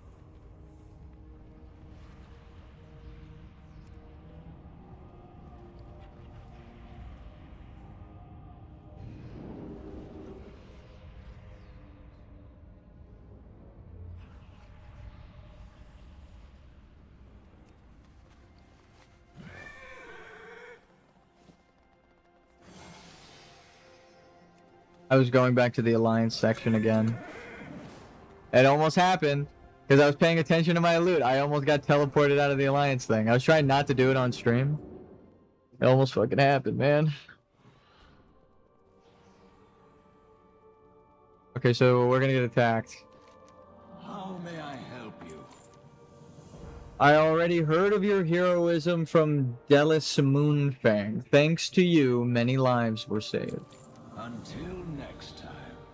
I was going back to the Alliance section again. It almost happened, because I was paying attention to my loot. I almost got teleported out of the Alliance thing. I was trying not to do it on stream. It almost fucking happened, man. Okay, so we're gonna get attacked. How may I help you? I already heard of your heroism from Delis Moonfang. Thanks to you, many lives were saved. Until next time.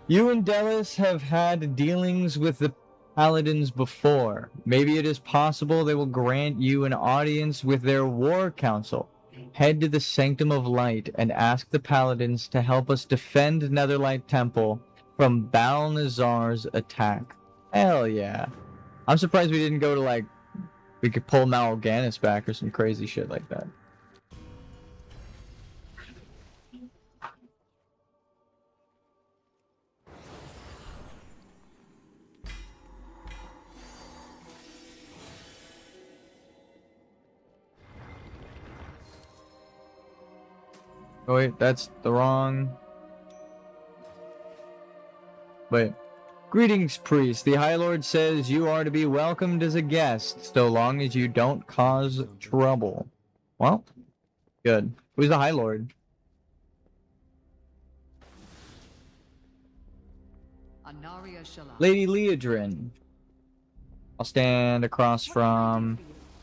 You and Delis have had dealings with the Paladins before. Maybe it is possible they will grant you an audience with their war council. Head to the Sanctum of Light and ask the Paladins to help us defend Netherlight Temple from Balnazar's attack. Hell yeah. I'm surprised we didn't go to, like, we could pull Mal'Ganis back or some crazy shit like that. Oh wait, that's the wrong... Wait. Greetings, priest. The High Lord says you are to be welcomed as a guest, so long as you don't cause trouble. Well, good. Who's the High Lord? Anaria Shala. Lady Leodrin. I'll stand across from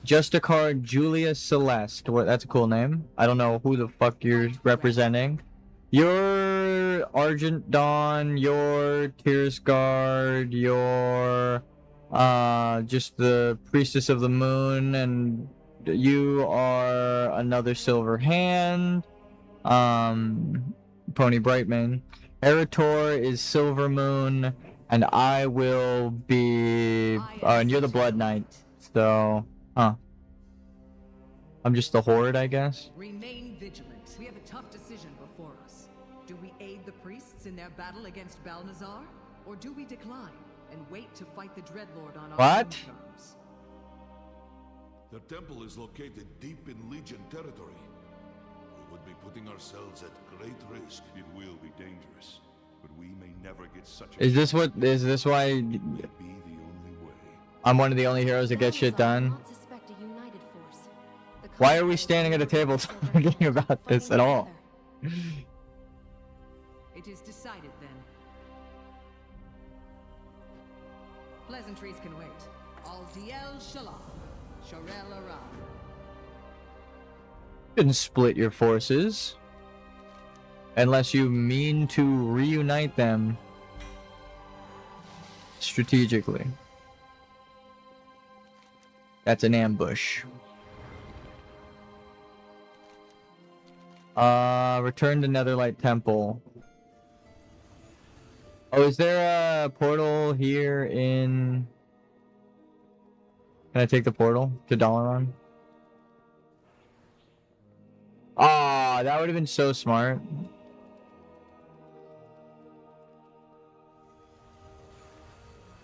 Justicar Julia Celeste. What? That's a cool name. I don't know who the fuck you're representing. You're Argent Dawn, you're Tearsguard, you're just the Priestess of the Moon, and you are another Silver Hand, Pony Brightmane. Erator is Silver Moon, and I will be, and you're the Blood Knight, so, I'm just the Horde, I guess. Remain vigilant. We have a tough decision before us. Do we aid the priests in their battle against Balnazar? Or do we decline and wait to fight the Dreadlord on our own terms? The temple is located deep in Legion territory. We would be putting ourselves at great risk. It will be dangerous, but we may never get such a... Is this why I'm one of the only heroes that get shit done? Why are we standing at a table talking about this at all? It is decided then. Pleasantries can wait. Aldiel Shalom. Shorel Ara. You can split your forces. Unless you mean to reunite them strategically. That's an ambush. Return to Netherlight Temple. Oh, is there a portal here in... Can I take the portal to Dalaran? Ah, that would have been so smart.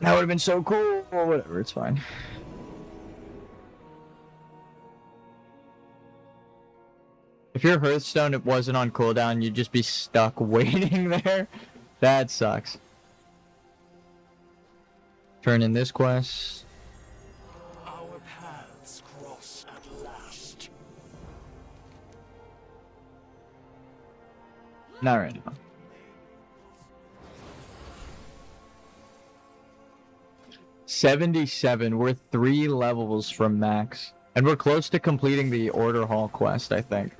That would have been so cool. Or whatever, it's fine. If your Hearthstone it wasn't on cooldown, you'd just be stuck waiting there. That sucks. Turn in this quest. Our paths cross at last. Not right now. $77. We're 3 levels from max. And we're close to completing the Order Hall quest, I think.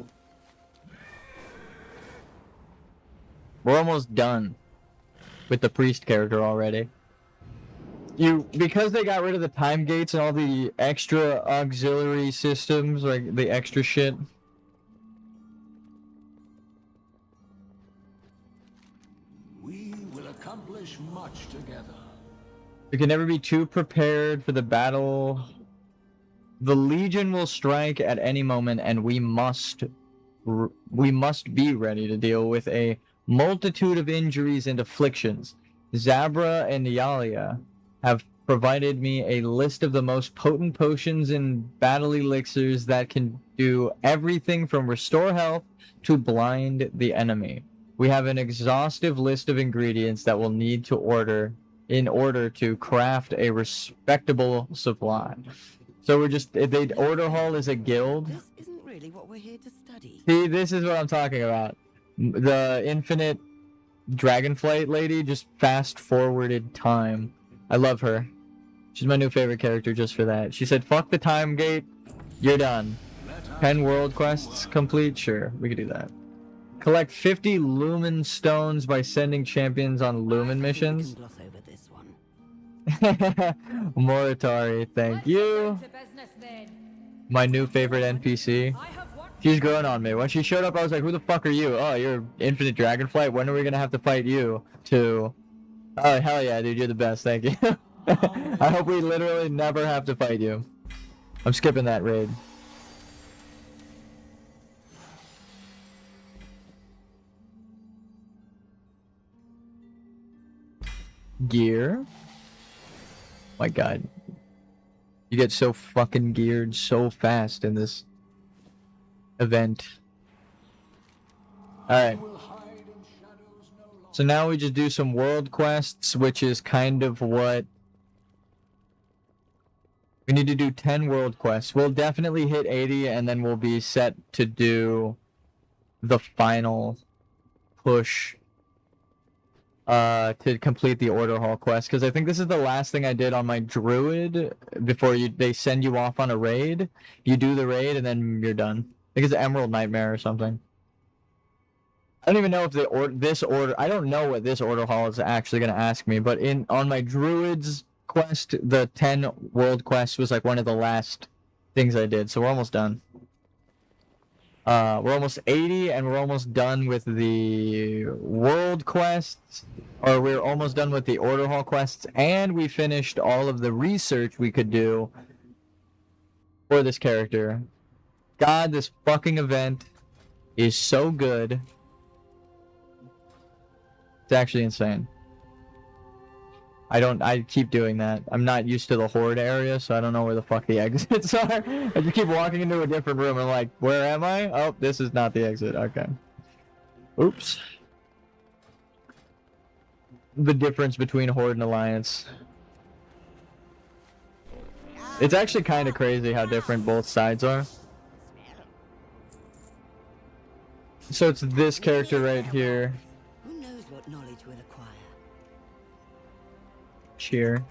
We're almost done with the priest character already. Because they got rid of the time gates and all the extra auxiliary systems, like the extra shit. We will accomplish much together. We can never be too prepared for the battle. The Legion will strike at any moment, and we must be ready to deal with a multitude of injuries and afflictions. Zabra and Yalia have provided me a list of the most potent potions and battle elixirs that can do everything from restore health to blind the enemy. We have an exhaustive list of ingredients that we'll need to order in order to craft a respectable supply. So we're just, the Order Hall is a guild. This isn't really what we're here to study. See, this is what I'm talking about. The infinite Dragonflight lady just fast-forwarded time. I love her. She's my new favorite character just for that. She said, fuck the time gate, you're done. 10 world quests complete? Sure, we could do that. Collect 50 Lumen Stones by sending champions on Lumen missions. Moritari, thank you. My new favorite NPC. She's growing on me. When she showed up, I was like, who the fuck are you? Oh, you're Infinite Dragonflight? When are we gonna have to fight you? Oh, hell yeah, dude, you're the best, thank you. I hope we literally never have to fight you. I'm skipping that raid. Gear. My god. You get so fucking geared so fast in this event. Alright. So now we just do some world quests, which is kind of what... We need to do 10 world quests. We'll definitely hit 80 and then we'll be set to do the final push to complete the Order Hall quest, because I think this is the last thing I did on my druid before they send you off on a raid. You do the raid and then you're done. I think it's Emerald Nightmare or something. I don't even know if this order. I don't know what this Order Hall is actually going to ask me, but on my druid's quest, the 10 world quest was like one of the last things I did, so we're almost done. We're almost 80, and we're almost done with the world quests, or we're almost done with the Order Hall quests, and we finished all of the research we could do for this character. God, this fucking event is so good. It's actually insane. I keep doing that. I'm not used to the horde area, so I don't know where the fuck the exits are. I just keep walking into a different room and I'm like, where am I? Oh, this is not the exit. Okay. Oops. The difference between horde and alliance. It's actually kind of crazy how different both sides are. So it's this character right here. Who knows what knowledge we'll acquire? Cheer.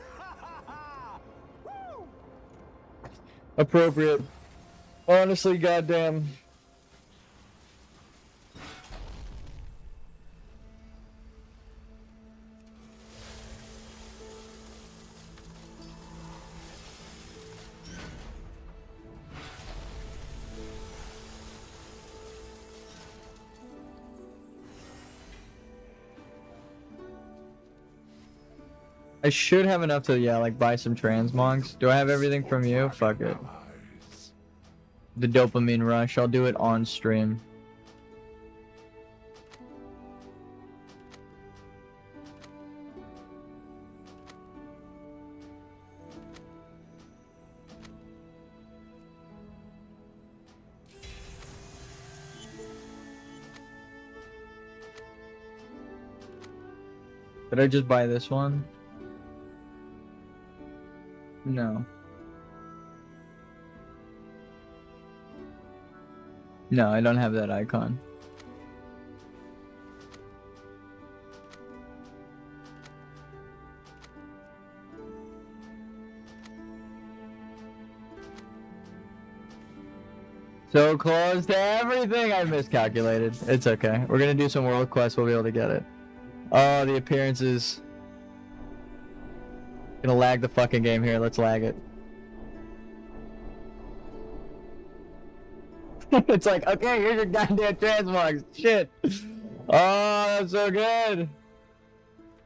Appropriate. Honestly, goddamn. I should have enough to, yeah, like, buy some transmogs. Do I have everything from you? Fuck it. The dopamine rush. I'll do it on stream. Did I just buy this one? No. No, I don't have that icon. So close to everything. I miscalculated. It's okay. We're gonna do some world quests. We'll be able to get it. Oh, the appearances. Gonna lag the fucking game here. Let's lag it. It's like, okay, here's your goddamn transmogs. Shit. Oh, that's so good.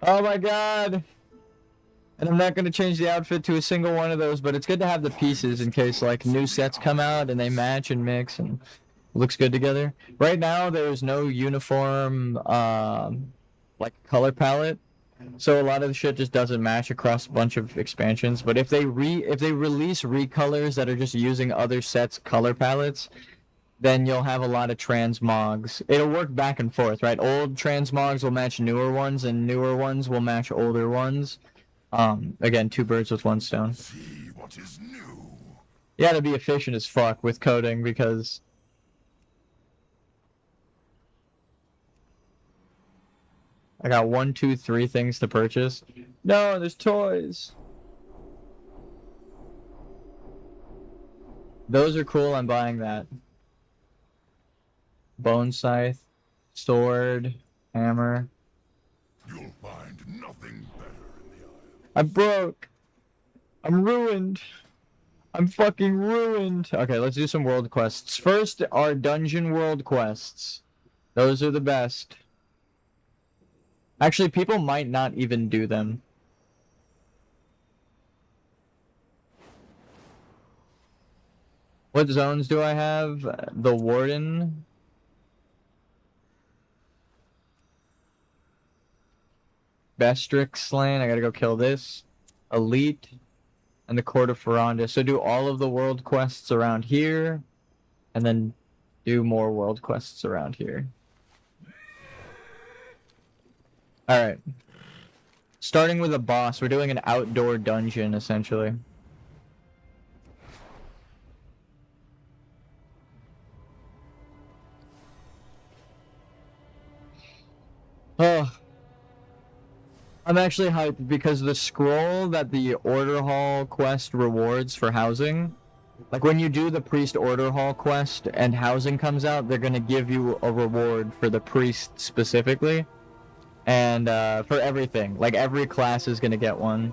Oh my god. And I'm not going to change the outfit to a single one of those, but it's good to have the pieces in case like new sets come out and they match and mix and looks good together. Right now there's no uniform like color palette, so a lot of the shit just doesn't match across a bunch of expansions. But if they release recolors that are just using other sets' color palettes, then you'll have a lot of transmogs. It'll work back and forth, right? Old transmogs will match newer ones, and newer ones will match older ones. Again, two birds with one stone. See what is new. You gotta be efficient as fuck with coding because I got 1, 2, 3 things to purchase. No, there's toys. Those are cool. I'm buying that. Bone scythe, sword, hammer. You'll find nothing better. I'm broke. I'm ruined. I'm fucking ruined. Okay, let's do some world quests. First, our dungeon world quests. Those are the best. Actually, people might not even do them. What zones do I have? The Warden. Bestrix slain. I gotta go kill this. Elite. And the Court of Ferranda. So do all of the world quests around here. And then do more world quests around here. Alright. Starting with a boss. We're doing an outdoor dungeon, essentially. Oh. I'm actually hyped because the scroll that the Order Hall quest rewards for housing, like when you do the Priest Order Hall quest and housing comes out, they're gonna give you a reward for the priest specifically, and for everything. Like every class is gonna get one.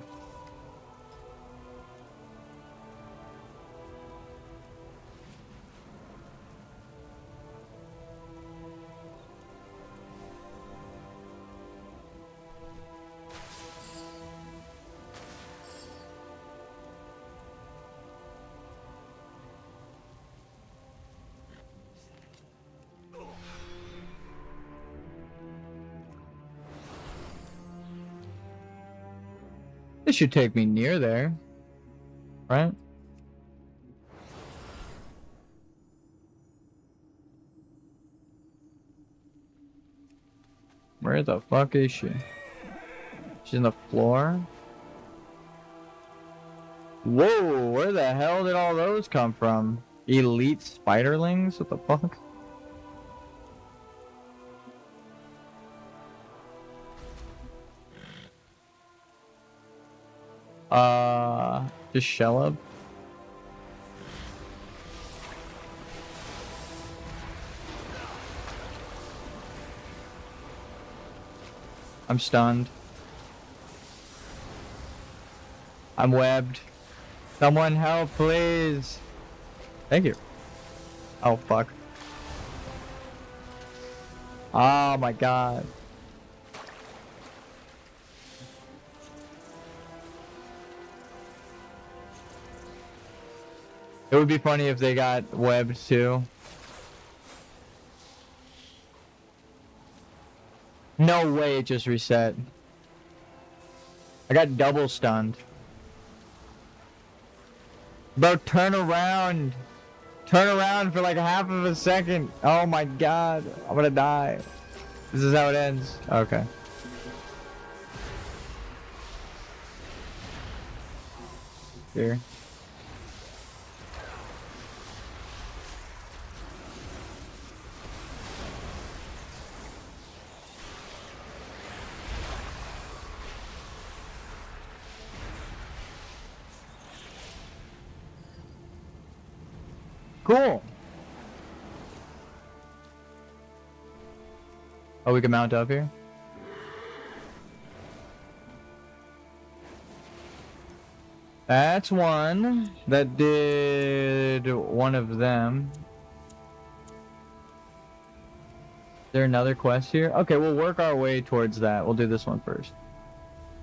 This should take me near there, right? Where the fuck is she? She's in the floor? Whoa, where the hell did all those come from? Elite spiderlings? What the fuck? Just shell up. I'm stunned. I'm webbed. Someone help, please. Thank you. Oh, fuck. Oh my god. It would be funny if they got webbed too. No way it just reset. I got double stunned. Bro, turn around. Turn around for like half of a second. Oh my god. I'm gonna die. This is how it ends. Okay. here. Cool. Oh, we can mount up here? That's one. That did one of them. Is there another quest here? Okay, we'll work our way towards that. We'll do this one first.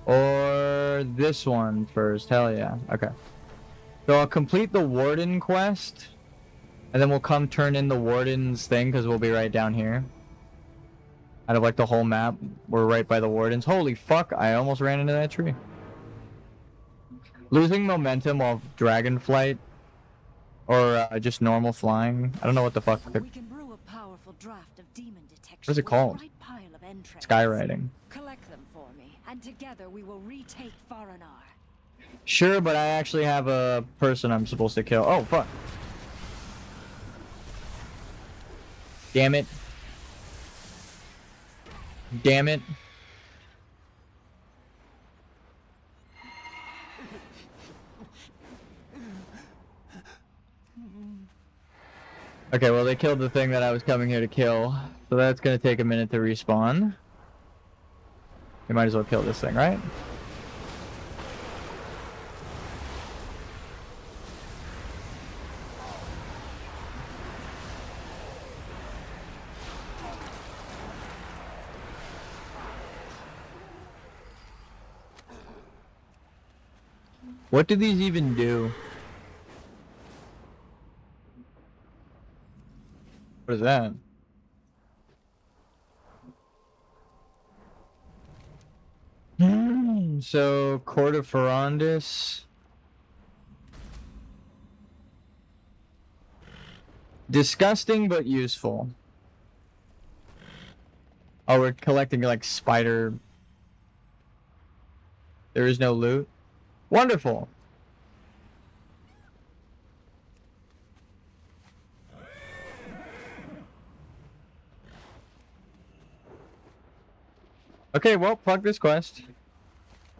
Or this one first. Hell yeah. Okay. So I'll complete the Warden quest. And then we'll come turn in the Warden's thing, because we'll be right down here. Out of like the whole map, we're right by the Wardens. Holy fuck, I almost ran into that tree. Losing momentum while dragonflight, or just normal flying. I don't know what the fuck. We can brew a powerful draft of demon detection. What is it called? Right pile of entrails. Skywriting. Collect them for me, and together we will retake Faranar. Sure, but I actually have a person I'm supposed to kill. Oh, fuck. Damn it. Damn it. Okay, well, they killed the thing that I was coming here to kill. So that's gonna take a minute to respawn. We might as well kill this thing, right? What do these even do? What is that? So, Court of Ferondis. Disgusting but useful. Oh, we're collecting like spider. There is no loot. Wonderful. Okay, well, fuck this quest.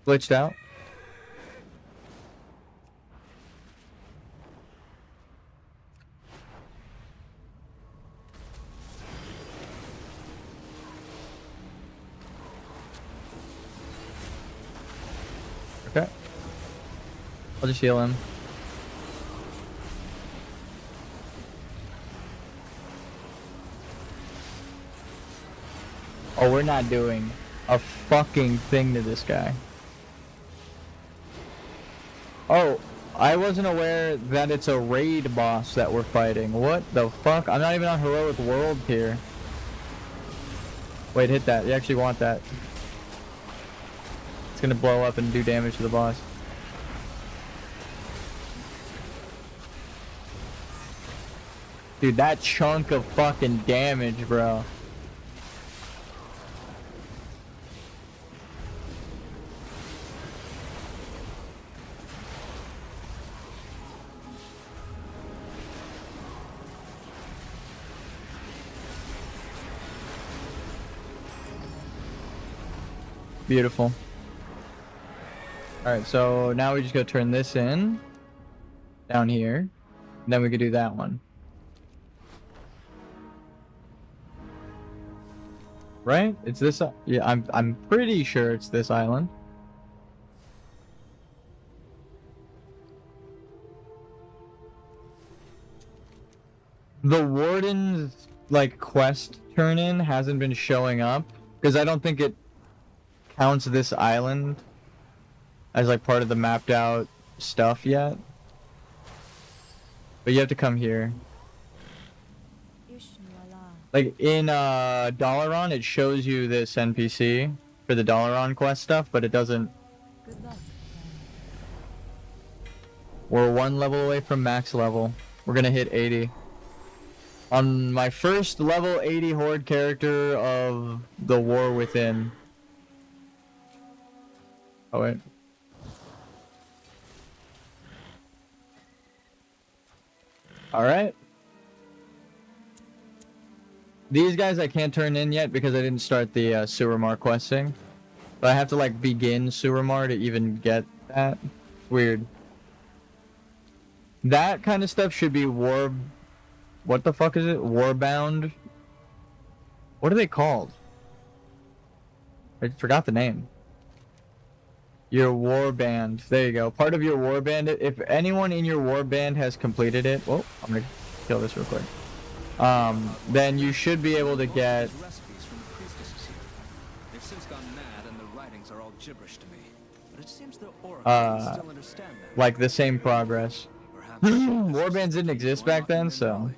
Glitched out. Okay. I'll just heal him. Oh, we're not doing a fucking thing to this guy. Oh, I wasn't aware that it's a raid boss that we're fighting. What the fuck? I'm not even on heroic world here. Wait, hit that. You actually want that. It's gonna blow up and do damage to the boss. Dude, that chunk of fucking damage, bro. Beautiful. Alright, so now we just gotta turn this in. Down here. And then we could do that one. Right? It's this, yeah, I'm pretty sure it's this island. The Warden's, like, quest turn-in hasn't been showing up, because I don't think it counts this island as, like, part of the mapped out stuff yet. But you have to come here. Like, in Dalaran, it shows you this NPC for the Dalaran quest stuff, but it doesn't... We're 1 level away from max level. We're gonna hit 80. On my first level 80 Horde character of the War Within. Oh, wait. Alright. These guys I can't turn in yet because I didn't start the Suramar questing. But I have to like begin Suramar to even get that. Weird. That kind of stuff should be war... What the fuck is it? Warbound? What are they called? I forgot the name. Your warband. There you go. Part of your warband. If anyone in your warband has completed it... Whoa, I'm gonna kill this real quick. Then you should be able to get... Recipes from the priestesses here. They've since gone mad and the writings are all gibberish to me. But it seems the oracles still understand that. like the same progress. Warbands didn't exist back then, so...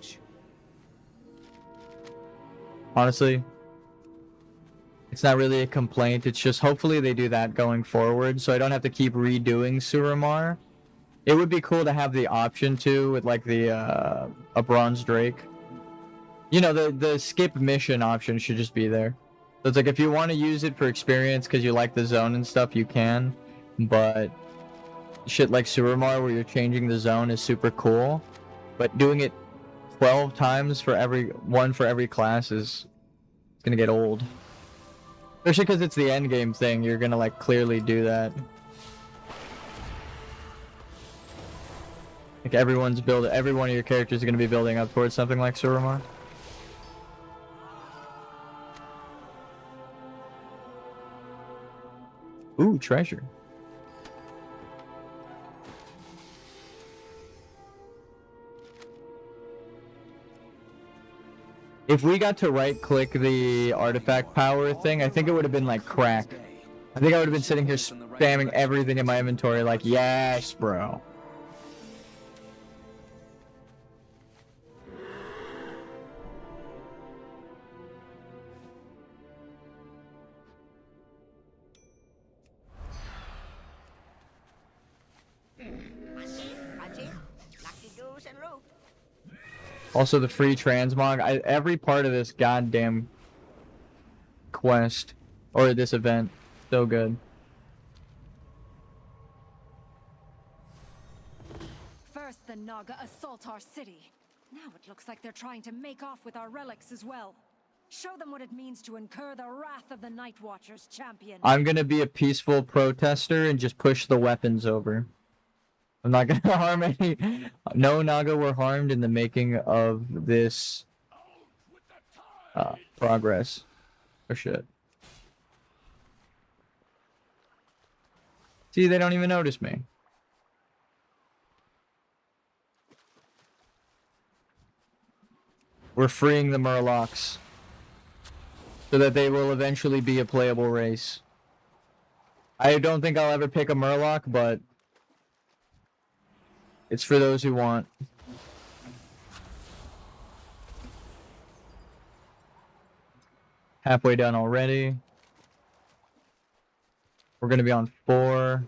Honestly, it's not really a complaint. It's just hopefully they do that going forward, so I don't have to keep redoing Suramar. It would be cool to have the option to with like the a Bronze Drake. You know, the skip mission option should just be there. So it's like if you want to use it for experience because you like the zone and stuff, you can. But shit like Suramar where you're changing the zone is super cool. But doing it 12 times for every class is gonna get old. Especially because it's the end game thing, you're gonna like clearly do that. Like every one of your characters is gonna be building up towards something like Suramar. Ooh, treasure. If we got to right-click the artifact power thing, I think it would have been like crack. I think I would have been sitting here spamming everything in my inventory like, yes, bro. Also, the free transmog. Every part of this goddamn quest, or this event, so good. First, the Naga assault our city. Now it looks like they're trying to make off with our relics as well. Show them what it means to incur the wrath of the Night Watchers, champion. I'm gonna be a peaceful protester and just push the weapons over. I'm not gonna harm any. No Naga were harmed in the making of this progress. Oh shit. See, they don't even notice me. We're freeing the Murlocs so that they will eventually be a playable race. I don't think I'll ever pick a Murloc, but it's for those who want. Halfway done already. We're gonna be on 4.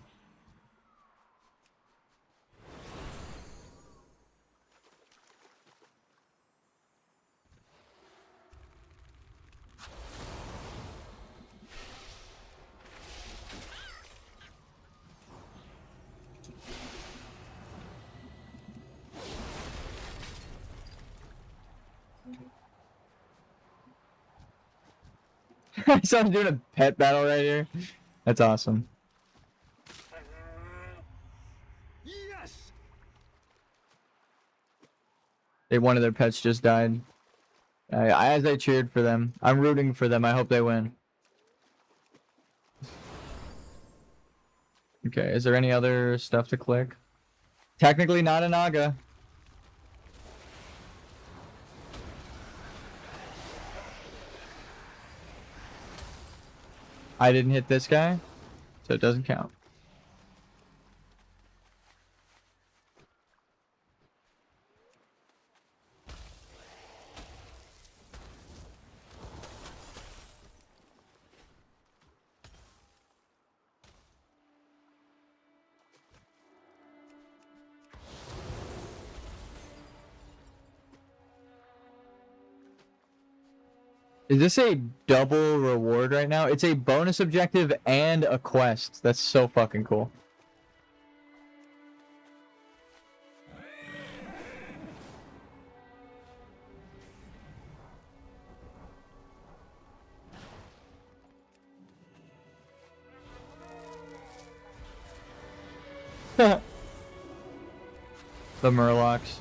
Someone's doing a pet battle right here. That's awesome. Yes. One of their pets just died. As I cheered for them, I'm rooting for them. I hope they win. Okay, is there any other stuff to click? Technically not a Naga. I didn't hit this guy, so it doesn't count. Is this a double reward right now? It's a bonus objective and a quest. That's so fucking cool. The Murlocs.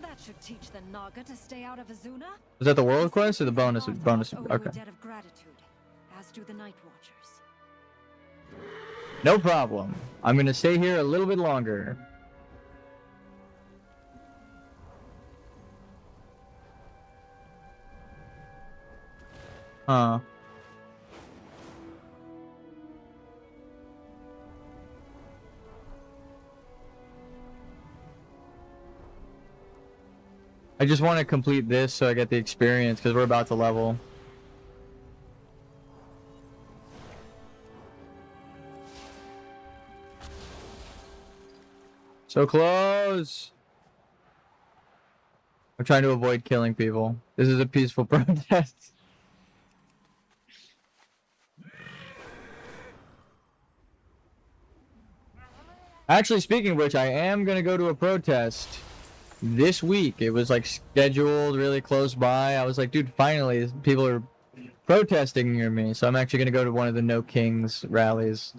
That should teach the Naga to stay out of Azuna. Was that the world quest or the bonus? Bonus. Owe you Okay. a debt of gratitude, as do the Night Watchers. No problem. I'm gonna stay here a little bit longer. Huh. I just want to complete this so I get the experience because we're about to level. So close! I'm trying to avoid killing people. This is a peaceful protest. Actually, speaking of which, I am gonna go to a protest this week. It was like scheduled really close by. I was like, dude, finally, people are protesting near me. So I'm actually gonna go to one of the No Kings rallies.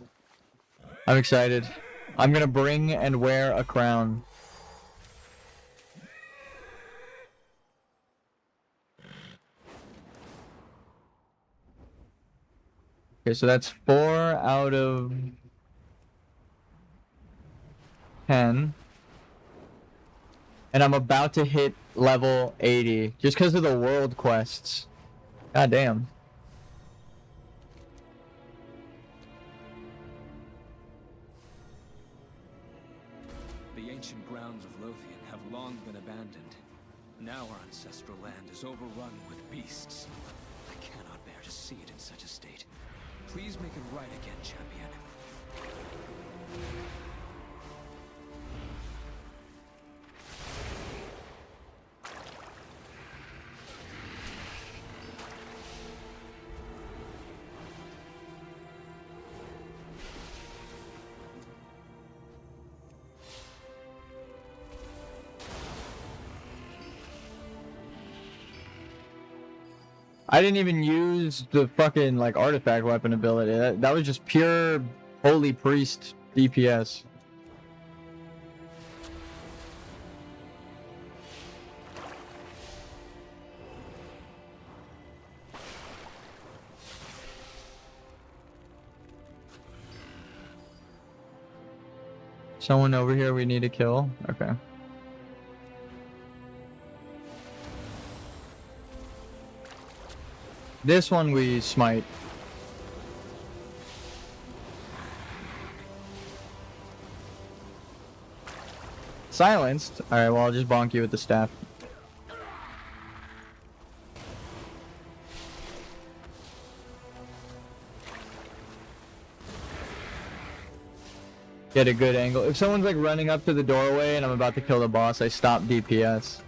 I'm excited. I'm gonna bring and wear a crown. Okay, so that's 4 out of 10. And I'm about to hit level 80 just because of the world quests. God damn. The ancient grounds of Lothian have long been abandoned. Now our ancestral land is overrun with beasts. I cannot bear to see it in such a state. Please make it right again, champion. I didn't even use the fucking like artifact weapon ability. That was just pure holy priest DPS. Someone over here we need to kill. Okay. This one we smite. Silenced? Alright, well I'll just bonk you with the staff. Get a good angle. If someone's like running up to the doorway and I'm about to kill the boss, I stop DPS.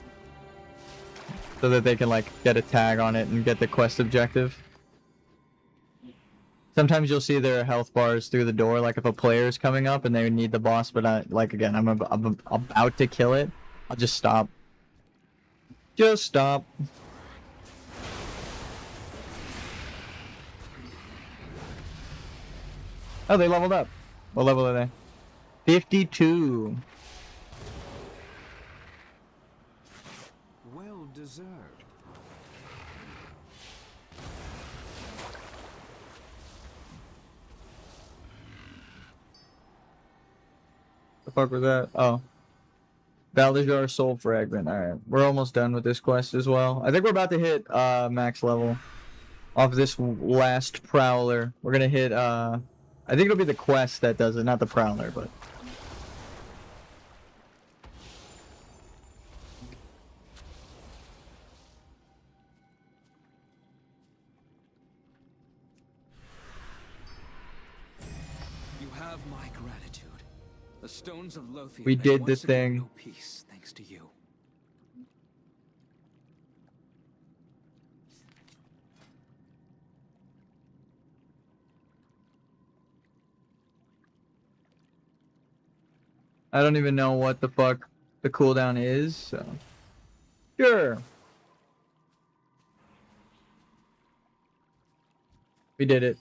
So that they can like get a tag on it and get the quest objective. Sometimes you'll see their health bars through the door, like if a player's coming up and they need the boss, but I, like again, I'm about to kill it, I'll just stop. Just stop. Oh, they leveled up. What level are they? 52. Well deserved. The fuck was that? Oh. Baldajar Soul Fragment. Alright. We're almost done with this quest as well. I think we're about to hit max level off this last Prowler. We're gonna hit I think it'll be the quest that does it, not the Prowler, but You have my gratitude. The stones of Lothian we may did the once again thing. know peace thanks to you. I don't even know what the fuck the cooldown is, so sure. We did it.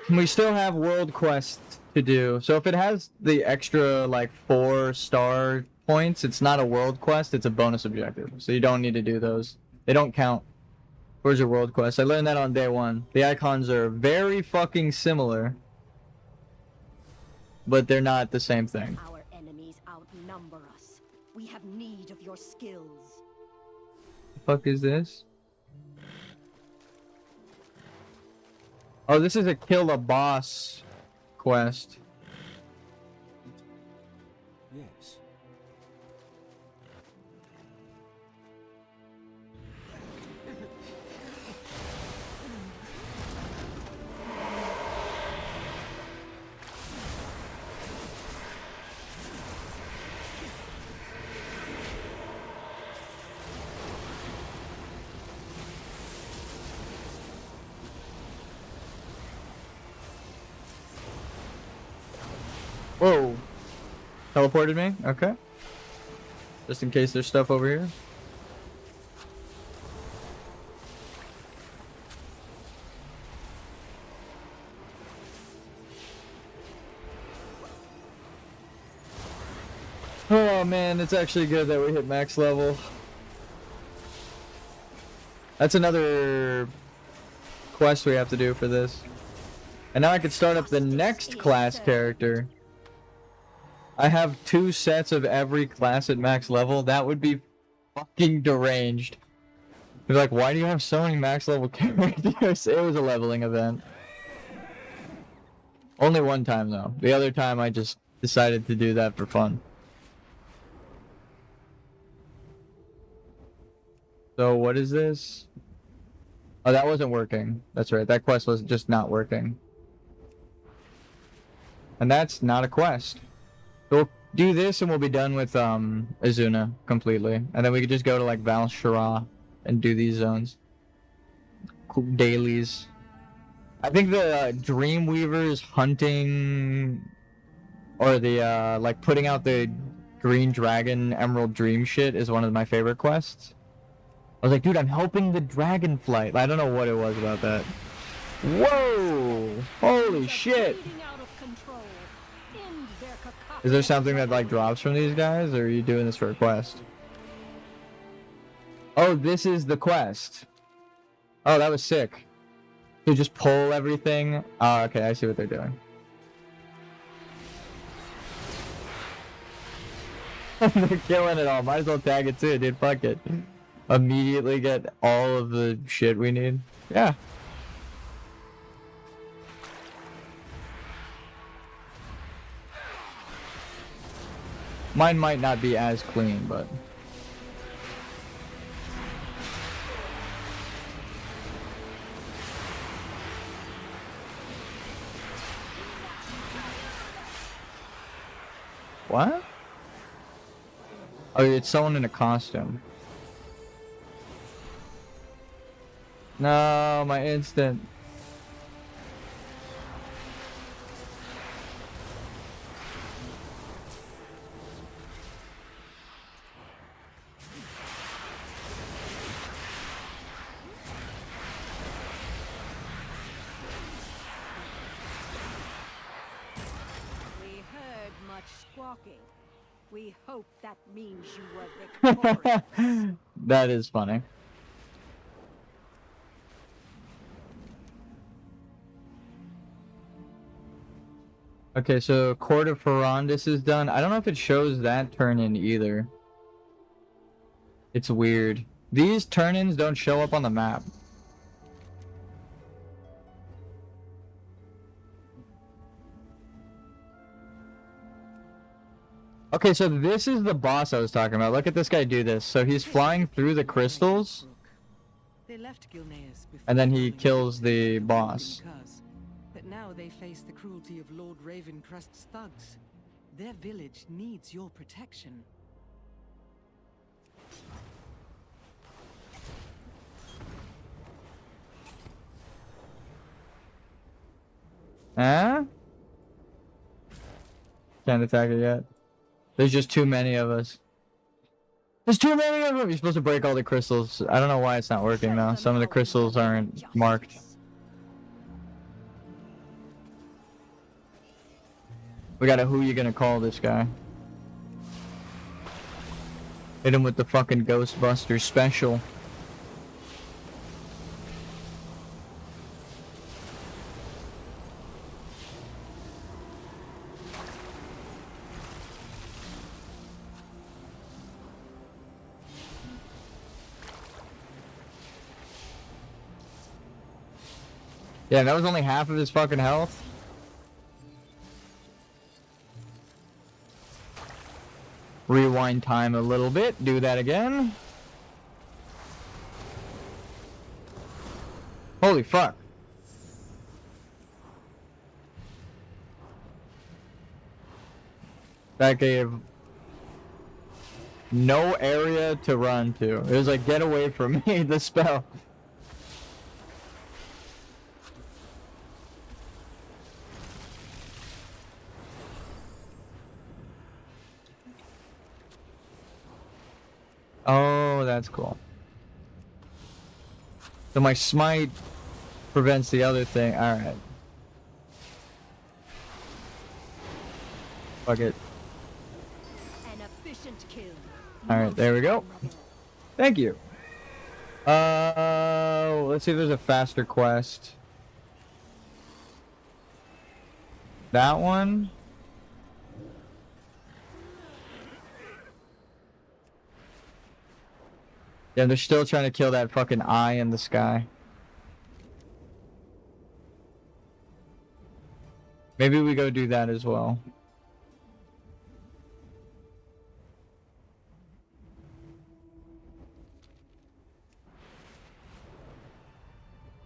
we still have world quests to do. So if it has the extra like 4-star points, it's not a world quest, it's a bonus objective. So you don't need to do those. They don't count towards your world quest. I learned that on day 1. The icons are very fucking similar, but they're not the same thing. Our enemies outnumber us. We have need of your skills. The fuck is this? Oh, this is a kill a boss quest. Yes. Whoa. Teleported me? Okay. Just in case there's stuff over here. Oh man, it's actually good that we hit max level. That's another quest we have to do for this. And now I can start up the next class character. I have 2 sets of every class at max level. That would be fucking deranged. Be like, why do you have so many max level characters? It was a leveling event. Only one time though. The other time I just decided to do that for fun. So what is this? Oh, that wasn't working. That's right. That quest was just not working. And that's not a quest. We'll do this and we'll be done with Azuna completely. And then we could just go to like Val Shara and do these zones. Cool dailies. I think the Dreamweaver's hunting or the like putting out the Green Dragon Emerald Dream shit is one of my favorite quests. I was like, dude, I'm helping the Dragonflight. I don't know what it was about that. Whoa! Holy shit! Is there something that like drops from these guys, or are you doing this for a quest? Oh, this is the quest. Oh, that was sick. You just pull everything. Oh, okay, I see what they're doing. They're killing it all. Might as well tag it too, dude. Fuck it. Immediately get all of the shit we need. Yeah. Mine might not be as clean, but... What? Oh, it's someone in a costume. No, my instant. We heard much squawking. We hope that means you were victorious. That is funny. Okay, so Court of Ferondis is done. I don't know if it shows that turn-in either. It's weird. These turn-ins don't show up on the map. Okay, so this is the boss I was talking about. Look at this guy do this. So he's flying through the crystals, They left Gilneas before and then he kills the boss. But now they face the cruelty of Lord Ravencrest's thugs. Their village needs your protection. Huh? Can't attack it yet. There's just too many of us. There's too many of them! You're supposed to break all the crystals. I don't know why it's not working now. Some of the crystals aren't marked. We got a who you gonna call this guy. Hit him with the fucking Ghostbusters special. Yeah, that was only half of his fucking health. Rewind time a little bit. Do that again. Holy fuck. That gave no area to run to. It was like, get away from me, the spell. Oh, that's cool. So my smite prevents the other thing. Alright. Fuck it. An efficient kill. Alright, there we go. Thank you. Let's see if there's a faster quest. That one? Yeah, they're still trying to kill that fucking eye in the sky. Maybe we go do that as well.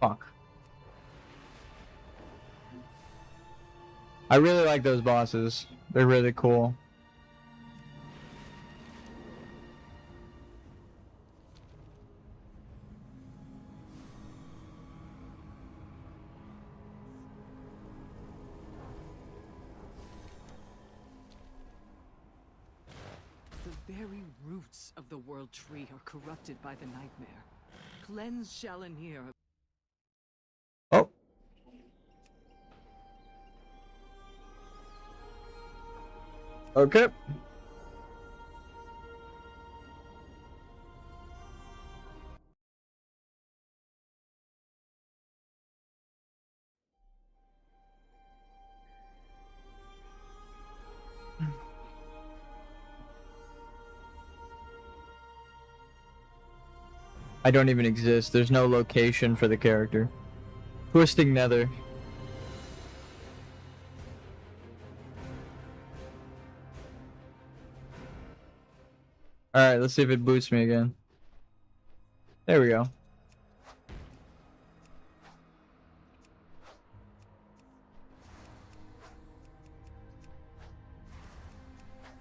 Fuck. I really like those bosses. They're really cool. The very roots of the World Tree are corrupted by the nightmare. Cleanse Shalinir. Oh. Okay. I don't even exist. There's no location for the character. Twisting Nether. Alright, let's see if it boosts me again. There we go.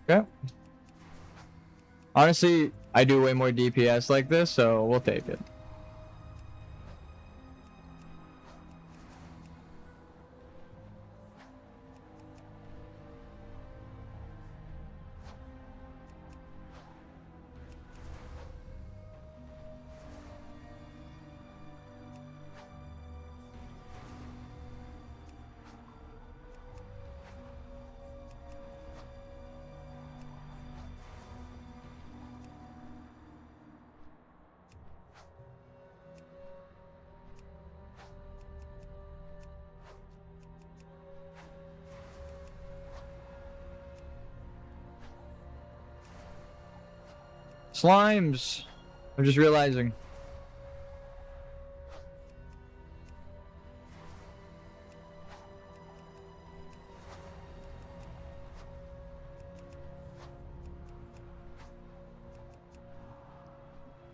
Okay. Honestly, I do way more DPS like this, so we'll take it. Slimes! I'm just realizing.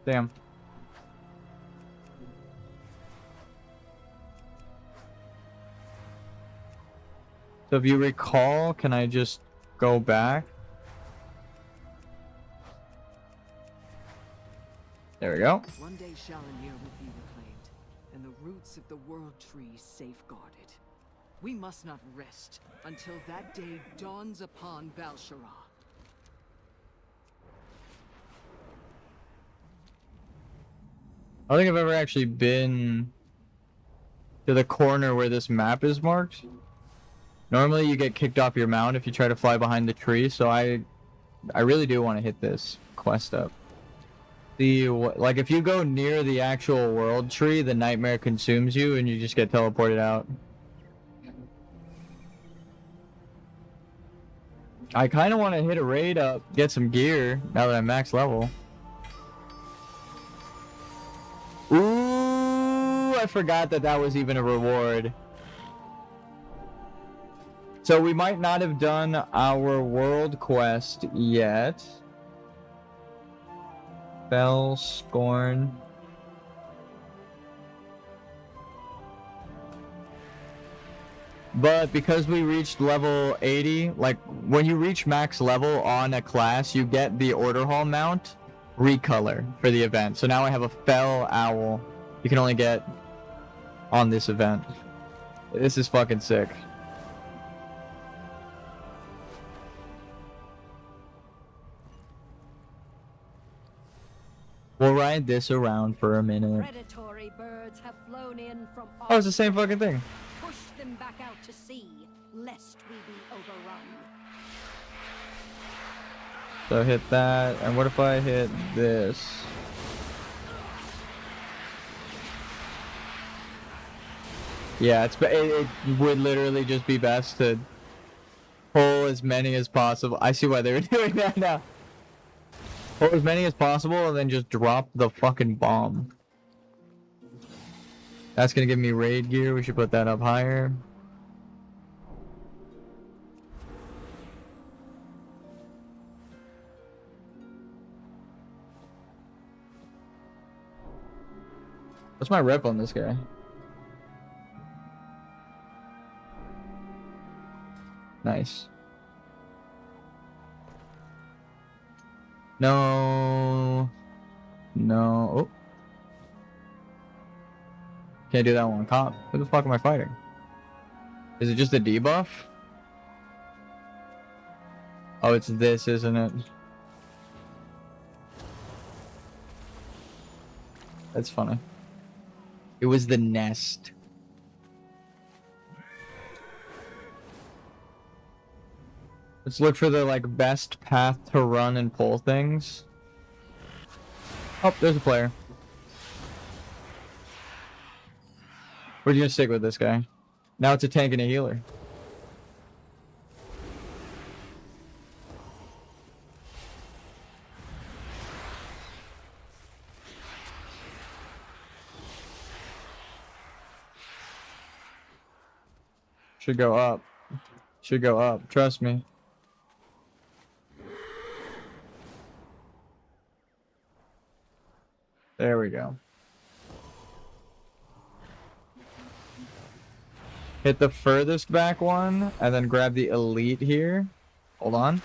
Damn. So if you recall, can I just go back? There we go. One day Shalinir will be reclaimed, and the roots of the World Tree safeguarded. We must not rest until that day dawns upon Val'sharah. I don't think I've ever actually been to the corner where this map is marked. Normally you get kicked off your mount if you try to fly behind the tree, so I really do want to hit this quest up. Like if you go near the actual world tree, the nightmare consumes you and you just get teleported out. I kind of want to hit a raid up, get some gear now that I'm max level. Ooh, I forgot that that was even a reward. So we might not have done our world quest yet. Fell Scorn. But because we reached level 80, like when you reach max level on a class, you get the Order Hall mount recolor for the event. So now I have a Fell Owl you can only get on this event. This is fucking sick. We'll ride this around for a minute. Predatory birds have flown in from Oh, it's the same fucking thing. Push them back out to sea, lest we be overrun. So hit that, and what if I hit this? Yeah, it would literally just be best to pull as many as possible. I see why they were doing that now. Pull as many as possible and then just drop the fucking bomb. That's gonna give me raid gear. We should put that up higher. What's my rep on this guy? Nice. No. No. Oh. Can't do that one. Cop. Who the fuck am I fighting? Is it just a debuff? Oh, it's this, isn't it? That's funny. It was the nest. Let's look for the like best path to run and pull things. Oh, there's a player. We're gonna stick with this guy. Now it's a tank and a healer. Should go up. Should go up. Trust me. There we go. Hit the furthest back one, and then grab the elite here. Hold on.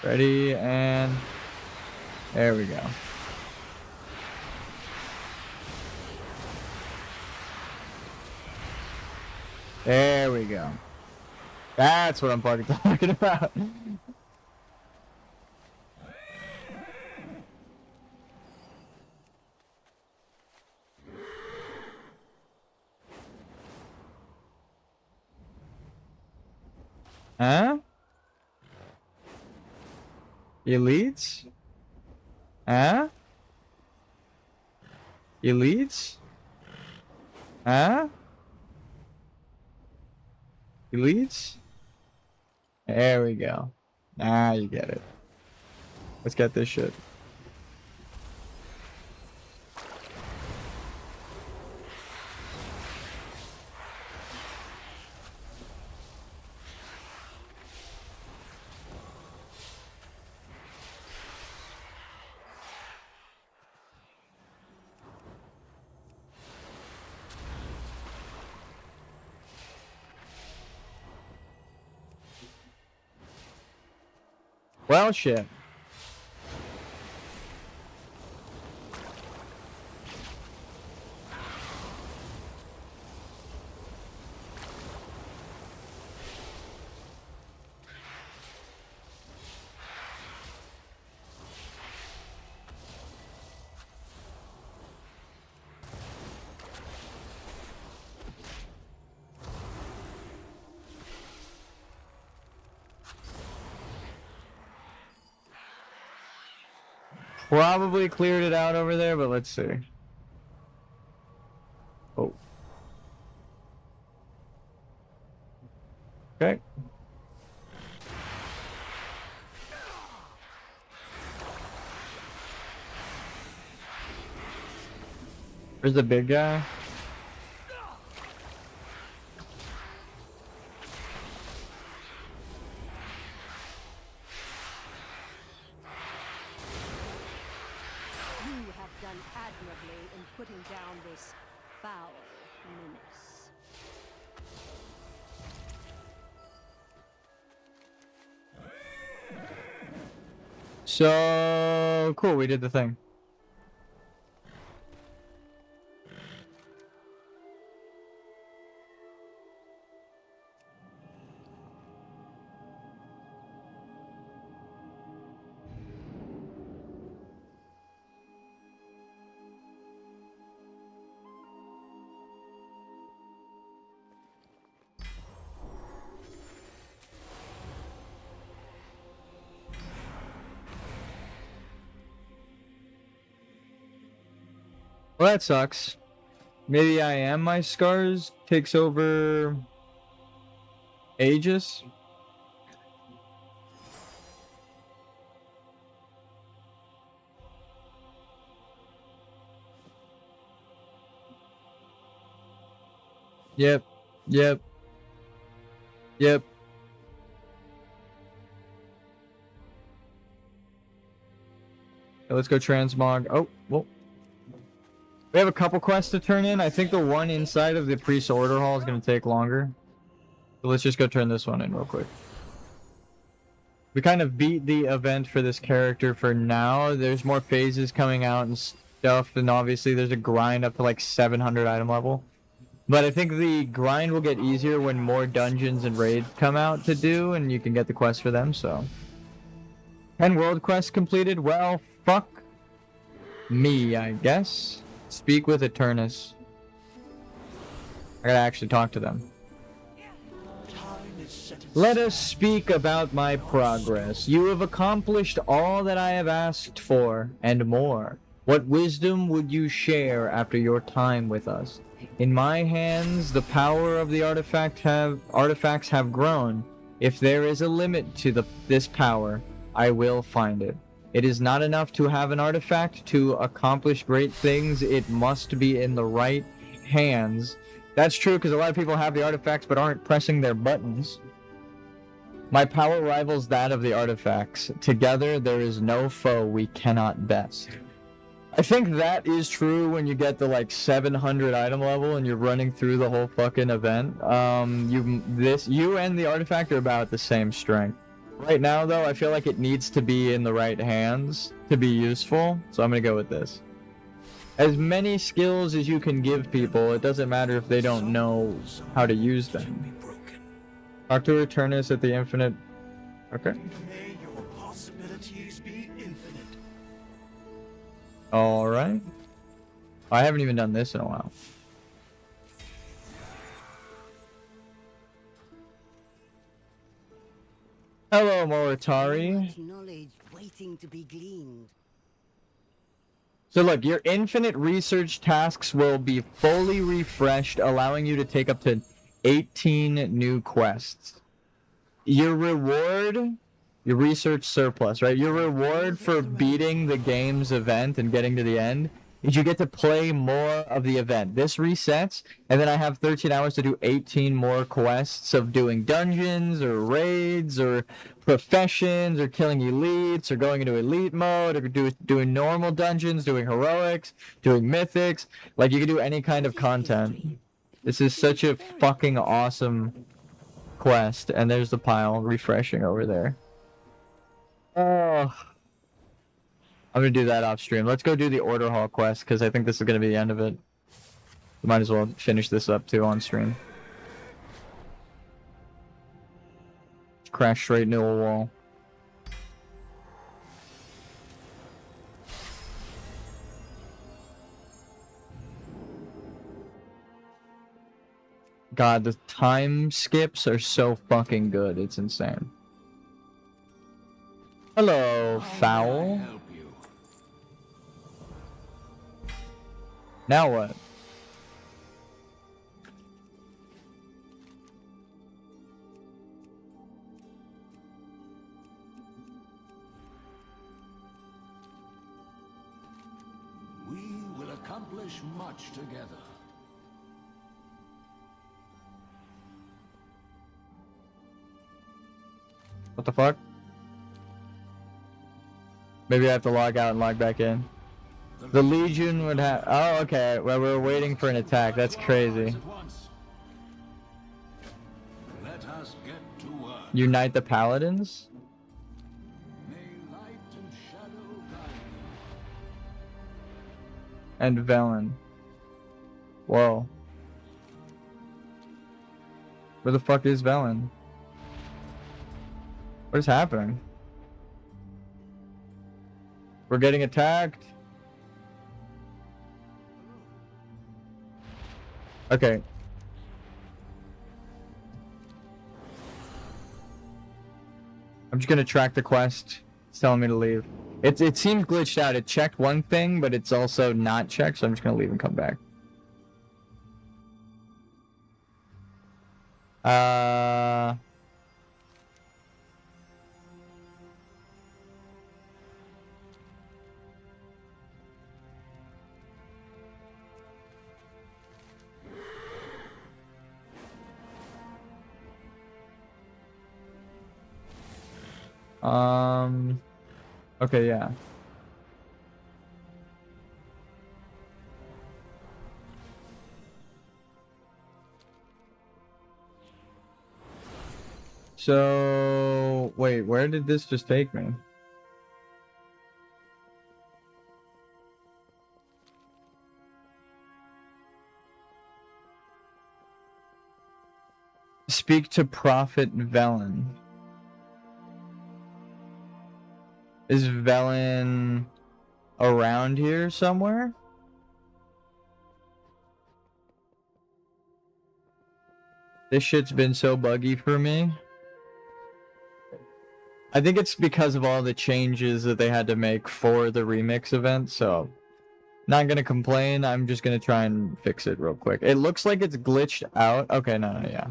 Ready, and there we go. There we go. That's what I'm fucking talking about. Huh? Elites? Huh? Elites? Huh? Elites? There we go. Now you get it. Let's get this shit. Well, shit. probably cleared it out over there, but let's see. Oh. Okay. Where's the big guy? You have done admirably in putting down this foul menace. So cool, we did the thing. Well, that sucks. Maybe I am my scars takes over Aegis. Yep. Yep. Yep. Okay, let's go transmog. Oh, well. We have a couple quests to turn in. I think the one inside of the priest order hall is going to take longer. So let's just go turn this one in real quick. We kind of beat the event for this character for now. There's more phases coming out and stuff, and obviously there's a grind up to like 700 item level. But I think the grind will get easier when more dungeons and raids come out to do, and you can get the quests for them, so. 10 world quests completed? Well, fuck me, I guess. Speak with Eternus. I gotta actually talk to them. Let us speak about my progress. You have accomplished all that I have asked for, and more. What wisdom would you share after your time with us? In my hands, the power of the artifacts have grown. If there is a limit to this power, I will find it. It is not enough to have an artifact to accomplish great things. It must be in the right hands. That's true because a lot of people have the artifacts but aren't pressing their buttons. My power rivals that of the artifacts. Together, there is no foe we cannot best. I think that is true when you get to like 700 item level and you're running through the whole fucking event. You and the artifact are about the same strength. Right now, though, I feel like it needs to be in the right hands to be useful, so I'm gonna go with this. As many skills as you can give people, it doesn't matter if they don't know how to use them. Talk to Eternus at the Infinite. Okay. May your possibilities be infinite. Alright. I haven't even done this in a while. Hello, Moritari. Knowledge waiting to be gleaned. So look, your infinite research tasks will be fully refreshed, allowing you to take up to 18 new quests. Your reward, your research surplus, right? Your reward for beating the game's event and getting to the end is you get to play more of the event. This resets, and then I have 13 hours to do 18 more quests of doing dungeons or raids or professions or killing elites or going into elite mode or doing normal dungeons, doing heroics, doing mythics. Like, you can do any kind of content. This is such a fucking awesome quest. And there's the pile refreshing over there. Oh, I'm gonna do that off stream. Let's go do the Order Hall quest, because I think this is gonna be the end of it. We might as well finish this up too on stream. Crash straight into a wall. God, the time skips are so fucking good. It's insane. Hello, Foul. Now what? We will accomplish much together. What the fuck? Maybe I have to log out and log back in. The Legion would have... Oh, okay. Well, we're waiting for an attack. That's crazy. Let us get to work. Unite the Paladins? May light and shadow guide And Velen. Whoa. Where the fuck is Velen? What is happening? We're getting attacked. Okay. I'm just gonna track the quest. It's telling me to leave. It seems glitched out. It checked one thing, but it's also not checked, so I'm just gonna leave and come back. Okay, yeah. So, wait, where did this just take me? Speak to Prophet Velen. Is Velen around here somewhere? This shit's been so buggy for me. I think it's because of all the changes that they had to make for the remix event, so not gonna complain. I'm just gonna try and fix it real quick. It looks like it's glitched out. Okay, no, yeah.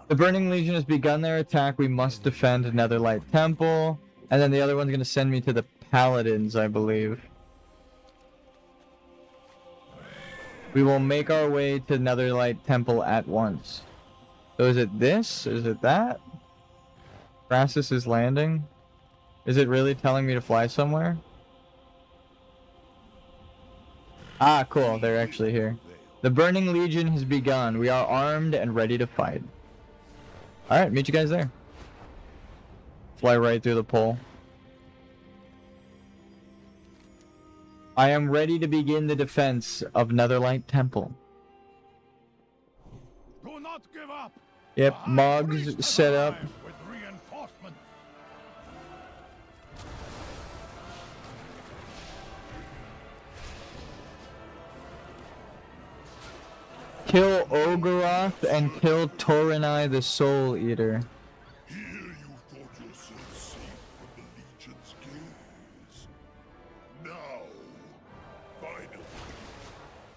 The Burning Legion has begun their attack. We must defend Netherlight Temple. And then the other one's gonna send me to the Paladins, I believe. We will make our way to Netherlight Temple at once. So is it this? Is it that? Crassus is landing? Is it really telling me to fly somewhere? Ah, cool. They're actually here. The Burning Legion has begun. We are armed and ready to fight. Alright, meet you guys there. Fly right through the pole. I am ready to begin the defense of Netherlight Temple. Do not give up. Yep, Mogs set up. With reinforcements. Kill Ogoroth and kill Torinai the Soul Eater. Here you thought yourself safe from the Legion's gaze. Now, finally,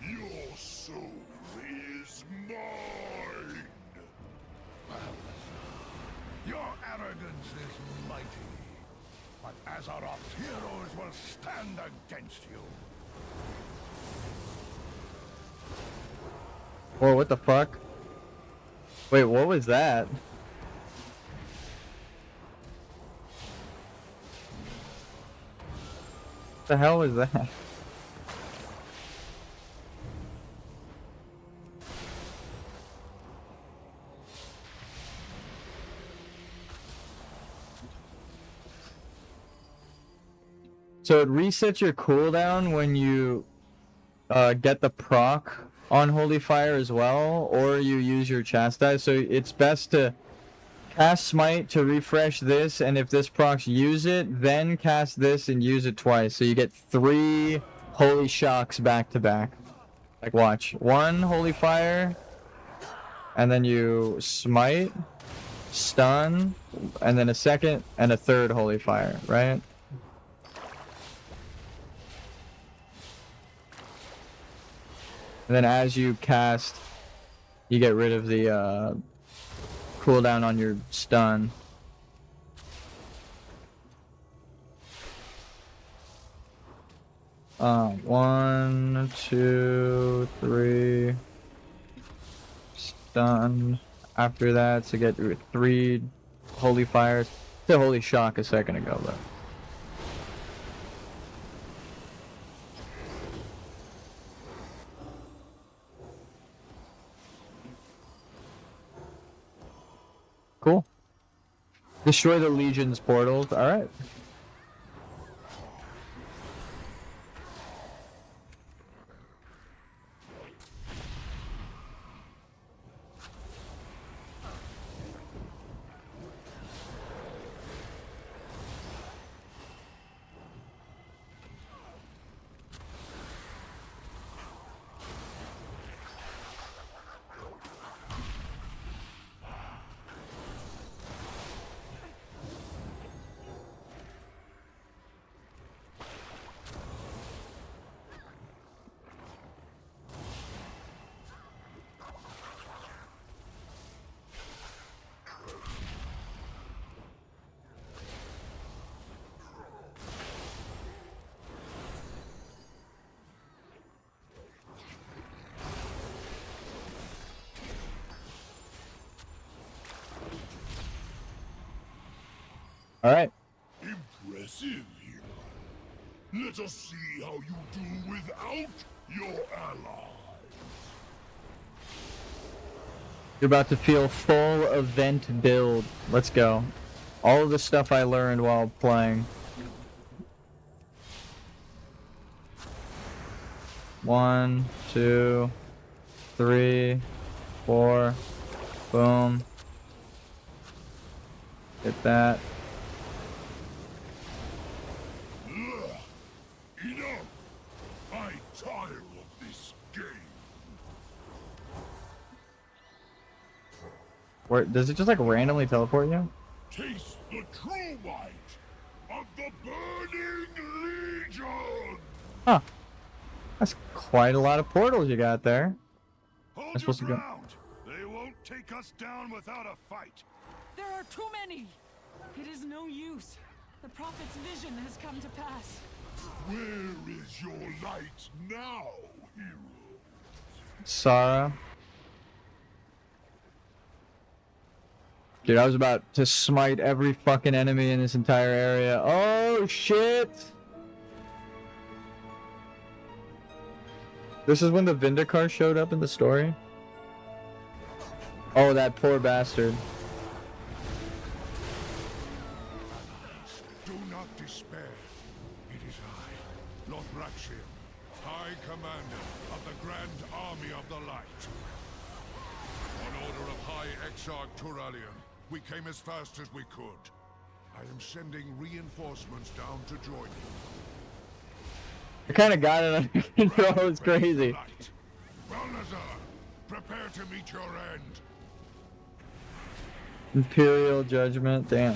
your soul is mine. Your arrogance is mighty, but Azeroth's heroes will stand against you. Whoa, what the fuck? Wait, what was that? What the hell was that? So it resets your cooldown when you get the proc on Holy Fire as well, or you use your Chastise. So it's best to cast Smite to refresh this, and if this procs, use it, then cast this and use it twice. So you get 3 Holy Shocks back to back. Like, watch. 1 Holy Fire, and then you Smite, stun, and then a second and a third Holy Fire, right? And then as you cast, you get rid of the cooldown on your stun. One, two, three. Stun. After that, to get 3 holy fires. I said holy shock a second ago, though. Cool. Destroy the Legion's portals. Alright. Alright. Impressive, hero. Let us see how you do without your ally. You're about to feel full event build. Let's go. All of the stuff I learned while playing. 1, 2, 3, 4. Boom. Get that. Enough! I tire of this game. Where does it just like randomly teleport you? Taste the true might of the Burning Legion! Huh. That's quite a lot of portals you got there. Hold I'm supposed to your go. ground. They won't take us down without a fight. There are too many! It is no use. The Prophet's vision has come to pass. Where is your light now, hero? Sarah. Dude, I was about to smite every fucking enemy in this entire area. Oh, shit! This is when the Vindicar showed up in the story? Oh, that poor bastard. Do not despair. It is I, Lothratshir, High Commander of the Grand Army of the Light. On order of High Exarch Turalian, we came as fast as we could. I am sending reinforcements down to join you. I kind of got it under control. It's crazy. Balnazar, prepare to meet your end. Imperial Judgment. Damn.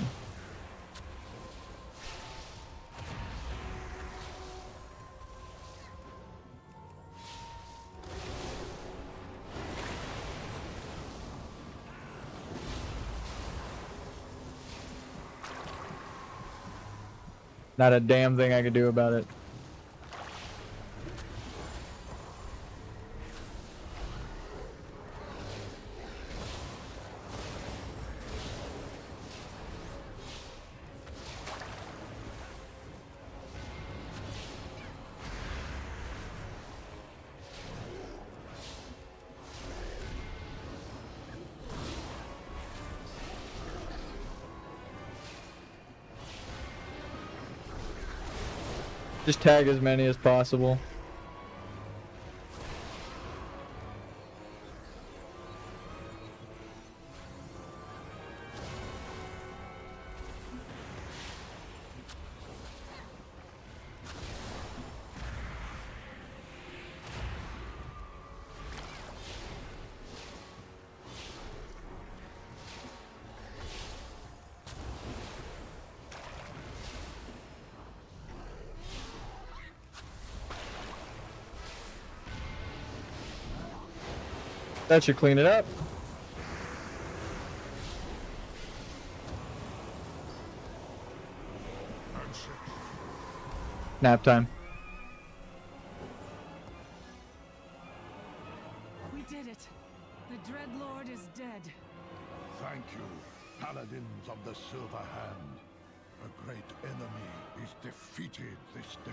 Not a damn thing I could do about it. Just tag as many as possible. That should clean it up. Nap time. We did it. The Dreadlord is dead. Thank you, Paladins of the Silver Hand. A great enemy is defeated this day.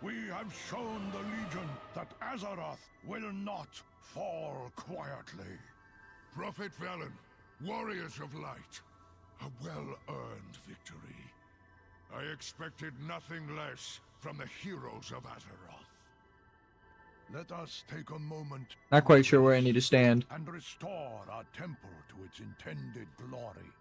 We have shown the Legion that Azeroth will not fall quietly. Prophet Velen, warriors of light, a well-earned victory. I expected nothing less from the heroes of Azeroth. Let us take a moment Not quite sure where I need to stand. and restore our temple to its intended glory.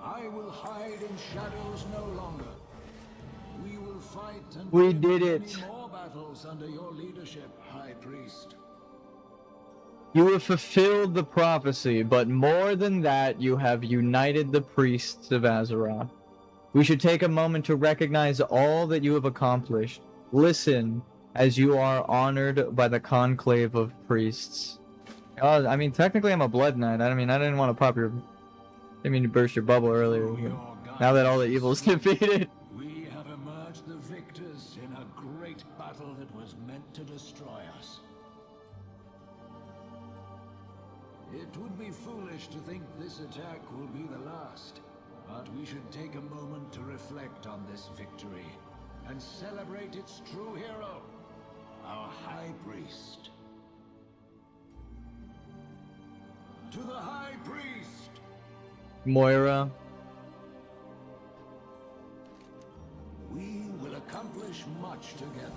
I will hide in shadows no longer. We will fight and We win did many it. more battles under your leadership, High Priest. You have fulfilled the prophecy, but more than that, you have united the priests of Azeroth. We should take a moment to recognize all that you have accomplished. Listen as you are honored by the conclave of priests. I mean, technically I'm a blood knight. I mean, I didn't want to pop your... didn't mean to burst your bubble earlier. But now that all the evil is defeated. We have emerged the victors in a great battle that was meant to destroy us. It would be foolish to think this attack will be the last, but we should take a moment to reflect on this victory and celebrate its true hero, our High Priest. To the High Priest! Moira. We will accomplish much together.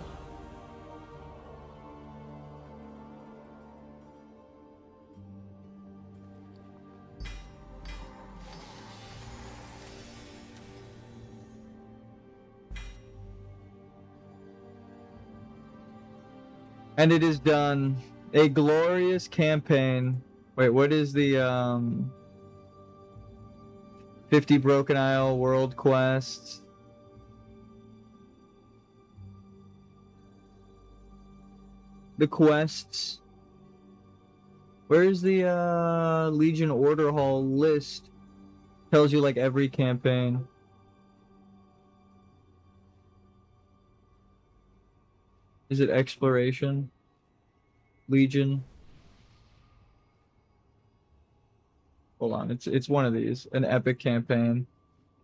And it is done. A glorious campaign. Wait, what is the 50 Broken Isle world quests? The quests. Where's the Legion Order Hall list? Tells you like every campaign. Is it exploration? Legion? Hold on, it's one of these. An epic campaign.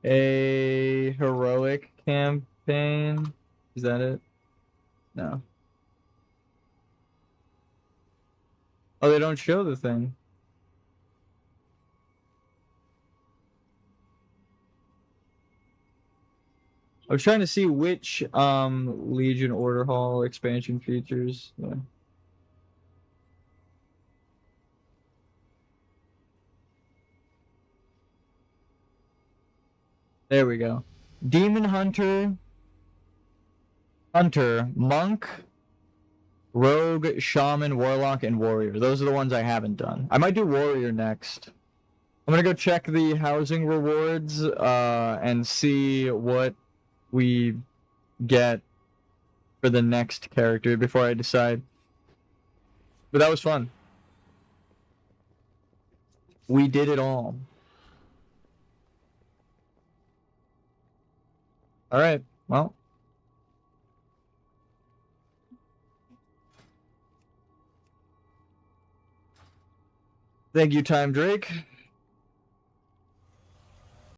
A heroic campaign? Is that it? No. Oh, they don't show the thing. I was trying to see which Legion Order Hall expansion features. Yeah. There we go. Demon Hunter, Monk, Rogue, Shaman, Warlock, and Warrior. Those are the ones I haven't done. I might do Warrior next. I'm gonna go check the housing rewards and see what we get for the next character before I decide. But that was fun. We did it all. Alright, well. Thank you, Time Drake.